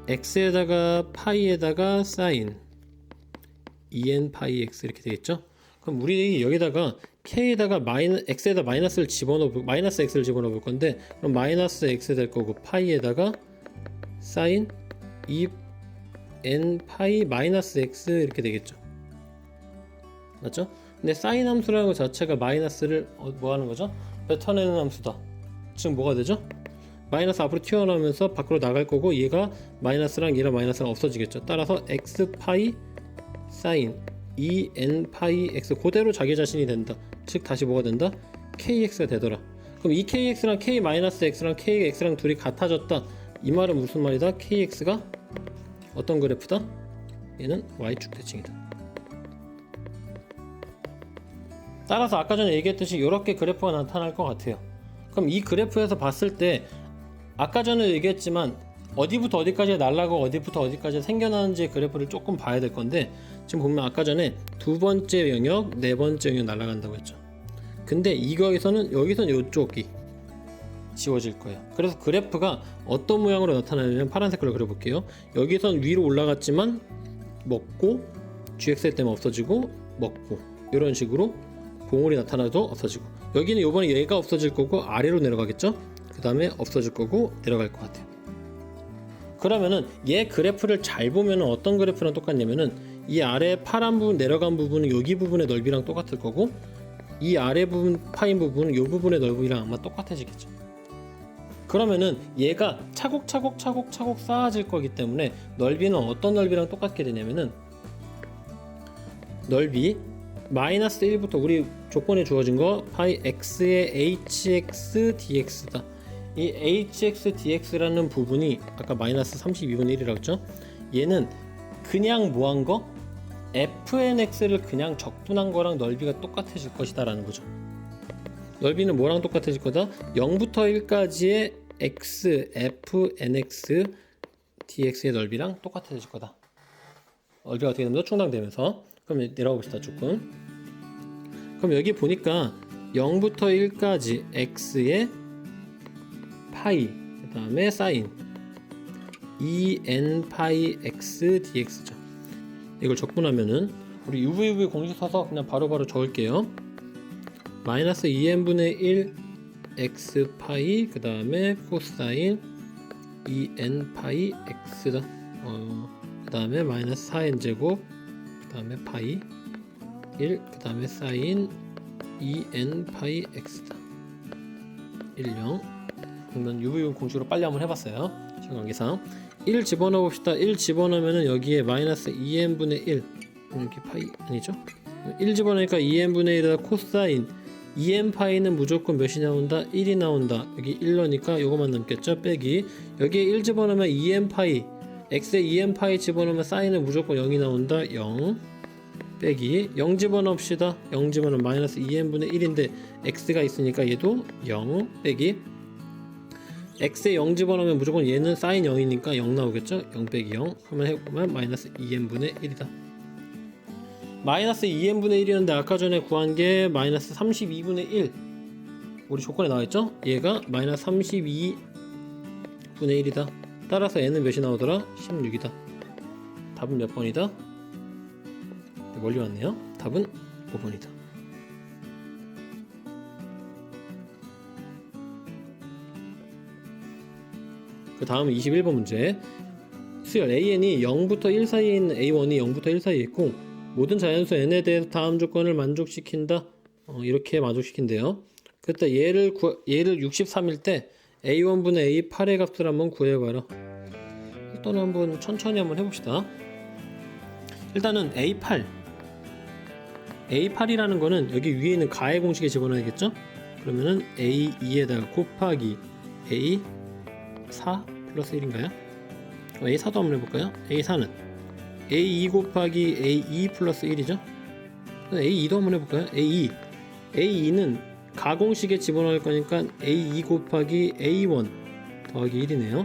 x에다가 파이에다가 사인 2n 파이 x 이렇게 되겠죠. 그럼 우리 여기다가 k에다가 x에다 마이너스를 마이너스 x를 집어넣어 볼 건데 그럼 마이너스 x 될 거고 파이에다가 사인 2n 파이 마이너스 x 이렇게 되겠죠. 맞죠? 근데 사인 함수라는 것 자체가 마이너스를 뭐 하는 거죠? 뱉어내는 함수다. 지금 뭐가 되죠? 마이너스 앞으로 튀어나오면서 밖으로 나갈 거고 얘가 마이너스랑 얘랑 마이너스랑 없어지겠죠. 따라서 x 파이 사인 2n 파이 x 그대로 자기 자신이 된다. 즉 다시 뭐가 된다? kx가 되더라. 그럼 이 kx랑 k 마이너스 x랑 kx랑 둘이 같아졌다. 이 말은 무슨 말이다? kx가 어떤 그래프다? 얘는 y축 대칭이다. 따라서 아까 전에 얘기했듯이 이렇게 그래프가 나타날 것 같아요. 그럼 이 그래프에서 봤을 때 아까 전에 얘기했지만 어디부터 어디까지 날라가고 어디부터 어디까지 생겨나는지 그래프를 조금 봐야 될 건데 지금 보면 아까 전에 두 번째 영역, 네 번째 영역 날아간다고 했죠. 근데 여기서는 이쪽이 지워질 거예요. 그래서 그래프가 어떤 모양으로 나타나냐면 파란 색깔로 그려볼게요. 여기선 위로 올라갔지만 먹고 gx 때문에 없어지고 먹고 이런 식으로 봉우리 나타나도 없어지고 여기는 요번에 얘가 없어질 거고 아래로 내려가겠죠. 그 다음에 없어질 거고 내려갈 것 같아요. 그러면은 얘 그래프를 잘 보면은 어떤 그래프랑 똑같냐면은 이 아래 파란 부분 내려간 부분은 여기 부분의 넓이랑 똑같을 거고 이 아래 부분 파인 부분은 이 부분의 넓이랑 아마 똑같아지겠죠. 그러면은 얘가 차곡차곡 쌓아질 거기 때문에 넓이는 어떤 넓이랑 똑같게 되냐면은 넓이 마이너스 1부터 우리 조건에 주어진 거 파이 x의 hx dx다. 이 hx dx라는 부분이 아까 마이너스 32분의 1이라고 했죠. 얘는 그냥 뭐한 거? fnx를 그냥 적분한 거랑 넓이가 똑같아질 것이다 라는 거죠. 넓이는 뭐랑 똑같아질 거다? 0부터 1까지의 x, fnx dx의 넓이랑 똑같아질 거다. 넓이가 어떻게 되면 충당되면서 그럼 내려가 봅시다 조금. 그럼 여기 보니까 0부터 1까지 x의 파이 그 다음에 사인 2n 파이 x dx죠. 이걸 적분하면은 우리 uv 공식 써서 그냥 바로바로 적을게요. 마이너스 2n분의 1 x 파이 그 다음에 코사인 2n 파이 x다. 그 다음에 마이너스 4n 제곱, 그 다음에 파이 1, 그 다음에 사인 2n 파이 x다. 1, 0. 그러면 유부유 공식으로 빨리 한번 해봤어요. 시간 관계상 1 집어넣어 봅시다. 1 집어넣으면 여기에 마이너스 2n분의 1, 여기 파이 아니죠? 1 집어넣으니까 2n분의 1에다 코사인 2n 파이는 무조건 몇이 나온다? 1이 나온다. 여기 1 넣으니까 요거만 남겠죠? 빼기 여기에 1 집어넣으면 2n 파이, x에 2n 파이 집어넣으면 사인은 무조건 0이 나온다. 0 빼기 0 집어넣읍시다. 0 집어넣으면 마이너스 2n분의 1인데 x가 있으니까 얘도 0 빼기 x에 0 집어넣으면 무조건 얘는 사인 0이니까 0 나오겠죠? 0 빼기 0 하면 해보면 마이너스 2n분의 1이다. 마이너스 2n분의 1이었는데 아까 전에 구한 게 마이너스 32분의 1 우리 조건에 나와있죠? 얘가 마이너스 32분의 1이다. 따라서 얘는 몇이 나오더라? 16이다. 답은 몇 번이다? 멀리 왔네요. 답은 5번이다. 그 다음 21번 문제. 수열 AN이 0부터 1 사이에 있는 A1이 0부터 1 사이에 있고 모든 자연수 N에 대해서 다음 조건을 만족시킨다. 이렇게 만족시킨대요. 그때 얘를 63일 때 A1분의 A8의 값을 한번 구해봐라. 일단 한번 천천히 한번 해봅시다. 일단은 A8이라는 거는 여기 위에 있는 가의 공식에 집어넣어야겠죠? 그러면은 A2에다가 곱하기 A4 플러스 1인가요? A4도 한번 해볼까요? A4는 A2 곱하기 A2 플러스 1이죠? A2도 한번 해볼까요? A2는 가공식에 집어넣을 거니까 A2 곱하기 A1 더하기 1이네요.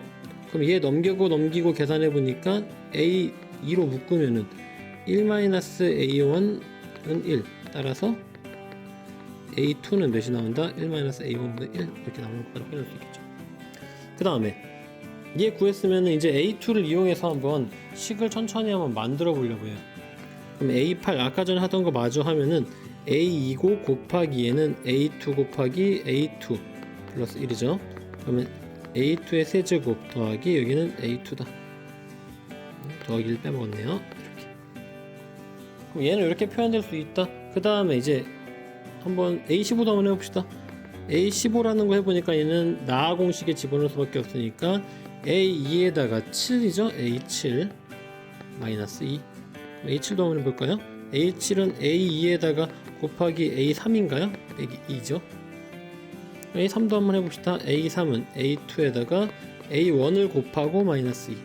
그럼 얘 넘기고 계산해보니까 A2로 묶으면은 1-A1은 1. 따라서 A2는 몇이 나온다? 1-A1분의 1 이렇게 나오는 거라고 해볼 수 있겠죠. 그 다음에 얘 구했으면 이제 A2를 이용해서 한번 식을 천천히 한번 만들어 보려고 해요. 그럼 A8 아까 전에 하던 거 마저 하면은 A2고 곱하기 얘는 A2 곱하기 A2 플러스 1이죠. 그러면 A2의 세제곱 더하기 여기는 A2다. 더하기 1 빼먹었네요. 이렇게. 그럼 얘는 이렇게 표현될 수 있다. 그 다음에 이제 한번 A15도 한번 해봅시다. A15라는 거 해보니까 얘는 나 공식에 집어넣을 수밖에 없으니까 A2에다가 7이죠. A7 마이너스 2. A7도 한번 해볼까요? A7은 A2에다가 곱하기 A3인가요? 빼기 2죠. A3도 한번 해봅시다. A3은 A2에다가 A1을 곱하고 마이너스 2.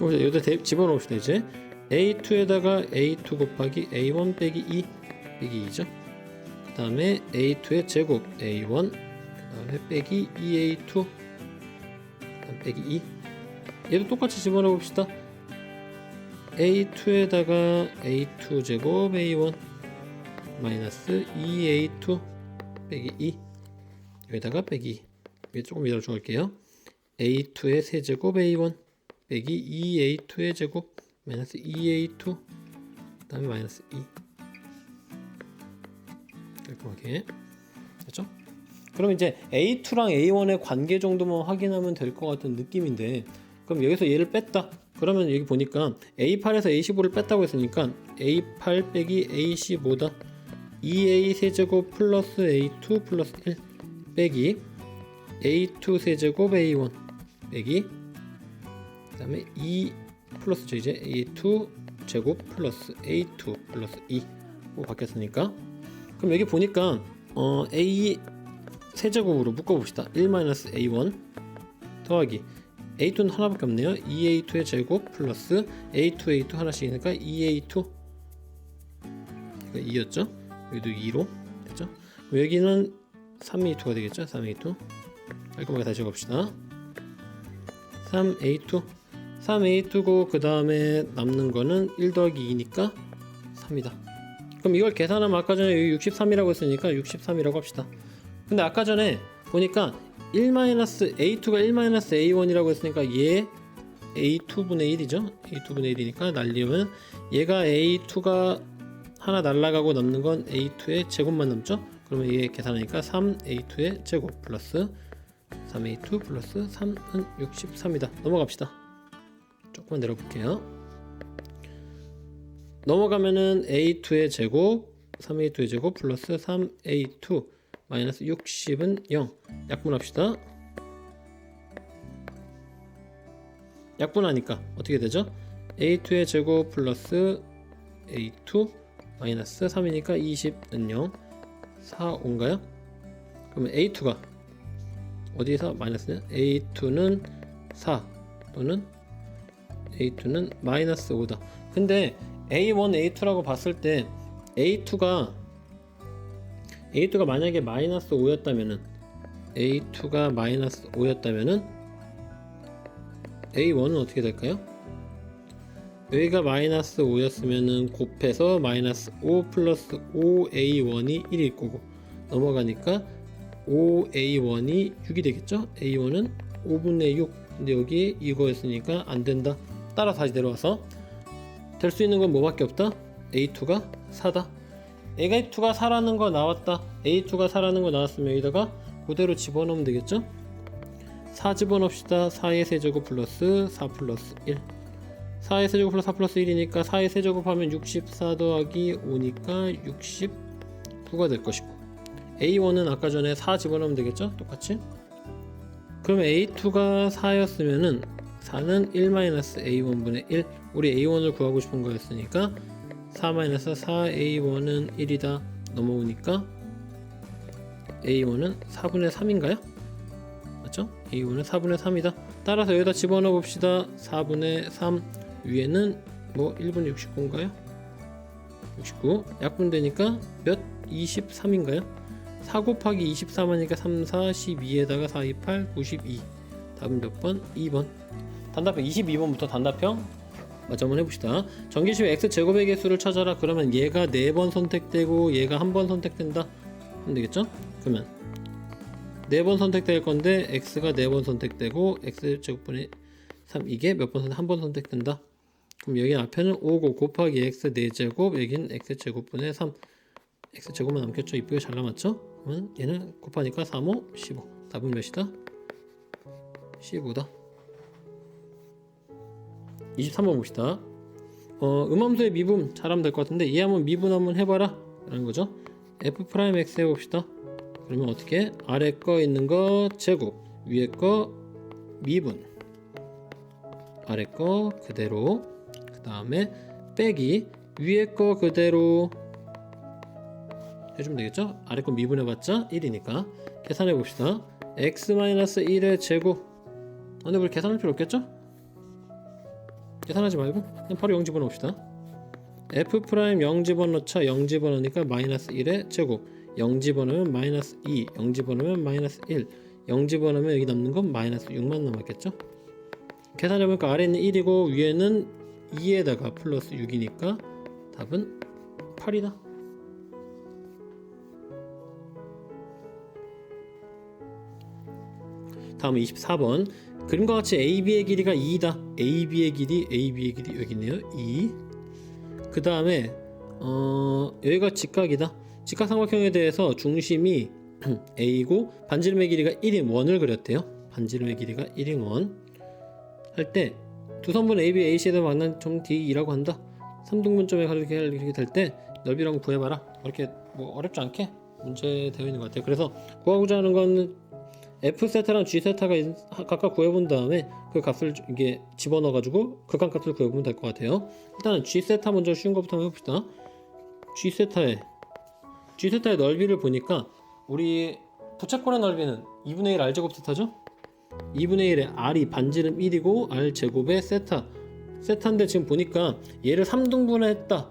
여기다 집어넣읍시다. 이제 A2에다가 A2 곱하기 A1 빼기 2 빼기 2죠. 그 다음에 A2의 제곱 A1 그 다음에 빼기 2A2 빼기 2. 얘도 똑같이 집어넣어봅시다. A2에다가 A2 제곱 A1 마이너스 2A2 빼기 2 여기다가 빼기 2 조금 이따가 적을게요. A2의 세제곱 A1 빼기 2A2의 제곱 마이너스 2A2 그 다음에 마이너스 2 깔끔하게 됐죠? 그럼 이제 A2랑 A1의 관계 정도만 확인하면 될 것 같은 느낌인데 그럼 여기서 얘를 뺐다. 그러면 여기 보니까 A8에서 A15를 뺐다고 했으니까 A8 빼기 A15다. 2A 세제곱 플러스 A2 플러스 1 빼기 A2 세제곱 A1 빼기 그 다음에 2 플러스죠. 이제 A2 제곱 플러스 A2 플러스 2로 바뀌었으니까 그럼 여기 보니까 A 세제곱으로 묶어봅시다. 1-A1 더하기 A2는 하나밖에 없네요. 2A2의 제곱 플러스 A2 A2 하나씩이니까 2A2 이거 2였죠. 여기도 2로 됐죠. 여기는 3A2가 되겠죠. 3A2 깔끔하게 다시 적읍시다. 3A2고 그 다음에 남는 거는 1 더하기 2니까 3이다. 그럼 이걸 계산하면 아까 전에 여기 63이라고 했으니까 63이라고 합시다. 근데 아까 전에 보니까 1-A2가 1-A1이라고 했으니까 얘 A2분의 1이죠. A2분의 1이니까 날리면 얘가 A2가 하나 날라가고 남는 건 A2의 제곱만 남죠. 그러면 얘 계산하니까 3A2의 제곱 플러스 3a2 플러스 3은 63이다. 넘어갑시다. 조금만 내려볼게요. 넘어가면은 a2의 제곱 3a2의 제곱 플러스 3a2 마이너스 60은 0. 약분합시다. 약분하니까 어떻게 되죠? a2의 제곱 플러스 a2 마이너스 3이니까 20은 0. 4, 5인가요? 그러면 a2가 어디에서 마이너스냐? a2는 4 또는 a2는 마이너스 5다. 근데 a1, a2라고 봤을 때 a2가 만약에 마이너스 5였다면은 a2가 마이너스 5였다면은 a1은 어떻게 될까요? 여기가 마이너스 5였으면은 곱해서 마이너스 5 플러스 5a1이 1일 거고 넘어가니까 5a1이 6이 되겠죠? a1은 5분의 6. 근데 여기 이거였으니까 안 된다. 따라 다시 내려와서 될 수 있는 건 뭐밖에 없다? a2가 4다. a2가 4라는 거 나왔다. a2가 4라는 거 나왔으면 여기다가 그대로 집어넣으면 되겠죠? 4 집어넣읍시다. 4의 세제곱 플러스 4 플러스 1. 4의 세제곱 플러스 4 플러스 1이니까 4의 세제곱 하면 64 더하기 5니까 69가 될 것이고 a1은 아까 전에 4 집어넣으면 되겠죠? 똑같이. 그럼 a2가 4였으면은 4는 1-a1분의 1. 우리 a1을 구하고 싶은 거였으니까 4-4a1은 1이다. 넘어오니까 a1은 4분의 3인가요? 맞죠? a1은 4분의 3이다. 따라서 여기다 집어넣어 봅시다. 4분의 3 위에는 뭐 1분 69인가요? 69 약분되니까 몇? 23인가요? 4 곱하기 23 하니까 3, 4, 12에다가 4, 2, 8, 92. 답은 몇 번? 2번. 단답형 22번부터 단답형 맞아 한번 해봅시다. 전개식의 x제곱의 개수를 찾아라. 그러면 얘가 4번 선택되고 얘가 1번 선택된다 하면 되겠죠? 그러면 4번 선택될 건데 x가 4번 선택되고 x제곱분의 3 이게 몇 번 선택? 1번 선택된다. 그럼 여기 앞에는 5고 곱하기 x 4제곱 여기는 x제곱분의 3 x제곱만 남겼죠? 이쁘게 잘 남았죠? 그러면 얘는 곱하니까 3, 5, 15 답은 몇이다? 15다. 23번 봅시다. 음함수의 미분 잘하면 될 것 같은데 얘 한번 미분 한번 해봐라 라는 거죠. f'x 해봅시다. 그러면 어떻게? 아래 거 있는 거 제곱 위에 거 미분 아래 거 그대로 그 다음에 빼기 위에 거 그대로 해주면 되겠죠? 아래 거 미분해봤자 1이니까 계산해 봅시다. x-1의 제곱 근데 우리 계산할 필요 없겠죠? 계산하지 말고 그냥 바로 0 집어넣읍시다. f' 0 집어넣자. 0 집어넣으니까 마이너스 1의 제곱 0 집어넣으면 마이너스 2 0 집어넣으면 마이너스 1 0 집어넣으면 여기 남는 건 마이너스 6만 남았겠죠? 계산해보니까 아래는 1이고 위에는 2에다가 플러스 6이니까 답은 8이다. 다음은 24번. 그림과 같이 AB의 길이가 2이다. AB의 길이 여기 있네요. 2. 그 다음에 여기가 직각이다. 직각삼각형에 대해서 중심이 A고 반지름의 길이가 1인 원을 그렸대요. 반지름의 길이가 1인 원 할 때 두 선분 AB, AC에다 만난 점 D2라고 한다. 3등분점에 이렇게 될 때 넓이랑 구해봐라. 이렇게 뭐 어렵지 않게 문제 되어 있는 것 같아요. 그래서 구하고자 하는 건 F세타랑 G세타가 각각 구해본 다음에 그 값을 이게 집어넣어가지고 극한값을 구해보면 될 것 같아요. 일단은 G세타 먼저 쉬운 것부터 한번 해봅시다. G세타의 넓이를 보니까 우리 부채꼴의 넓이는 2분의 1 R제곱 세타죠? 2분의 1의 R이 반지름 1이고 R제곱의 세타인데 지금 보니까 얘를 3등분을 했다.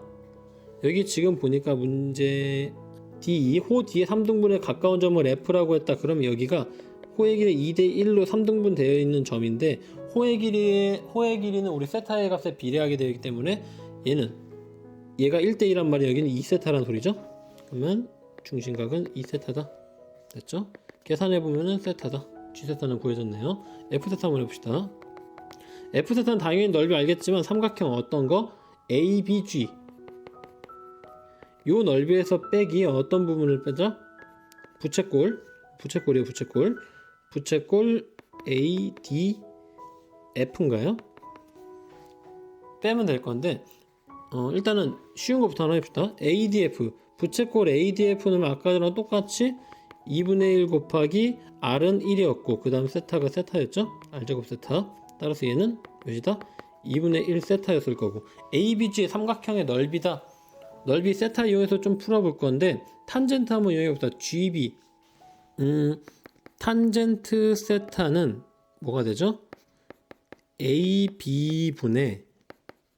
여기 지금 보니까 문제 D2 호 D의 3등분에 가까운 점을 F라고 했다. 그러면 여기가 호의 길이 2대1로 3등분 되어 있는 점인데 호의 길이는 우리 세타의 값에 비례하게 되기 때문에 얘가 1대1란 말이 여기는 2세타란 소리죠. 그러면 중심각은 2세타다. 됐죠? 계산해보면은 세타다. G세타는 구해졌네요. F세타 한번 해봅시다. F세타는 당연히 넓이 알겠지만 삼각형 어떤 거? ABG 요 넓이에서 빼기 어떤 부분을 빼자? 부채꼴이에요. 부채꼴. 부채꼴 ADF인가요? 빼면 될 건데 일단은 쉬운 것부터 하나 해봅시다. ADF 부채꼴 ADF 넣으면 아까 전랑 똑같이 2분의 1 곱하기 R은 1이었고 그 다음 세타가 세타였죠? R제곱 세타. 따라서 얘는 몇이다? 2분의 1 세타였을 거고 ABG의 삼각형의 넓이다. 넓이 세타 이용해서 좀 풀어볼 건데 탄젠트 한번 이용해봅시다. GB 탄젠트 세타는 뭐가 되죠? AB분의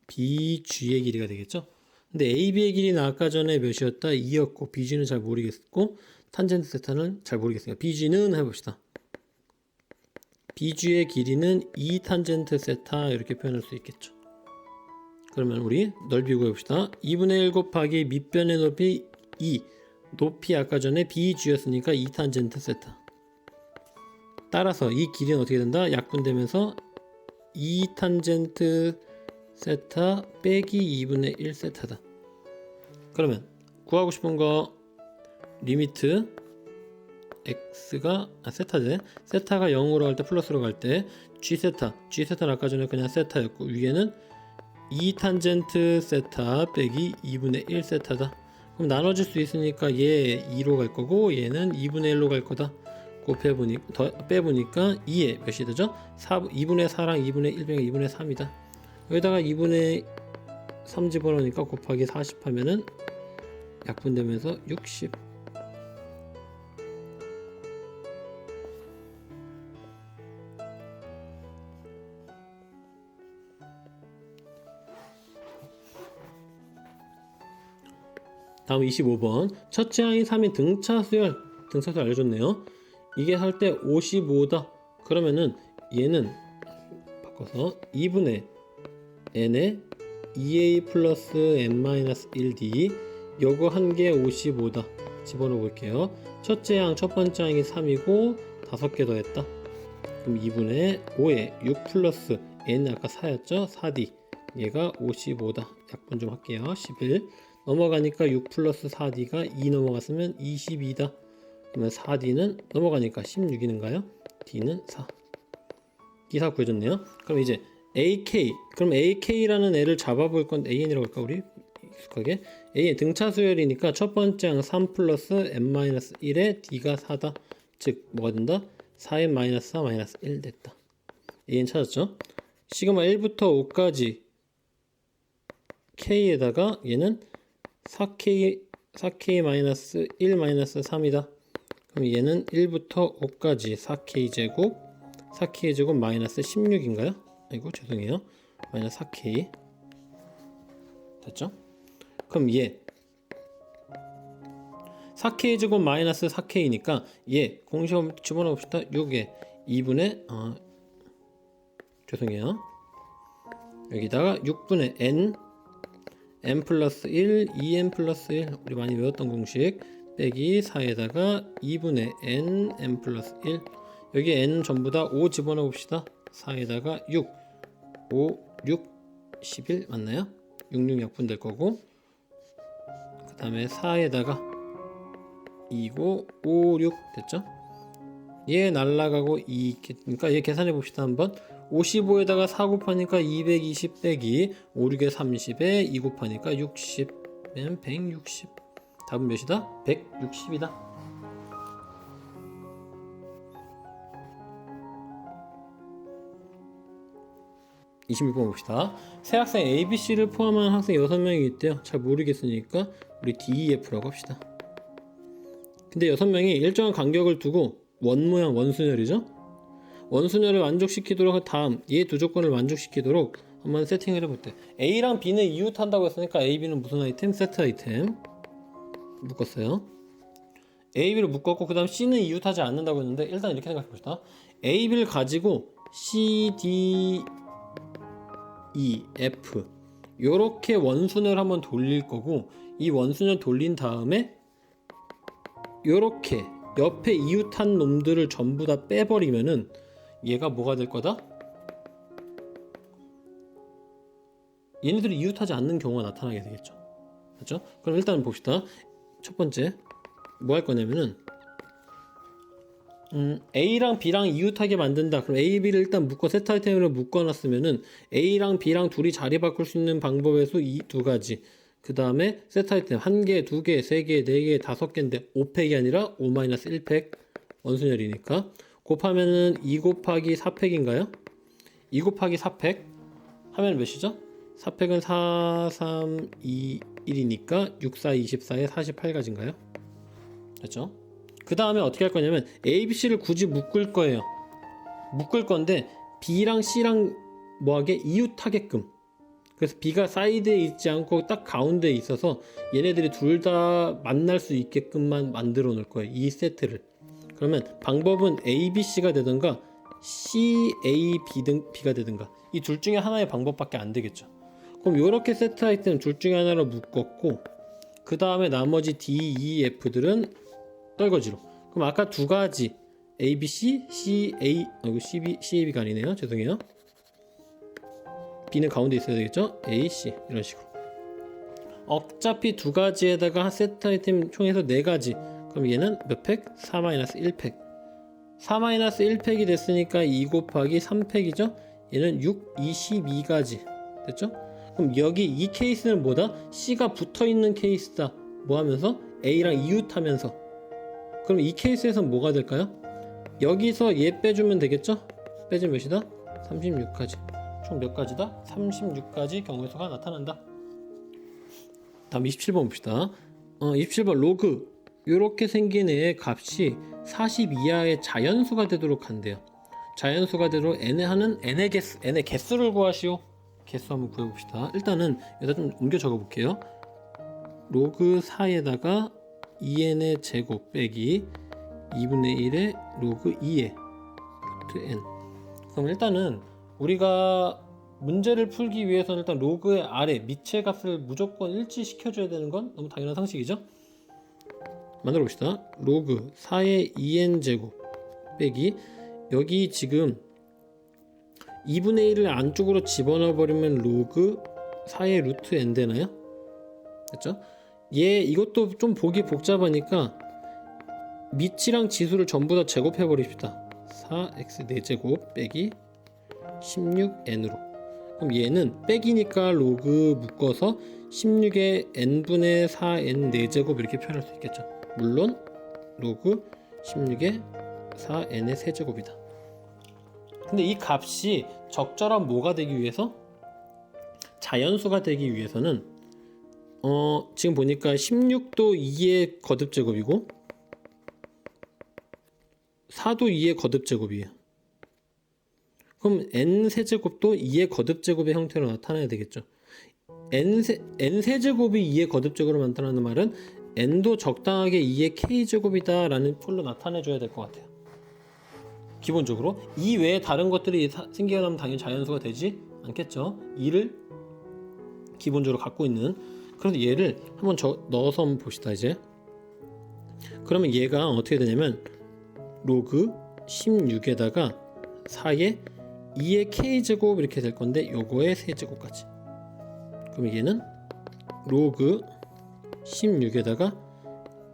BG의 길이가 되겠죠? 근데 AB의 길이는 아까 전에 몇이었다? 2였고 BG는 잘 모르겠고 탄젠트 세타는 잘 모르겠으니까 BG는 해봅시다. BG의 길이는 2 탄젠트 세타 이렇게 표현할 수 있겠죠. 그러면 우리 넓이 구해봅시다. 2분의 1 곱하기 밑변의 높이 2 높이 아까 전에 BG였으니까 2 탄젠트 세타. 따라서 이 길이는 어떻게 된다? 약분되면서 2 탄젠트 세타 빼기 2분의 1 세타다. 그러면 구하고 싶은 거 리미트 x가 세타제 세타가 0으로 갈 때 플러스로 갈 때 g세타는 아까 전에 그냥 세타였고 위에는 2 탄젠트 세타 빼기 2분의 1 세타다. 그럼 나눠질 수 있으니까 얘 2로 갈 거고 얘는 2분의 1로 갈 거다. 빼보니까 2에 몇이 되죠? 2분의 4랑 2분의 1 빼기 2분의 3이다. 여기다가 2분의 3 집어넣으니까 곱하기 40 하면은 약분되면서 60. 다음 25번 첫째 항이 3인 등차수열 알려줬네요. 이게 할 때 55다. 그러면은 얘는 바꿔서 2분의 n에 2a 플러스 n-1d 요거 한 개 55다. 집어넣어 볼게요. 첫째 항 첫 번째 항이 3이고 5개 더했다. 그럼 2분의 5에 6 플러스 n 아까 4였죠? 4d 얘가 55다. 약분 좀 할게요. 11 넘어가니까 6 플러스 4d가 2 넘어갔으면 22다. 그러면 4d는 넘어가니까 16이는가요? d는 4. 기사 구해줬네요. 그럼 이제 AK 그럼 AK라는 애를 잡아볼 건데 AN이라고 할까 우리? 익숙하게 AN 등차수열이니까 첫 번째 항 3 플러스 n-1에 d가 4다. 즉 뭐가 된다? 4n-4 1 됐다. AN 찾았죠? 시그마 1부터 5까지 K에다가 얘는 4K 1-3이다. 그럼 얘는 1부터 5까지 4K 제곱 마이너스 16인가요? 아이고 죄송해요. 마이너스 4K 됐죠? 그럼 얘 4K 제곱 마이너스 4K니까 얘 공식 집어넣어 봅시다. 요게 2분의 죄송해요. 여기다가 6분의 n 플러스 1 2n 플러스 1 우리 많이 외웠던 공식 빼기 4에다가 2분의 n 플러스 1 여기 n 전부 다 5 집어넣어 봅시다. 4에다가 6 11 맞나요? 66 약분될 거고 그 다음에 4에다가 2고 6 됐죠? 얘 날라가고 2 그러니까 얘 계산해 봅시다. 한번 55에다가 4 곱하니까 220 빼기 5, 6에 30에 2 곱하니까 60면 160 답은 몇이다? 160이다. 26번 봅시다. 세 학생 ABC를 포함한 학생 6명이 있대요. 잘 모르겠으니까 우리 DEF라고 합시다. 근데 6명이 일정한 간격을 두고 원모양 원순열이죠. 원순열을 만족시키도록 다음 얘 두 조건을 만족시키도록 한번 세팅을 해볼때 A랑 B는 이웃한다고 했으니까 A, B는 무슨 아이템? 세트 아이템 묶었어요. A, B를 묶었고 그 다음 C는 이웃하지 않는다고 했는데 일단 이렇게 생각해봅시다. A, B를 가지고 C, D, E, F 요렇게 원순을 한번 돌릴 거고 이 원순을 돌린 다음에 요렇게 옆에 이웃한 놈들을 전부 다 빼버리면은 얘가 뭐가 될 거다? 얘네들이 이웃하지 않는 경우가 나타나게 되겠죠. 그렇죠? 그럼 일단 봅시다. 첫 번째 뭐 할 거냐면은 A랑 B랑 이웃하게 만든다. 그럼 A, B를 일단 묶어 세트 아이템으로 묶어놨으면은 A랑 B랑 둘이 자리 바꿀 수 있는 방법의 수 이 두 가지. 그 다음에 세트 아이템 1개, 2개, 3개, 4개, 5개인데 5팩이 아니라 5-1팩 원순열이니까 곱하면은 2 곱하기 4팩인가요? 2 곱하기 4팩 하면 몇이죠? 4팩은 4, 3, 2, 1이니까 6, 4, 24에 48가지인가요? 그렇죠? 그 다음에 어떻게 할 거냐면 A, B, C를 굳이 묶을 거예요. 묶을 건데 B랑 C랑 뭐하게 이웃하게끔. 그래서 B가 사이드에 있지 않고 딱 가운데에 있어서 얘네들이 둘 다 만날 수 있게끔만 만들어 놓을 거예요. 이 세트를. 그러면 방법은 A, B, C가 되든가 C, A, B가 되든가 이 둘 중에 하나의 방법밖에 안 되겠죠. 그럼 이렇게 세트 아이템 둘 중에 하나로 묶었고 그 다음에 나머지 D, E, F들은 떨거지로. 그럼 아까 두 가지 A, B, C, C, A, C, B, C, A, B가 아니네요. 죄송해요. B는 가운데 있어야 되겠죠? A, C 이런 식으로. 어차피 두 가지에다가 세트 아이템 총에서 네 가지. 그럼 얘는 몇 팩? 4-1팩. 4-1팩이 됐으니까 2 곱하기 3팩이죠? 얘는 6, 22가지. 됐죠? 그럼 여기 이 케이스는 뭐다? C가 붙어있는 케이스다. 뭐 하면서? A랑 이웃하면서. 그럼 이 케이스에선 뭐가 될까요? 여기서 얘 빼주면 되겠죠? 빼주면 몇이다? 36가지. 총 몇 가지다? 36가지 경우의 수가 나타난다. 다음 27번 봅시다. 27번 로그. 요렇게 생긴 애의 값이 40 이하의 자연수가 되도록 한대요. 자연수가 되도록 n의 개수를 구하시오. 개수 한번 구해봅시다. 일단은 여기다 좀 옮겨 적어볼게요. 로그 4에다가 2n의 제곱 빼기 2분의 1의 로그 2의 루트 n. 그럼 일단은 우리가 문제를 풀기 위해서는 일단 로그의 아래 밑의 값을 무조건 일치시켜줘야 되는 건 너무 당연한 상식이죠. 만들어 봅시다. 로그 4의 2n 제곱 빼기 여기 지금 2분의 1을 안쪽으로 집어넣어 버리면 로그 4의 루트 n 되나요? 됐죠? 이것도 좀 보기 복잡하니까 밑이랑 지수를 전부 다 제곱해 버립시다. 4x 4제곱 빼기 16n으로. 그럼 얘는 빼기니까 로그 묶어서 16의 n분의 4n 4제곱 이렇게 표현할 수 있겠죠. 물론 로그 16의 4n의 세제곱이다. 근데 이 값이 적절한 뭐가 되기 위해서? 자연수가 되기 위해서는 지금 보니까 16도 2의 거듭제곱이고 4도 2의 거듭제곱이에요. 그럼 n세제곱도 2의 거듭제곱의 형태로 나타나야 되겠죠. n세제곱이 2의 거듭제곱으로 나타나는 말은 n도 적당하게 2의 k제곱이다 라는 꼴로 나타내줘야 될 것 같아요. 기본적으로 이 외에 다른 것들이 생기게 되면 당연히 자연수가 되지 않겠죠. 2를 기본적으로 갖고 있는. 그래서 얘를 한번 넣어서 한번 봅시다. 이제 그러면 얘가 어떻게 되냐면 로그 16에다가 4의 2의 k제곱 이렇게 될 건데 요거의 세제곱까지. 그럼 얘는 로그 16에다가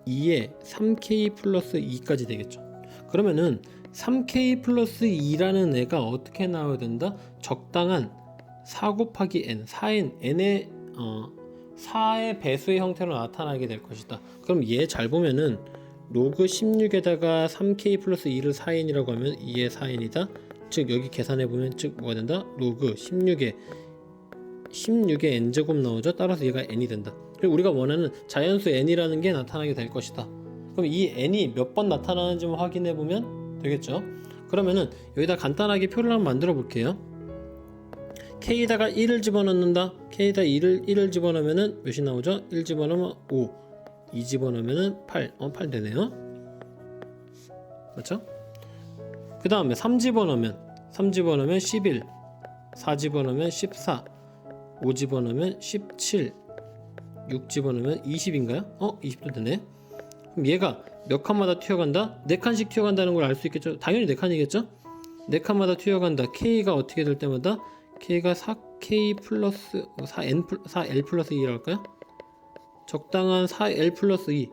2의 3k 플러스 2까지 되겠죠. 그러면은 3k 플러스 2라는 애가 어떻게 나와야 된다? 적당한 4 곱하기 n, 4n의 4의 배수의 형태로 나타나게 될 것이다. 그럼 얘 잘 보면은 로그 16에다가 3k 플러스 2를 4n이라고 하면 2의 4n이다. 즉 여기 계산해보면 즉 뭐가 된다? 로그 16의 n제곱 나오죠. 따라서 얘가 n이 된다. 그리고 우리가 원하는 자연수 n이라는 게 나타나게 될 것이다. 그럼 이 n이 몇 번 나타나는지만 확인해보면 되겠죠. 그러면은 여기다 간단하게 표를 한번 만들어 볼게요. k에다가 1을 집어넣는다. k에다 1을 집어넣으면은 몇이 나오죠? 1 집어넣으면 5, 2 집어넣으면은 8. 8 되네요. 맞죠? 그 다음에 3 집어넣으면 11, 4 집어넣으면 14, 5 집어넣으면 17, 6 집어넣으면 20인가요? 20도 되네. 그럼 얘가 몇 칸마다 튀어간다? 4칸씩 튀어간다는 걸 알 수 있겠죠? 당연히 4칸이겠죠? 4칸마다 튀어간다. K가 어떻게 될 때마다? K가 4K 플러스 4L 플러스 2라 할까요? 적당한 4L 플러스 2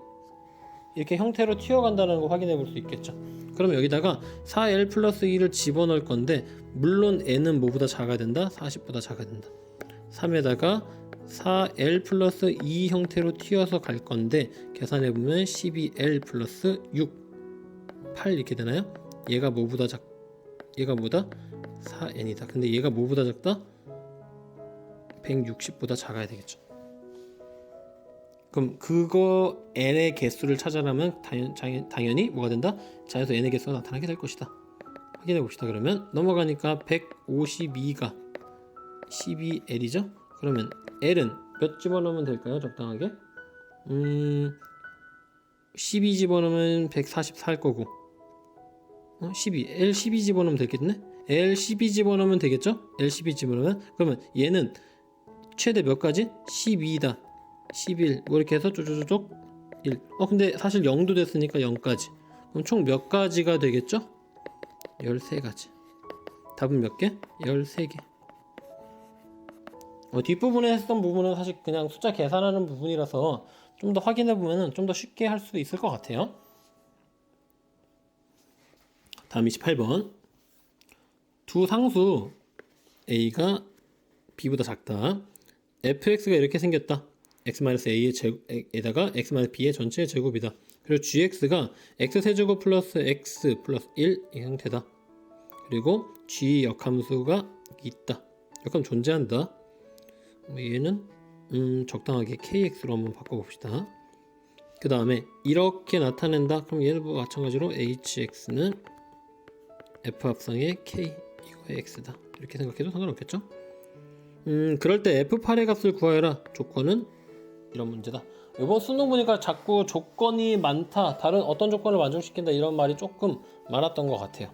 이렇게 형태로 튀어간다는 거 확인해 볼 수 있겠죠. 그러면 여기다가 4L 플러스 2를 집어넣을 건데 물론 N은 뭐보다 작아야 된다? 40보다 작아야 된다. 3에다가 4L 플러스 2 형태로 튀어서 갈 건데 계산해 보면 12L 플러스 6 8 이렇게 되나요? 얘가 뭐보다 얘가 뭐다? 4N이다. 근데 얘가 뭐보다 작다? 160보다 작아야 되겠죠. 그럼 그거 n의 개수를 찾아내면 당연히 뭐가 된다? 자연수 n의 개수가 나타나게 될 것이다. 확인해 봅시다. 그러면 넘어가니까 152가 12L이죠? 그러면 L은 몇 집어넣으면 될까요? 적당하게 12 집어넣으면 144일 거고 12 L 12 집어넣으면 되겠네? L 12 집어넣으면 되겠죠? L 12 집어넣으면 그러면 얘는 최대 몇 가지? 12다 11 뭐 이렇게 해서 쪼쪼쪼 1 근데 사실 0도 됐으니까 0까지 그럼 총 몇 가지가 되겠죠? 13가지 답은 몇 개? 13개 뒷부분에 했던 부분은 사실 그냥 숫자 계산하는 부분이라서 좀 더 확인해보면 좀 더 쉽게 할 수 있을 것 같아요. 다음 28번 두 상수 a가 b보다 작다 fx가 이렇게 생겼다 x-a의 제곱에다가 x-b의 전체의 제곱이다. 그리고 gx가 x세제곱 플러스 x 플러스 1 이 형태다. 그리고 g 역함수가 있다. 역함 존재한다. 얘는 적당하게 kx로 한번 바꿔봅시다. 그 다음에 이렇게 나타낸다. 그럼 얘도 마찬가지로 hx는 f 합성의 k 이거의 x다. 이렇게 생각해도 상관없겠죠? 그럴 때 f8의 값을 구하여라. 조건은 이런 문제다. 이번 수능 보니까 자꾸 조건이 많다, 다른 어떤 조건을 만족시킨다 이런 말이 조금 많았던 것 같아요.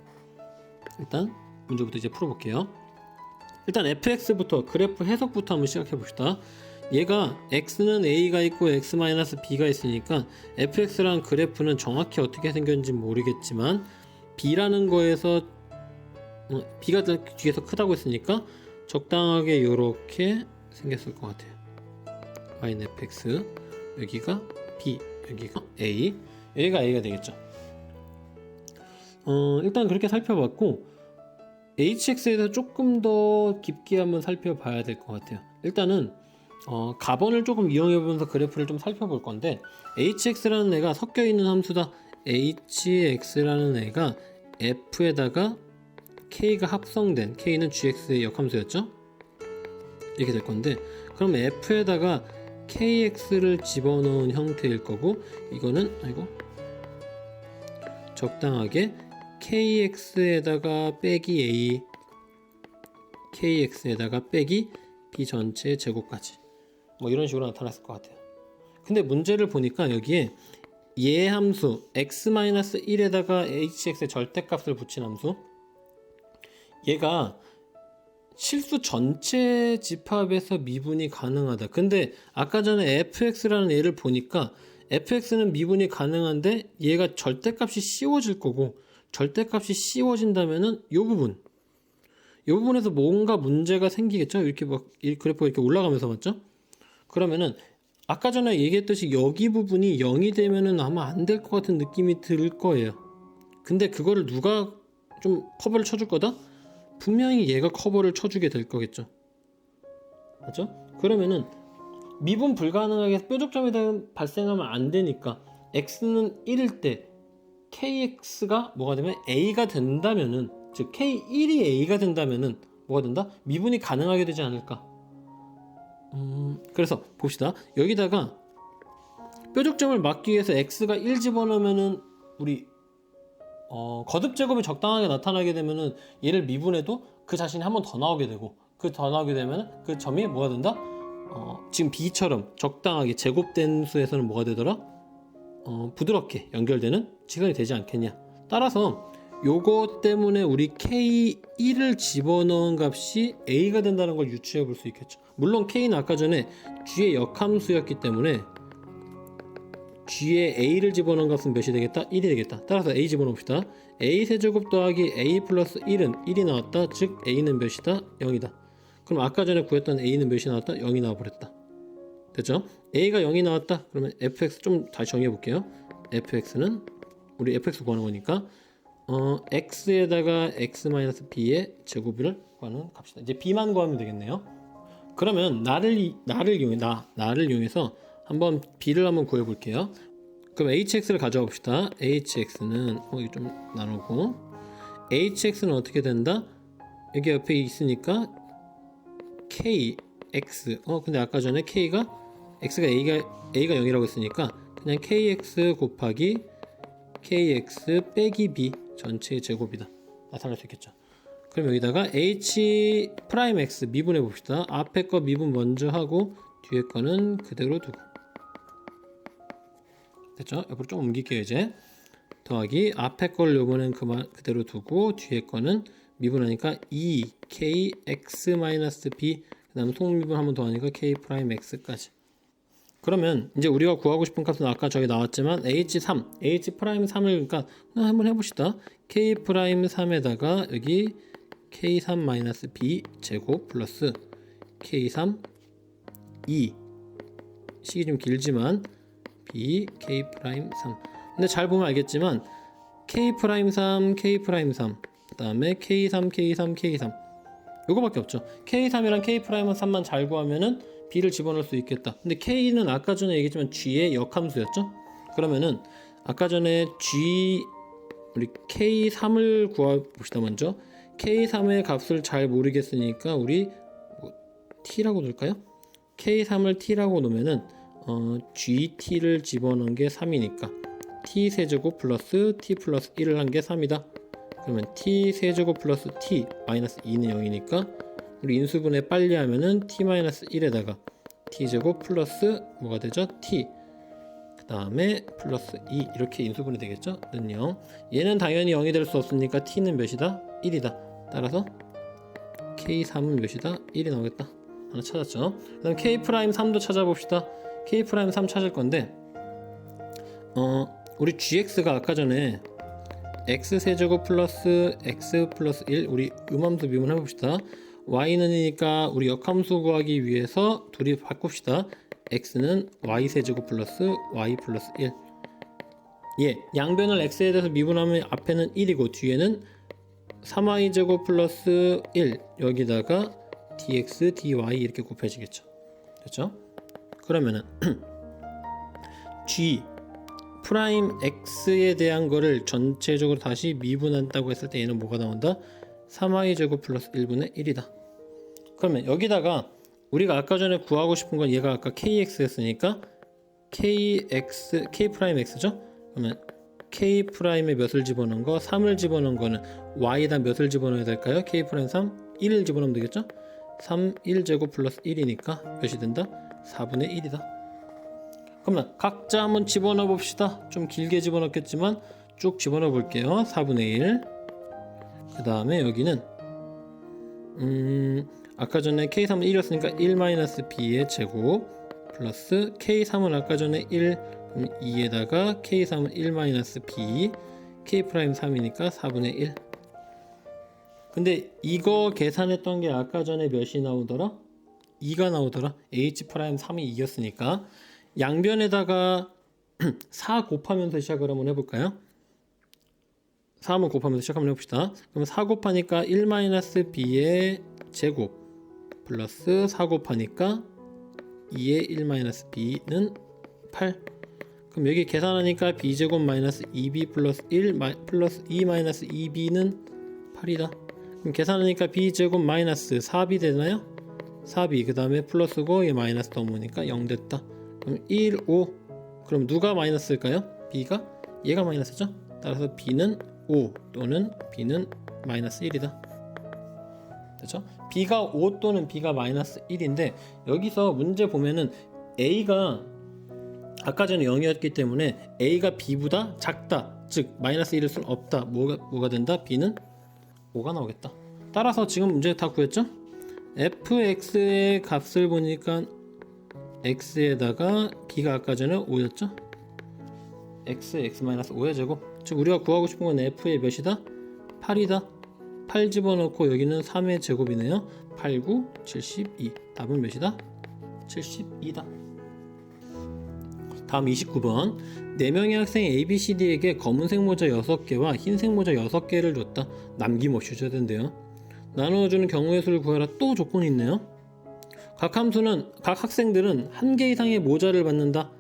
일단 문제부터 이제 풀어볼게요. 일단 fx부터 그래프 해석부터 한번 시작해 봅시다. 얘가 x는 a가 있고 x-b가 있으니까 fx랑 그래프는 정확히 어떻게 생겼는지 모르겠지만 b라는 거에서 b가 뒤에서 크다고 했으니까 적당하게 이렇게 생겼을 것 같아요. y는 fx, 여기가 b, 여기가 a, 여기가 a가 되겠죠. 일단 그렇게 살펴봤고 hx에 대해서 조금 더 깊게 한번 살펴봐야 될 것 같아요. 일단은 가번을 조금 이용해보면서 그래프를 좀 살펴볼 건데 hx라는 애가 섞여있는 함수다. hx라는 애가 f에다가 k가 합성된 k는 gx의 역함수였죠. 이렇게 될 건데 그럼 f에다가 kx를 집어넣은 형태일 거고 이거는 적당하게 kx에다가 빼기 a kx에다가 빼기 b 전체의 제곱까지 뭐 이런 식으로 나타났을 것 같아요. 근데 문제를 보니까 여기에 얘 함수 x-1에다가 hx의 절대값을 붙인 함수 얘가 실수 전체 집합에서 미분이 가능하다. 근데 아까 전에 fx라는 얘를 보니까 fx는 미분이 가능한데 얘가 절대값이 씌워질 거고 절대값이 씌워진다면은 이 부분에서 뭔가 문제가 생기겠죠. 이렇게 막 이 그래프가 이렇게 올라가면서 맞죠? 그러면은 아까 전에 얘기했듯이 여기 부분이 0이 되면은 아마 안 될 것 같은 느낌이 들 거예요. 근데 그거를 누가 좀 커버를 쳐줄 거다? 분명히 얘가 커버를 쳐주게 될 거겠죠. 맞죠? 그러면은 미분 불가능하게 뾰족점이 발생하면 안 되니까 x는 1일 때 kx가 뭐가 되면 a가 된다면은 즉 k1이 a가 된다면은 뭐가 된다? 미분이 가능하게 되지 않을까? 그래서 봅시다. 여기다가 뾰족점을 막기 위해서 x가 1 집어넣으면은 우리 거듭 제곱이 적당하게 나타나게 되면은 얘를 미분해도 그 자신이 한 번 더 나오게 되고 그 더 나오게 되면은 그 점이 뭐가 된다? 지금 b처럼 적당하게 제곱된 수에서는 뭐가 되더라? 부드럽게 연결되는 시간이 되지 않겠냐. 따라서 요거 때문에 우리 k1을 집어넣은 값이 a가 된다는 걸 유추해 볼 수 있겠죠. 물론 k는 아까 전에 g의 역함수였기 때문에 g에 a를 집어넣은 값은 몇이 되겠다? 1이 되겠다. 따라서 a 집어넣읍시다. a 세제곱 더하기 a 플러스 1은 1이 나왔다. 즉 a는 몇이다? 0이다. 그럼 아까 전에 구했던 a는 몇이 나왔다? 0이 나와버렸다. 됐죠? a가 0이 나왔다. 그러면 fx 좀 다시 정리해 볼게요. fx는 우리 fx 구하는 거니까 x에다가 x-b의 제곱을 구하는 값이다. 이제 b만 구하면 되겠네요. 그러면 나를 이용해서 한번 b를 한번 구해 볼게요. 그럼 hx를 가져와 봅시다. hx는 이거 좀 나누고 hx는 어떻게 된다? 여기 옆에 있으니까 kx 근데 아까 전에 x가 a가 0이라고 했으니까 그냥 kx 곱하기 kx 빼기 b 전체의 제곱이다 나타날 수 있겠죠. 그럼 여기다가 h'(x) 미분해 봅시다. 앞에 거 미분 먼저 하고 뒤에 거는 그대로 두고 됐죠? 옆으로 좀 옮길게요. 이제 더하기 앞에 걸 요번엔 그대로 두고 뒤에 거는 미분하니까 2kx-b 그 다음에 속미분 한번 더 하니까 k'(x까지. 그러면 이제 우리가 구하고 싶은 값은 아까 저기 나왔지만 h3 h'3을 그러니까 한번 해봅시다. k'3에다가 여기 k3-b 제곱 플러스 k3 2 식이 좀 길지만 b k'3 근데 잘 보면 알겠지만 k'3 k'3 그 다음에 k3 k3 k3 요거밖에 없죠. k3이랑 k'3만 잘 구하면은 b를 집어넣을 수 있겠다. 근데 k는 아까 전에 얘기했지만 g의 역함수였죠. 그러면은 아까 전에 우리 k3을 구해봅시다. 먼저 k3의 값을 잘 모르겠으니까 우리 t라고 둘까요? k3을 t라고 놓으면은 gt를 집어넣은 게 3이니까 t 세제곱 플러스 t 플러스 1을 한 게 3이다. 그러면 t 세제곱 플러스 t 마이너스 2는 0이니까 우리 인수분해 빨리 하면은 t-1에다가 t제곱 플러스 뭐가 되죠? t 그 다음에 플러스 2 이렇게 인수분해 되겠죠? 는 0. 얘는 당연히 0이 될 수 없으니까 t는 몇이다? 1이다. 따라서 k3은 몇이다? 1이 나오겠다. 하나 찾았죠? 그 다음 k'3도 찾아봅시다. k'3 찾을 건데 우리 gx가 아까 전에 x세제곱 플러스 x 플러스 1 우리 음함수 미분 해봅시다. y는이니까 우리 역함수 구하기 위해서 둘이 바꿉시다. x는 y세제곱 플러스 y 플러스 1 양변을 x에 대해서 미분하면 앞에는 1이고 뒤에는 3y제곱 플러스 1 여기다가 dx dy 이렇게 곱해지겠죠. 됐죠? 그러면은 g 프라임 x에 대한 거를 전체적으로 다시 미분한다고 했을 때 얘는 뭐가 나온다? 3y제곱 플러스 1분의 1이다. 그러면 여기다가 우리가 아까 전에 구하고 싶은 건 얘가 아까 kx였으니까 k'x죠? 그러면 k'에 몇을 집어넣은 거? 3을 집어넣은 거는 y에다 몇을 집어넣어야 될까요? k'3 1을 집어넣으면 되겠죠? 3 1제곱 플러스 1이니까 몇이 된다? 4분의 1이다. 그러면 각자 한번 집어넣어 봅시다. 좀 길게 집어넣겠지만 쭉 집어넣어 볼게요. 4분의 1. 그 다음에 여기는 아까 전에 k3은 1이었으니까 1-b의 제곱 플러스 k3은 아까 전에 1 그럼 2에다가 k3은 1-b k'3이니까 4분의 1. 근데 이거 계산했던 게 아까 전에 몇이 나오더라? 2가 나오더라. h'3이 2였으니까 양변에다가 4 곱하면서 시작을 한번 해볼까요? 4 한번 곱하면서 시작 한번 해봅시다. 그럼 4 곱하니까 1-b의 제곱 플러스 4 곱하니까 2의 1-b는 8. 그럼 여기 계산하니까 b제곱 마이너스 2b 플러스 1 플러스 2-2b는 8이다. 그럼 계산하니까 b제곱 마이너스 4b 되나요? 4b 그 다음에 플러스고 얘 마이너스 넘으니까 0 됐다. 그럼 1, 5 그럼 누가 마이너스일까요? b가? 얘가 마이너스죠? 따라서 b는 5 또는 b는 마이너스 1이다. 됐죠? b가 5 또는 b가 마이너스 1인데 여기서 문제 보면은 a가 아까 전에 0이었기 때문에 a가 b보다 작다. 즉 마이너스 1일 수는 없다. 뭐가 된다? b는 5가 나오겠다. 따라서 지금 문제 다 구했죠? fx의 값을 보니까 x에다가 b가 아까 전에 5였죠? x-5의 제곱. 즉 우리가 구하고 싶은 건 f의 몇이다? 8이다. 8 집어넣고 여기는 3의 제곱이네요. 8, 9, 72. 답은 몇이다? 72다. 다음 29번. 4명의 학생 ABCD에게 검은색 모자 6개와 흰색 모자 6개를 줬다. 남김없이 줘야 된대요. 나누어주는 경우의 수를 구해라. 또 조건이 있네요. 각 학생들은 1개 이상의 모자를 받는다.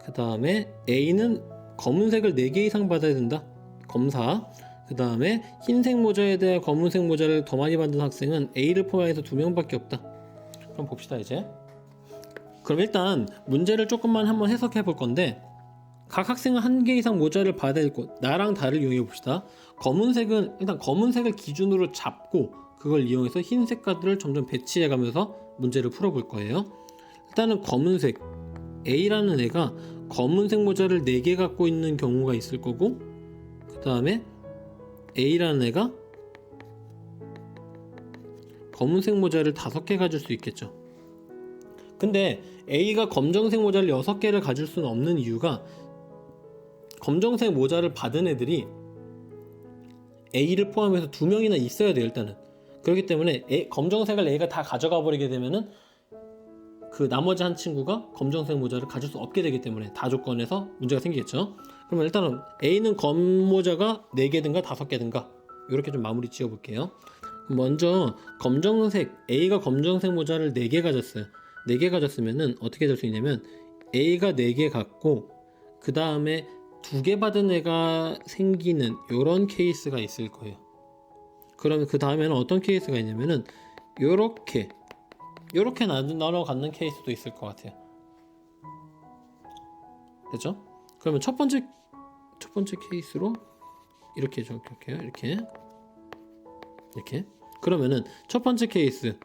그 다음에 A는 검은색을 4개 이상 받아야 된다. 검사. 그 다음에 흰색 모자에 대해 검은색 모자를 더 많이 받는 학생은 A를 포함해서 2명밖에 없다. 그럼 봅시다 이제. 그럼 일단 문제를 조금만 한번 해석해 볼 건데, 각 학생은 1개 이상 모자를 받아야 되고, 나랑 다를 이용해 봅시다. 검은색은 일단 검은색을 기준으로 잡고 그걸 이용해서 흰색 카드를 점점 배치해 가면서 문제를 풀어 볼 거예요. 일단은 검은색 A라는 애가 검은색 모자를 4개 갖고 있는 경우가 있을 거고, 그 다음에 A라는 애가 검은색 모자를 5개 가질 수 있겠죠. 근데 A가 검정색 모자를 6개를 가질 수는 없는 이유가, 검정색 모자를 받은 애들이 A를 포함해서 2명이나 있어야 돼요. 일단은 그렇기 때문에 검정색을 A가 다 가져가 버리게 되면은 그 나머지 한 친구가 검정색 모자를 가질 수 없게 되기 때문에 다조건에서 문제가 생기겠죠. 그러면 일단은 A는 검 모자가 4개든가 5개든가 이렇게 좀 마무리 지어 볼게요. 먼저 검정색 A가 검정색 모자를 4개 가졌어요. 4개 가졌으면은 어떻게 될 수 있냐면, A가 4개 갖고 그 다음에 2개 받은 애가 생기는 이런 케이스가 있을 거예요. 그러면 그 다음에는 어떤 케이스가 있냐면은 요렇게 나눠 갖는 케이스도 있을 것 같아요. 됐죠? 그러면 첫 번째 케이스로 이렇게 적을게요. 이렇게. 그러면은 첫 번째 케이스,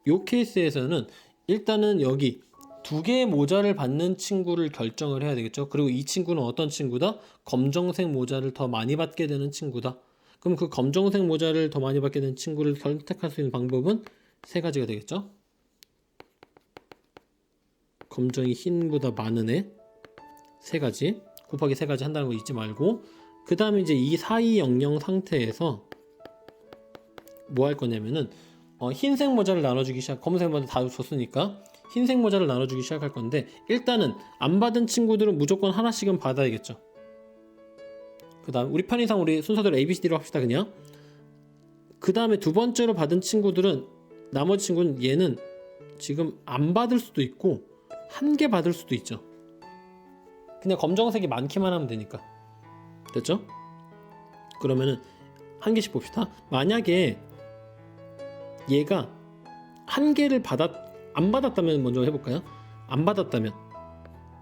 요 케이스에서는 일단은 여기 2개의 모자를 받는 친구를 결정을 해야 되겠죠. 그리고 이 친구는 어떤 친구다? 검정색 모자를 더 많이 받게 되는 친구다. 그럼 그 검정색 모자를 더 많이 받게 되는 친구를 선택할 수 있는 방법은 3가지가 되겠죠. 검정이 흰보다 많은 애 3가지 곱하기 3가지 한다는 거 잊지 말고, 그 다음에 이제 이 4200 상태에서 뭐 할 거냐면은 흰색 모자를 나눠주기 시작. 검은색 모자 다 줬으니까 흰색 모자를 나눠주기 시작할 건데, 일단은 안 받은 친구들은 무조건 하나씩은 받아야겠죠. 그 다음 우리 편의상 우리 순서대로 ABCD로 합시다 그냥. 그 다음에 두 번째로 받은 친구들은, 나머지 친구는 얘는 지금 안 받을 수도 있고 1개 받을 수도 있죠. 그냥 검정색이 많기만 하면 되니까. 됐죠? 그러면은 1개씩 봅시다. 만약에 얘가 1개를 안 받았다면 먼저 해볼까요? 안 받았다면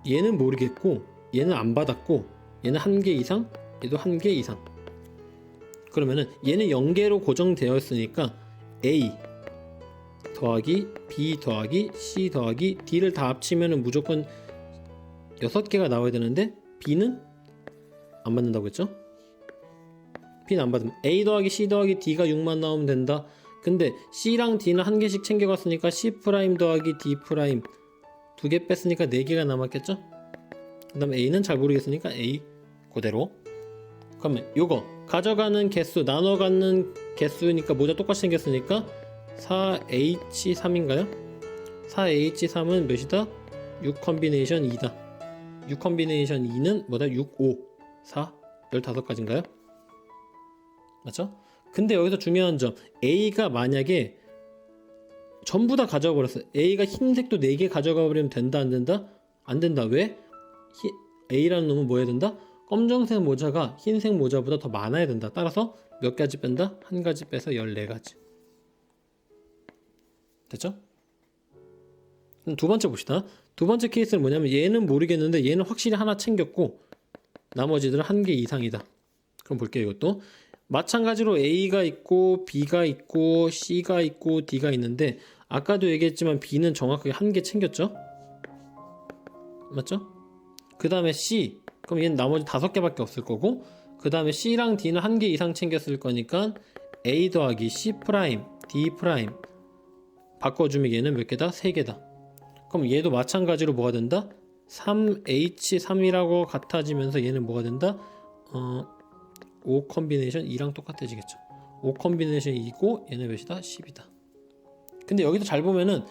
얘는 모르겠고, 얘는 안 받았고, 얘는 1개 이상, 얘도 1개 이상. 그러면은 얘는 0개로 고정되었으니까 A 더하기 B 더하기 C 더하기 D를 다 합치면은 무조건 6개가 나와야 되는데, B는 안 받는다고 했죠? B는 안 받으면 A 더하기 C 더하기 D가 6만 나오면 된다. 근데 C랑 D는 1개씩 챙겨갔으니까 C' 더하기 D' 2개 뺐으니까 4개가 남았겠죠? 그 다음에 A는 잘 모르겠으니까 A 그대로. 그러면 요거 가져가는 개수, 나눠 갖는 개수니까 모자 똑같이 생겼으니까 4H3인가요? 4H3은 몇이다? 6 컨비네이션 2다. 6 컨비네이션 2는 뭐다? 6, 5, 4, 15가지인가요? 맞죠? 근데 여기서 중요한 점, A가 만약에 전부 다 가져가 버렸어. A가 흰색도 4개 가져가 버리면 된다 안 된다? 안 된다. 왜? A라는 놈은 뭐 해야 된다? 검정색 모자가 흰색 모자보다 더 많아야 된다. 따라서 몇 가지 뺀다? 1가지 빼서 14가지. 됐죠? 두 번째 봅시다. 두 번째 케이스는 뭐냐면, 얘는 모르겠는데 얘는 확실히 하나 챙겼고 나머지들은 1개 이상이다. 그럼 볼게요. 이것도 마찬가지로 A가 있고 B가 있고 C가 있고 D가 있는데, 아까도 얘기했지만 B는 정확하게 1개 챙겼죠? 맞죠? 그 다음에 C, 그럼 얘는 나머지 5개밖에 없을 거고, 그 다음에 C랑 D는 1개 이상 챙겼을 거니까 A 더하기 C', D' 바꿔주면 얘는 몇 개다? 3개다. 그럼 얘도 마찬가지로 뭐가 된다? 3H3이라고 같아지면서 얘는 뭐가 된다? 5 컨비네이션 2랑 똑같아지겠죠. 5 컨비네이션 2고 얘는 몇이다? 10이다. 근데 여기도 잘 보면은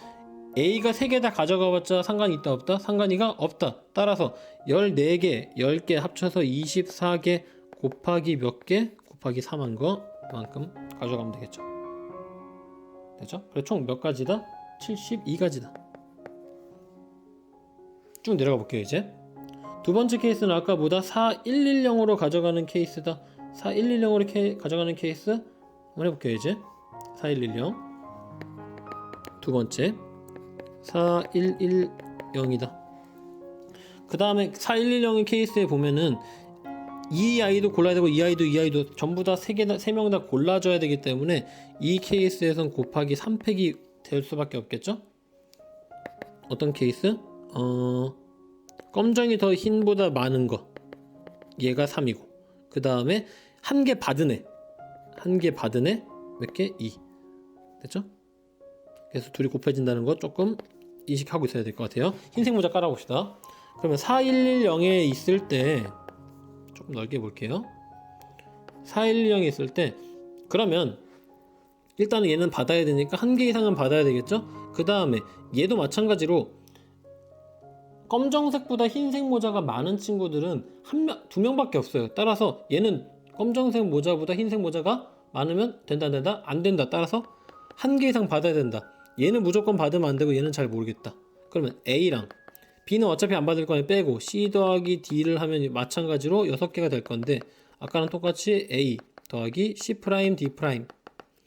A가 3개 다 가져가봤자 상관이 있다 없다? 상관이가 없다. 따라서 14개, 10개 합쳐서 24개 곱하기 몇 개? 곱하기 3한 거 그만큼 가져가면 되겠죠. 되죠? 그래서 총 몇 가지다? 72가지다. 쭉 내려가 볼게요. 이제 두 번째 케이스는 아까보다 4110으로 가져가는 케이스다. 4110으로 가져가는 케이스 한번 해볼게요. 이제 4110 두 번째 4110이다. 그 다음에 4110의 케이스에 보면은 이 아이도 골라야 되고 이 아이도 전부 다 3명 다 골라줘야 되기 때문에 이 케이스에선 곱하기 3팩이 될 수밖에 없겠죠? 어떤 케이스? 검정이 더 흰보다 많은 거 얘가 3이고 그 다음에 한 개 받은 애 몇 개? 2 됐죠? 그래서 둘이 곱해진다는 거 조금 인식하고 있어야 될 것 같아요. 흰색 모자 깔아봅시다. 그러면 4110에 있을 때 조금 넓게 볼게요. 4110에 있을 때 그러면 일단은 얘는 받아야 되니까 한 개 이상은 받아야 되겠죠? 그 다음에 얘도 마찬가지로 검정색보다 흰색 모자가 많은 친구들은 두 명밖에 없어요. 따라서 얘는 검정색 모자보다 흰색 모자가 많으면 된다 안 된다. 따라서 한 개 이상 받아야 된다. 얘는 무조건 받으면 안 되고 얘는 잘 모르겠다. 그러면 A랑 B는 어차피 안 받을 거니 빼고 C 더하기 D를 하면 마찬가지로 6개가 될 건데 아까랑 똑같이 A 더하기 C 프라임 D 프라임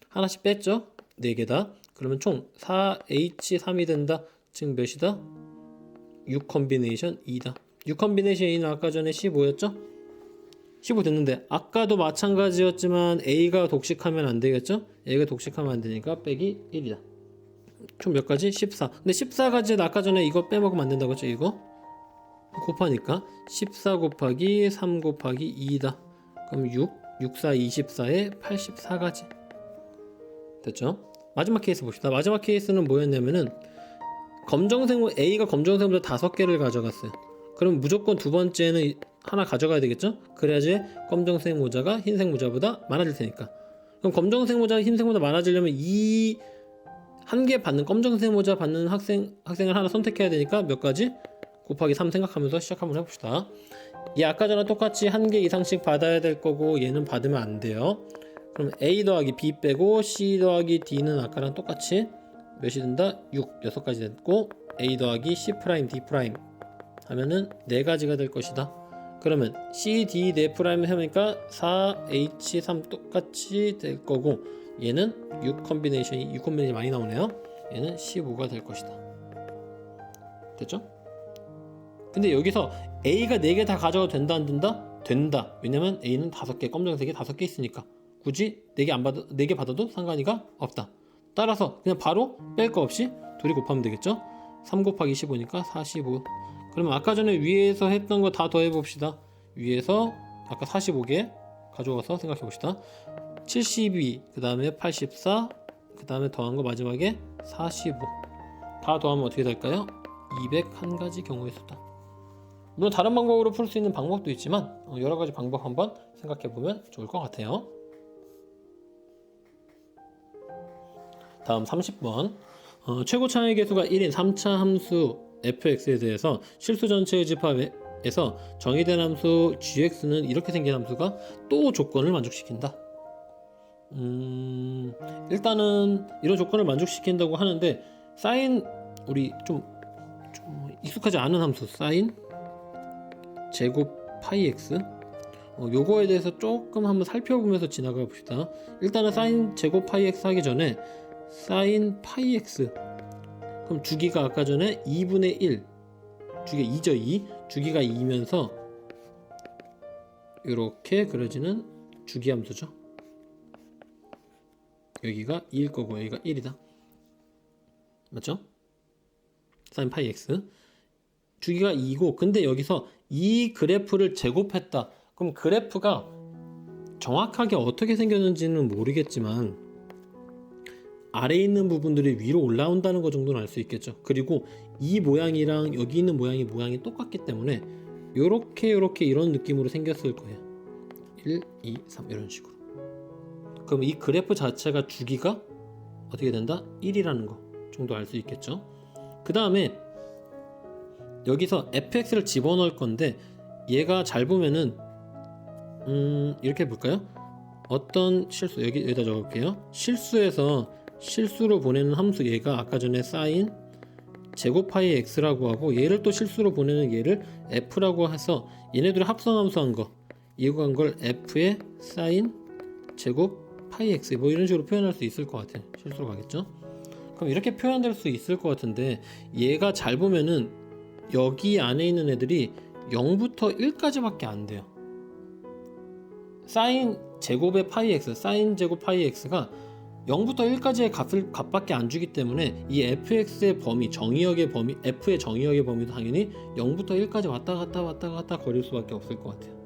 하나씩 뺐죠? 4개다. 그러면 총 4H3이 된다. 즉 몇이다? 6 컨비네이션 2다. 6 컨비네이션 2는 아까 전에 15였죠? 15 됐는데 아까도 마찬가지였지만 A가 독식하면 안 되겠죠? A가 독식하면 안 되니까 빼기 1이다. 총 몇 가지? 14. 근데 14가지는 아까 전에 이거 빼먹으면 안 된다고 했죠? 이거 곱하니까 14 곱하기 3 곱하기 2다. 그럼 6, 4, 24에 84가지. 됐죠? 마지막 케이스 봅시다. 마지막 케이스는 뭐였냐면은 A가 검정색보다 5개를 가져갔어요. 그럼 무조건 두 번째는 하나 가져가야 되겠죠? 그래야지 검정색 모자가 흰색 모자보다 많아질 테니까. 그럼 검정색 모자가 흰색 모자 많아지려면 이 한 개 받는 검정색 모자 받는 학생을 하나 선택해야 되니까 몇 가지? 곱하기 3 생각하면서 시작 한번 해봅시다. 얘 아까 전에 똑같이 한 개 이상씩 받아야 될 거고 얘는 받으면 안 돼요. 그럼 A 더하기 B 빼고 C 더하기 D는 아까랑 똑같이 몇이 된다? 6가지 됐고 A 더하기 C 프라임 D 프라임 하면은 4가지가 될 것이다. 그러면 C, D 4프라임 해보니까 4H3 똑같이 될 거고 얘는 6 컨비네이션이 많이 나오네요. 얘는 15가 될 것이다. 됐죠? 근데 여기서 A가 4개 다 가져가도 된다 안 된다? 된다. 왜냐면 A는 5개, 검정색이 5개 있으니까 굳이 4개 받아도 상관이가 없다. 따라서 그냥 바로 뺄 거 없이 둘이 곱하면 되겠죠? 3 곱하기 15니까 45. 그러면 아까 전에 위에서 했던 거 다 더해 봅시다. 위에서 아까 45개 가져와서 생각해 봅시다. 72, 그 다음에 84, 그 다음에 더한 거 마지막에 45. 다 더하면 어떻게 될까요? 201가지 경우의 수다. 물론 다른 방법으로 풀 수 있는 방법도 있지만 여러 가지 방법 한번 생각해 보면 좋을 것 같아요. 다음 30번. 최고 차이 계수가 1인 3차 함수 fx에 대해서 실수 전체의 집합에서 정의된 함수 gx는 이렇게 생긴 함수가 또 조건을 만족시킨다. 일단은 이런 조건을 만족시킨다고 하는데 사인 우리 좀 익숙하지 않은 함수 사인 제곱 파이 x 요거에 대해서 조금 한번 살펴보면서 지나가 봅시다. 일단은 사인 제곱 파이 x 하기 전에 사인 파이 x 그럼 주기가 아까 전에 2분의 1 주기가 2죠. 2 주기가 2면서 이렇게 그려지는 주기함수죠. 여기가 2일 거고 여기가 1이다. 맞죠? 사인 파이 x 주기가 2고 근데 여기서 이 그래프를 제곱했다. 그럼 그래프가 정확하게 어떻게 생겼는지는 모르겠지만 아래에 있는 부분들이 위로 올라온다는 것 정도는 알 수 있겠죠. 그리고 이 모양이랑 여기 있는 모양이 똑같기 때문에 요렇게 이런 느낌으로 생겼을 거예요. 1, 2, 3 이런 식으로. 그럼 이 그래프 자체가 주기가 어떻게 된다? 1이라는 거 정도 알 수 있겠죠. 그 다음에 여기서 fx를 집어넣을 건데 얘가 잘 보면은 이렇게 볼까요? 어떤 실수 여기다 적을게요. 실수에서 실수로 보내는 함수 얘가 아까 전에 사인 제곱 파이 x라고 하고 얘를 또 실수로 보내는 얘를 f라고 해서 얘네들을 합성함수한 거 이거 한 걸 f의 사인 제곱 파이 x 뭐 이런 식으로 표현할 수 있을 것 같아요. 실수로 가겠죠? 그럼 이렇게 표현될 수 있을 것 같은데 얘가 잘 보면은 여기 안에 있는 애들이 0부터 1까지밖에 안 돼요. 사인 제곱의 파이 x, 사인 제곱 파이 x가 0부터 1까지의 값밖에 안 주기 때문에 이 fx의 범위, 정의역의 범위, f의 정의역의 범위도 당연히 0부터 1까지 왔다 갔다 거릴 수밖에 없을 것 같아요.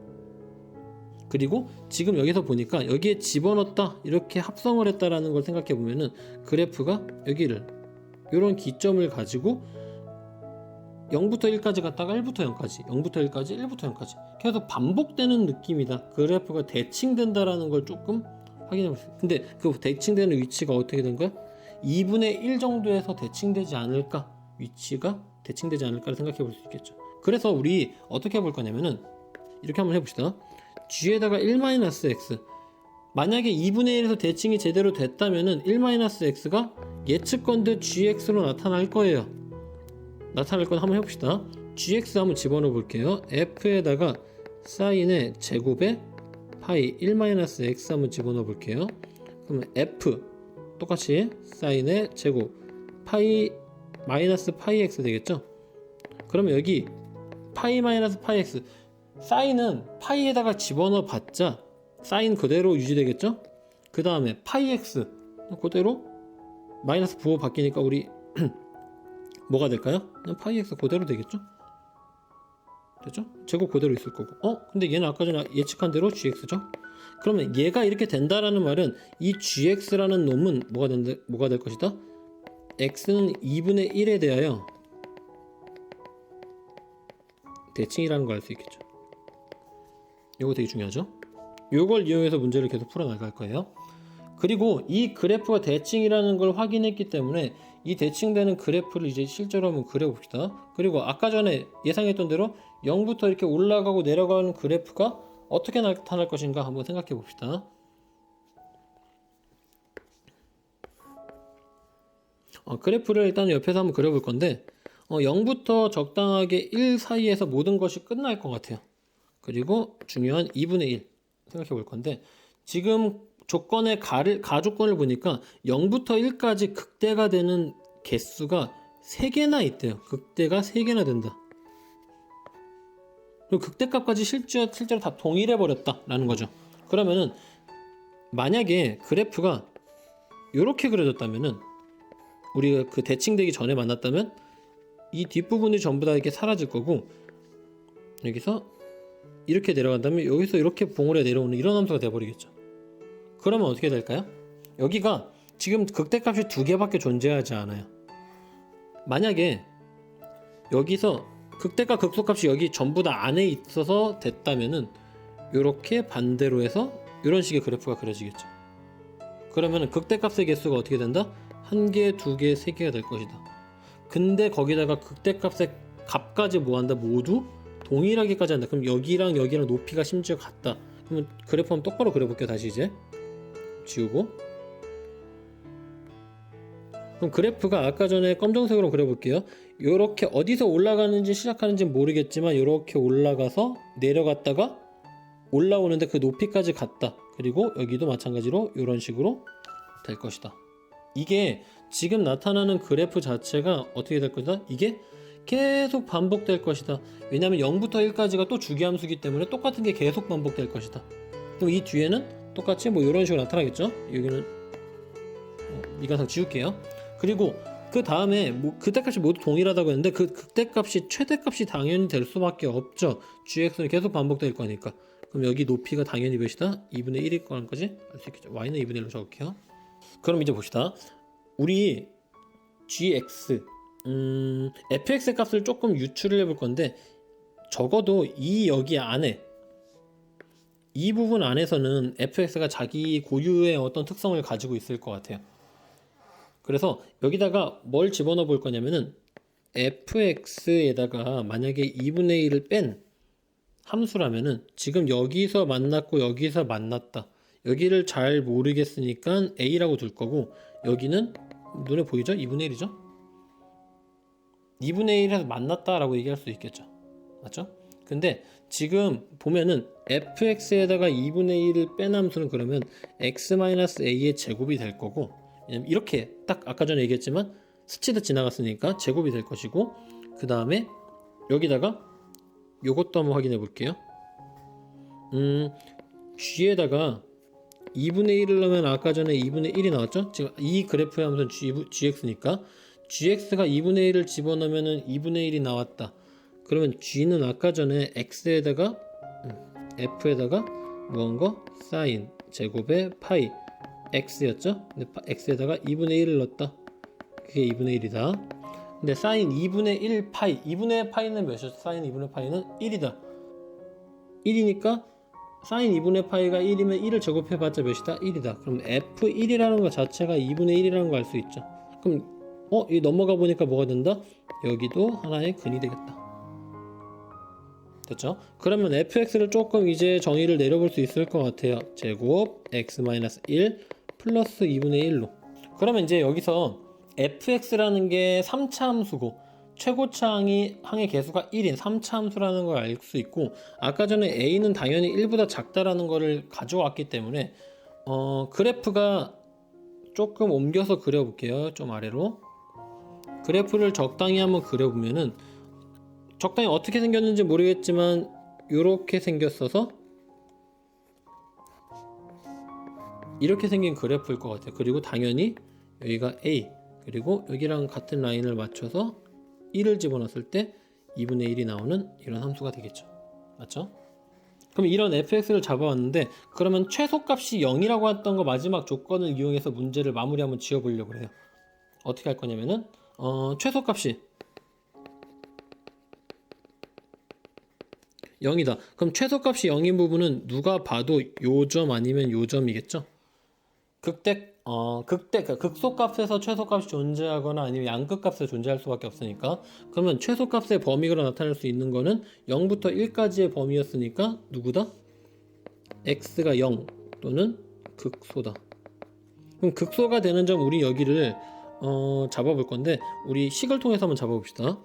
그리고 지금 여기서 보니까 여기에 집어넣었다 이렇게 합성을 했다라는 걸 생각해 보면은 그래프가 여기를 이런 기점을 가지고 0부터 1까지 갔다가 1부터 0까지 0부터 1까지 1부터 0까지 계속 반복되는 느낌이다. 그래프가 대칭된다라는 걸 조금 확인해 볼 수 있어요. 근데 그 대칭되는 위치가 어떻게 된 거야? 2분의 1 정도에서 대칭되지 않을까? 위치가 대칭되지 않을까를 생각해 볼 수 있겠죠. 그래서 우리 어떻게 해볼 거냐면은 이렇게 한번 해봅시다. g에다가 1-x 만약에 2분의 1에서 대칭이 제대로 됐다면은 1-x가 예측건데 gx로 나타날 거예요. 나타날 건 한번 해봅시다. gx 한번 집어넣어 볼게요. f에다가 사인의 제곱에 파이 1-x 한번 집어넣어 볼게요. 그러면 f 똑같이 사인의 제곱 파이 마이너스 파이 x 되겠죠? 그러면 여기 파이 마이너스 파이 x 사인은 파이에다가 집어넣어 봤자 사인 그대로 유지되겠죠? 그 다음에 파이 x 그대로 마이너스 부호 바뀌니까 우리 뭐가 될까요? 그냥 파이 x 그대로 되겠죠? 됐죠? 제곱 그대로 있을 거고 근데 얘는 아까 전에 예측한 대로 gx죠? 그러면 얘가 이렇게 된다라는 말은 이 gx라는 놈은 뭐가 될 것이다? x는 2분의 1에 대하여 대칭이라는 걸 알 수 있겠죠. 이거 되게 중요하죠? 이걸 이용해서 문제를 계속 풀어나갈 거예요. 그리고 이 그래프가 대칭이라는 걸 확인했기 때문에 이 대칭되는 그래프를 이제 실제로 한번 그려봅시다. 그리고 아까 전에 예상했던 대로 0부터 이렇게 올라가고 내려가는 그래프가 어떻게 나타날 것인가 한번 생각해 봅시다. 그래프를 일단 옆에서 한번 그려볼 건데 0부터 적당하게 1 사이에서 모든 것이 끝날 것 같아요. 그리고 중요한 2분의 1 생각해 볼 건데 지금 조건의 가조건을 보니까 0부터 1까지 극대가 되는 개수가 3개나 있대요. 극대가 3개나 된다. 그리고 극대값까지 실제로 다 동일해 버렸다라는 거죠. 그러면은 만약에 그래프가 이렇게 그려졌다면은 우리가 그 대칭되기 전에 만났다면 이 뒷부분이 전부 다 이렇게 사라질 거고 여기서 이렇게 내려간다면 여기서 이렇게 봉우리가 내려오는 이런 함수가 돼버리겠죠. 그러면 어떻게 될까요? 여기가 지금 극대값이 2개밖에 존재하지 않아요. 만약에 여기서 극대값 극소값이 여기 전부 다 안에 있어서 됐다면은 이렇게 반대로 해서 이런 식의 그래프가 그려지겠죠. 그러면은 극대값의 개수가 어떻게 된다? 1개, 2개, 3개가 될 것이다. 근데 거기다가 극대값의 값까지 뭐한다? 모두 동일하게까지 한다. 그럼 여기랑 여기랑 높이가 심지어 같다. 그러면 그래프 한번 똑바로 그려볼게요. 다시 이제 지우고. 그럼 그래프가 아까 전에 검정색으로 그려볼게요. 이렇게 어디서 올라가는지 시작하는지 모르겠지만 이렇게 올라가서 내려갔다가 올라오는데 그 높이까지 갔다. 그리고 여기도 마찬가지로 이런 식으로 될 것이다. 이게 지금 나타나는 그래프 자체가 어떻게 될 것이다? 이게 계속 반복될 것이다. 왜냐하면 0부터 1까지가 또 주기함수기 때문에 똑같은 게 계속 반복될 것이다. 그럼 이 뒤에는 똑같이 뭐 이런 식으로 나타나겠죠? 여기는 미간상 지울게요. 그리고 그 다음에 뭐 극대값이 모두 동일하다고 했는데 그 극대값이 최대값이 당연히 될 수밖에 없죠. gx는 계속 반복될 거니까. 그럼 여기 높이가 당연히 몇이다? 2분의 1일 거란까지 알 수 있겠죠. y는 2분의 1로 적을게요. 그럼 이제 봅시다. 우리 gx fx의 값을 조금 유출을 해볼 건데 적어도 여기 안에 이 부분 안에서는 fx가 자기 고유의 어떤 특성을 가지고 있을 것 같아요. 그래서 여기다가 뭘 집어넣어 볼 거냐면은 fx에다가 만약에 2분의 1을 뺀 함수라면은 지금 여기서 만났고 여기서 만났다. 여기를 잘 모르겠으니까 a라고 둘 거고 여기는 눈에 보이죠? 2분의 1이죠? 2분의 1에서 만났다라고 얘기할 수 있겠죠. 맞죠? 근데 지금 보면은 fx에다가 2분의 1을 뺀 함수는 그러면 x-a의 제곱이 될 거고, 왜냐면 이렇게 딱 아까 전에 얘기했지만 스치듯 지나갔으니까 제곱이 될 것이고, 그 다음에 여기다가 요것도 한번 확인해 볼게요. g에다가 2분의 1을 넣으면 아까 전에 2분의 1이 나왔죠? 지금 이 그래프의 함수는 gx니까 gx가 2분의 1을 집어넣으면 2분의 1이 나왔다. 그러면 g는 아까 전에 x에다가 f에다가 무언가 사인 제곱의 파이 x였죠? 근데 x에다가 2분의 1을 넣었다. 그게 2분의 1이다. 근데 사인 2분의 1 파이, 2분의 파이는 몇이었죠? 사인 2분의 파이는 1이다. 1이니까 사인 2분의 파이가 1이면 1을 제곱해봤자 몇이다? 1이다. 그럼 f1이라는 것 자체가 2분의 1이라는 거 알 수 있죠. 그럼 이 넘어가 보니까 뭐가 된다? 여기도 하나의 근이 되겠다. 됐죠? 그러면 fx를 조금 이제 정의를 내려볼 수 있을 것 같아요. 제곱 x-1 플러스 2분의 1로. 그러면 이제 여기서 fx라는 게 3차 함수고 최고차 항의 개수가 1인 3차 함수라는 걸 알 수 있고, 아까 전에 a는 당연히 1보다 작다라는 거를 가져왔기 때문에 그래프가 조금 옮겨서 그려볼게요. 좀 아래로. 그래프를 적당히 한번 그려보면은 적당히 어떻게 생겼는지 모르겠지만 이렇게 생겼어서 이렇게 생긴 그래프일 것 같아요. 그리고 당연히 여기가 a, 그리고 여기랑 같은 라인을 맞춰서 1을 집어넣었을 때 2분의 1이 나오는 이런 함수가 되겠죠. 맞죠? 그럼 이런 fx를 잡아왔는데, 그러면 최소값이 0이라고 했던 거 마지막 조건을 이용해서 문제를 마무리 한번 지어보려고 해요. 어떻게 할 거냐면은 최소값이 0이다. 그럼 최소값이 0인 부분은 누가 봐도 요점 아니면 요점이겠죠? 극소값에서 최소값이 존재하거나 아니면 양극값에서 존재할 수밖에 없으니까, 그러면 최소값의 범위로 나타낼 수 있는 거는 0부터 1까지의 범위였으니까 누구다? x가 0 또는 극소다. 그럼 극소가 되는 점 우리 여기를 잡아볼 건데, 우리 식을 통해서 한번 잡아봅시다.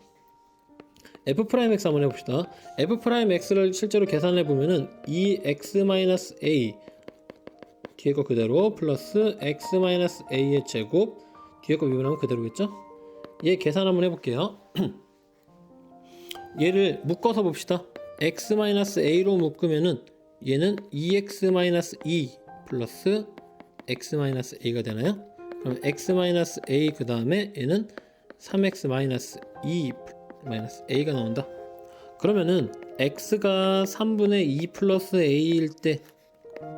f'x 한번 해봅시다. f'x를 실제로 계산해 보면은 2x-a 뒤에 거 그대로 플러스 x-a의 제곱 뒤에 거 미분하면 그대로겠죠? 얘 계산 한번 해볼게요. 얘를 묶어서 봅시다. x-a로 묶으면은 얘는 2x-2 플러스 x-a가 되나요? 그럼 x-a 그 다음에 얘는 3x-2 a가 나온다. 그러면은 x가 3분의 2 플러스 a일 때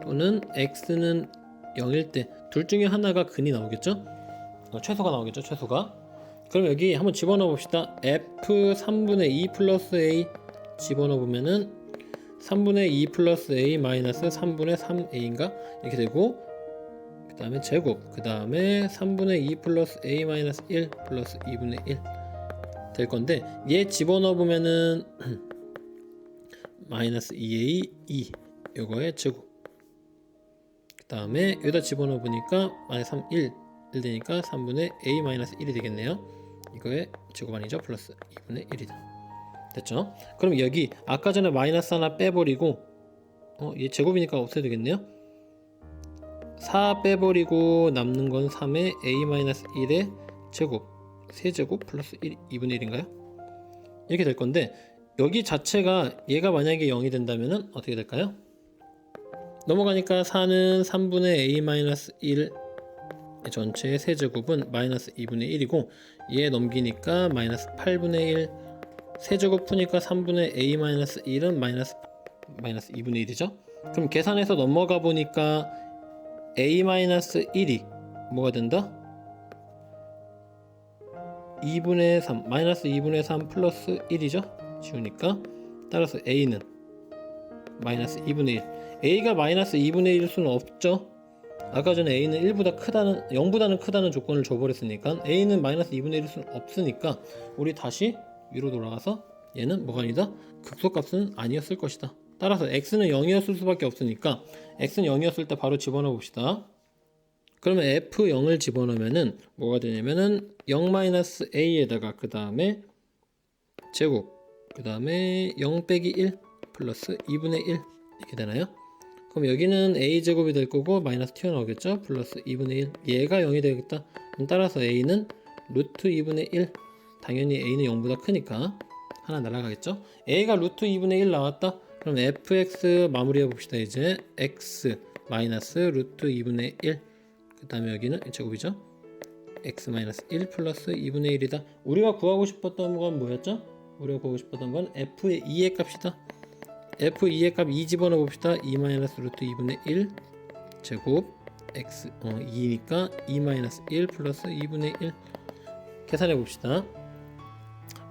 또는 x는 0일 때 둘 중에 하나가 근이 나오겠죠? 최소가 나오겠죠? 최소가. 그럼 여기 한번 집어넣어 봅시다. f 3분의 2 플러스 a 집어넣어 보면은 3분의 2 플러스 a 마이너스 3분의 3a인가? 이렇게 되고, 그 다음에 제곱, 그 다음에 3분의 2 플러스 a 마이너스 1 플러스 2분의 1 될 건데, 얘 집어넣어 보면은 마이너스 2a 2 요거의 제곱, 그 다음에 여기다 집어넣어 보니까 마이너스 3 1 되니까 3분의 a 마이너스 1이 되겠네요. 이거의 제곱 아니죠? 플러스 2분의 1이다. 됐죠? 그럼 여기 아까 전에 마이너스 하나 빼버리고 얘 제곱이니까 없애야 되겠네요. 4 빼버리고 남는 건 3의 a 마이너스 1의 제곱 세제곱 플러스 1, 2분의 1인가요? 이렇게 될 건데, 여기 자체가 얘가 만약에 0이 된다면 어떻게 될까요? 넘어가니까 4는 3분의 a 마이너스 1 전체의 세제곱은 마이너스 2분의 1이고, 얘 넘기니까 마이너스 8분의 1 세제곱 푸니까 3분의 a 마이너스 1은 마이너스 2분의 1이죠. 그럼 계산해서 넘어가 보니까 a 마이너스 1이 뭐가 된다? 2분의 3 마이너스 2분의 3 플러스 1이죠. 지우니까 따라서 a는 마이너스 2분의 1. a가 마이너스 2분의 1일 수는 없죠. 아까 전에 a는 1보다 크다는 0보다는 크다는 조건을 줘버렸으니까 a는 마이너스 2분의 1일 수는 없으니까 우리 다시 위로 돌아가서 얘는 뭐가 아니다? 극소값은 아니었을 것이다. 따라서 x는 0이었을 수밖에 없으니까 x는 0이었을 때 바로 집어넣어 봅시다. 그러면 f0을 집어넣으면은 뭐가 되냐면은 0-a에다가 그 다음에 제곱 그 다음에 0 빼기 1 플러스 2분의 1 이렇게 되나요? 그럼 여기는 a제곱이 될 거고 마이너스 튀어나오겠죠? 플러스 2분의 1 얘가 0이 되겠다. 그럼 따라서 a는 루트 2분의 1 당연히 a는 0보다 크니까 하나 날아가겠죠? a가 루트 2분의 1 나왔다. 그럼 fx 마무리해 봅시다. 이제 x 마이너스 루트 2분의 1 그 다음에 여기는 제곱이죠? x 마이너스 1 플러스 2분의 1이다. 우리가 구하고 싶었던 건 뭐였죠? 우리가 구하고 싶었던 건 f의 2의 값이다. f2의 값 2 집어넣어 봅시다. 2 마이너스 루트 2분의 1 제곱 x 2니까 2 마이너스 1 플러스 2분의 1 계산해 봅시다.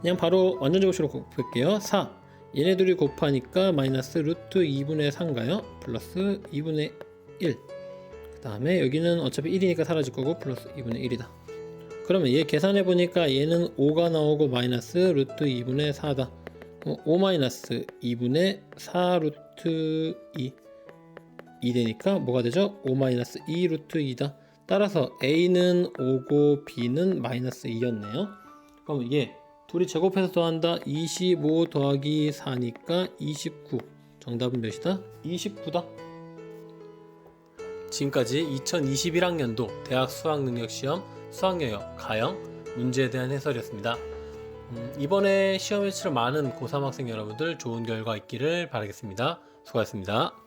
그냥 바로 완전 제곱식으로 곱할게요. 4 얘네 둘이 곱하니까 마이너스 루트 2분의 4인가요? 플러스 2분의 1 그 다음에 여기는 어차피 1이니까 사라질 거고 플러스 2분의 1이다. 그러면 얘 계산해 보니까 얘는 5가 나오고 마이너스 루트 2분의 4다. 5 마이너스 2분의 4 루트 2 되니까 뭐가 되죠? 5 마이너스 2 루트 2다. 따라서 a는 5고 b는 마이너스 2였네요. 그럼 얘 둘이 제곱해서 더한다. 25 더하기 4니까 29. 정답은 몇이다? 29다. 지금까지 2021학년도 대학 수학능력시험 수학영역 가형 문제에 대한 해설이었습니다. 이번에 시험을 치러 많은 고3 학생 여러분들 좋은 결과 있기를 바라겠습니다. 수고하셨습니다.